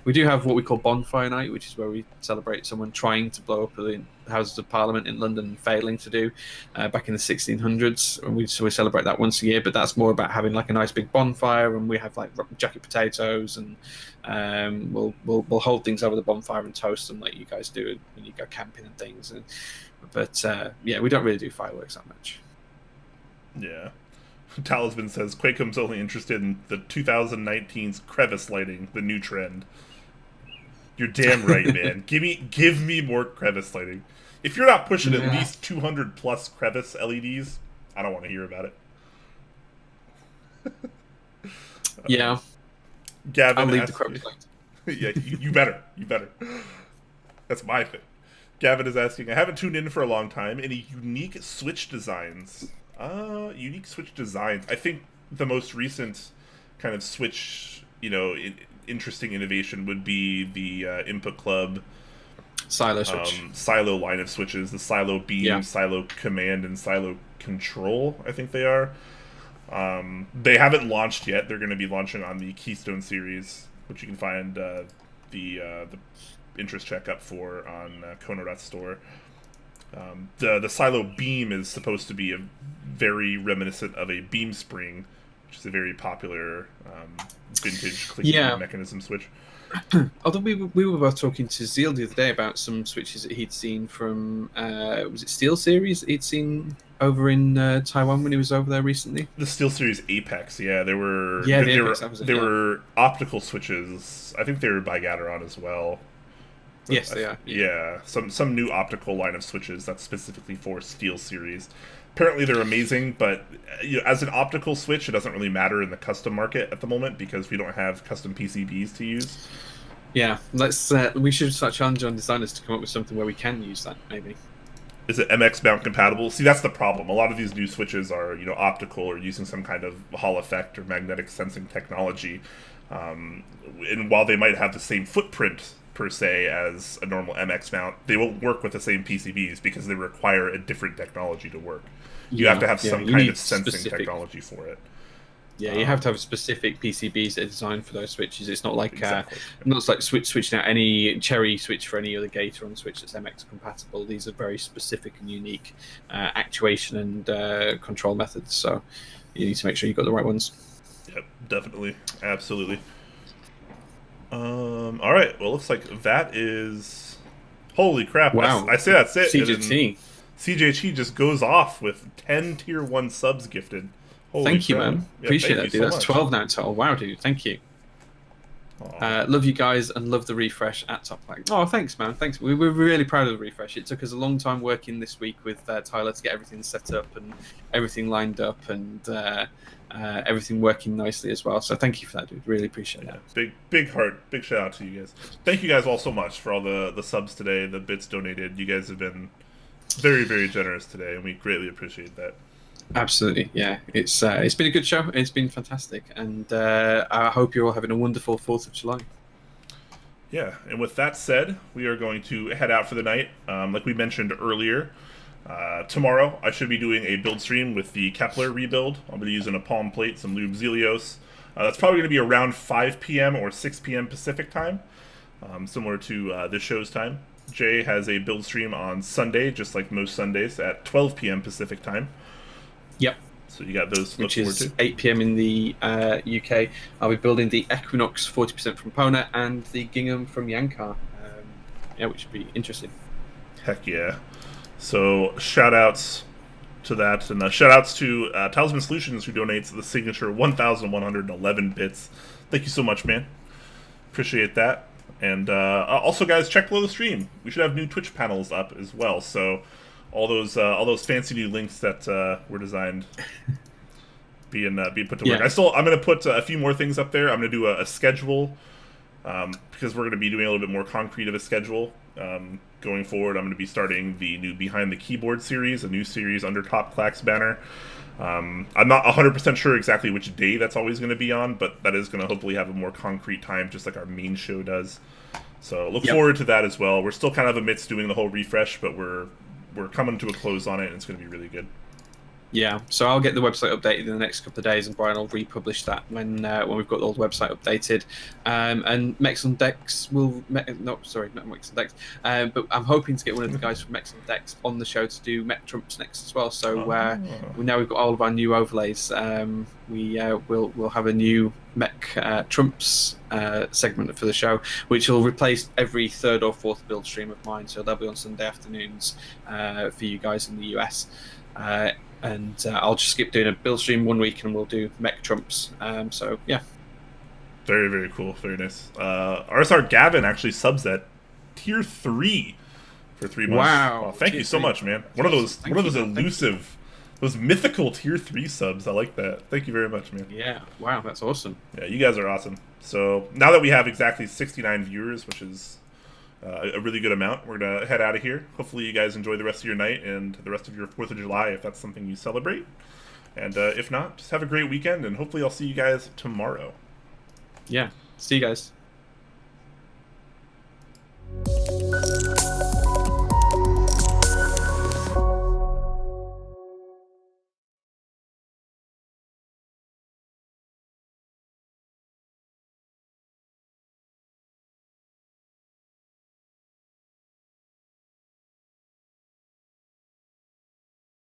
We do have what we call Bonfire Night, which is where we celebrate someone trying to blow up the Houses of Parliament in London and failing to do back in the 1600s. And we celebrate that once a year, but that's more about having like a nice big bonfire, and we have like jacket potatoes, and we'll hold things over the bonfire and toast them like you guys do when you go camping and things. But we don't really do fireworks that much. Yeah. Talisman says Quakeham's only interested in the 2019's crevice lighting, the new trend. You're damn right, man. Give me more crevice lighting. If you're not pushing at least 200 plus crevice LEDs, I don't want to hear about it. Yeah. Gavin, I'll leave the crevice light. Yeah, you better. That's my thing. Gavin is asking, I haven't tuned in for a long time. Any unique Switch designs? Unique Switch designs. I think the most recent kind of Switch, interesting innovation would be the Input Club Silo switch. Silo line of switches. The Silo Beam, Silo Command, and Silo Control, I think they are. They haven't launched yet. They're going to be launching on the Keystone series, which you can find the interest check up for on Kono.store. The Silo Beam is supposed to be very reminiscent of a beam spring, which is a very popular vintage clicking mechanism switch. Although we were both talking to Zeal the other day about some switches that he'd seen from was it Steel Series he'd seen over in Taiwan when he was over there recently. The Steel Series Apex, they were they were optical switches. I think they were by Gateron as well. Yes, they are. Yeah, some new optical line of switches that's specifically for Steel Series. Apparently they're amazing, but as an optical switch, it doesn't really matter in the custom market at the moment because we don't have custom PCBs to use. Yeah, we should start challenging on designers to come up with something where we can use that, maybe. Is it MX mount compatible? See, that's the problem. A lot of these new switches are, optical or using some kind of Hall effect or magnetic sensing technology. And while they might have the same footprint per se as a normal MX mount, they won't work with the same PCBs because they require a different technology to work. You have to have some kind of sensing technology for it. Yeah, you have to have specific PCBs that are designed for those switches. It's not like Exactly. not like switching out any cherry switch for any other gate or on switch that's MX compatible. These are very specific and unique actuation and control methods. So you need to make sure you've got the right ones. Yep, definitely, absolutely. All right. Well, looks like that is. Holy crap! Wow, I say that's it. CJT. CJT just goes off with 10 tier 1 subs gifted. Holy Thank you, crap. man. Yeah, Appreciate that, you dude. so That's much. 12 now in total. Wow, dude. Thank you. Love you guys and love the refresh at Top Clack. Oh, thanks, man. Thanks. We're really proud of the refresh. It took us a long time working this week with Tyler to get everything set up and everything lined up and everything working nicely as well. So thank you for that, dude. Really appreciate that. Big heart. Big shout out to you guys. Thank you guys all so much for all the subs today, the bits donated. You guys have been very, very generous today, and we greatly appreciate that. Absolutely, yeah. It's been a good show. It's been fantastic, and I hope you're all having a wonderful 4th of July. Yeah, and with that said, we are going to head out for the night. Like we mentioned earlier, tomorrow I should be doing a build stream with the Kepler rebuild. I'm going to be using a palm plate, some lube Zelios. That's probably going to be around 5 p.m. or 6 p.m. Pacific time, similar to this show's time. Jay has a build stream on Sunday, just like most Sundays, at 12 p.m. Pacific time. Yep. So you got those to look which forward is to. 8 p.m. in the UK. I'll be building the Equinox 40% from Pona and the Gingham from Yankar. Yeah, which should be interesting. Heck yeah. So shout outs to that, and shout outs to Talisman Solutions, who donates the signature 1,111 bits. Thank you so much, man. Appreciate that. And also, guys, check below the stream. We should have new Twitch panels up as well. So all those fancy new links that were designed being put to work. I'm going to put a few more things up there. I'm going to do a schedule because we're going to be doing a little bit more concrete of a schedule going forward. I'm going to be starting the new Behind the Keyboard series, a new series under Top Clack's banner. I'm not 100% sure exactly which day that's always going to be on, but that is going to hopefully have a more concrete time, just like our main show does. So look forward to that as well. We're still kind of amidst doing the whole refresh, but we're coming to a close on it, and it's going to be really good. Yeah, so I'll get the website updated in the next couple of days, and Brian will republish that when we've got the old website updated. And Mex on Decks will... not Mex on Decks. But I'm hoping to get one of the guys from Mex on Decks on the show to do Mech Trumps next as well. So now we've got all of our new overlays. We'll have a new Mech Trumps segment for the show, which will replace every 3rd or 4th build stream of mine. So they'll be on Sunday afternoons for you guys in the US. And I'll just skip doing a build stream one week and we'll do Mech Trumps. So, yeah. Very, very cool. Very nice. RSR Gavin actually subs at tier 3 for 3 months. Wow. Thank you so much, man. One of those elusive, those mythical tier 3 subs. I like that. Thank you very much, man. Yeah. Wow, that's awesome. Yeah, you guys are awesome. So now that we have exactly 69 viewers, which is a really good amount, we're going to head out of here. Hopefully you guys enjoy the rest of your night and the rest of your 4th of July if that's something you celebrate. And if not, just have a great weekend, and hopefully I'll see you guys tomorrow. Yeah. See you guys.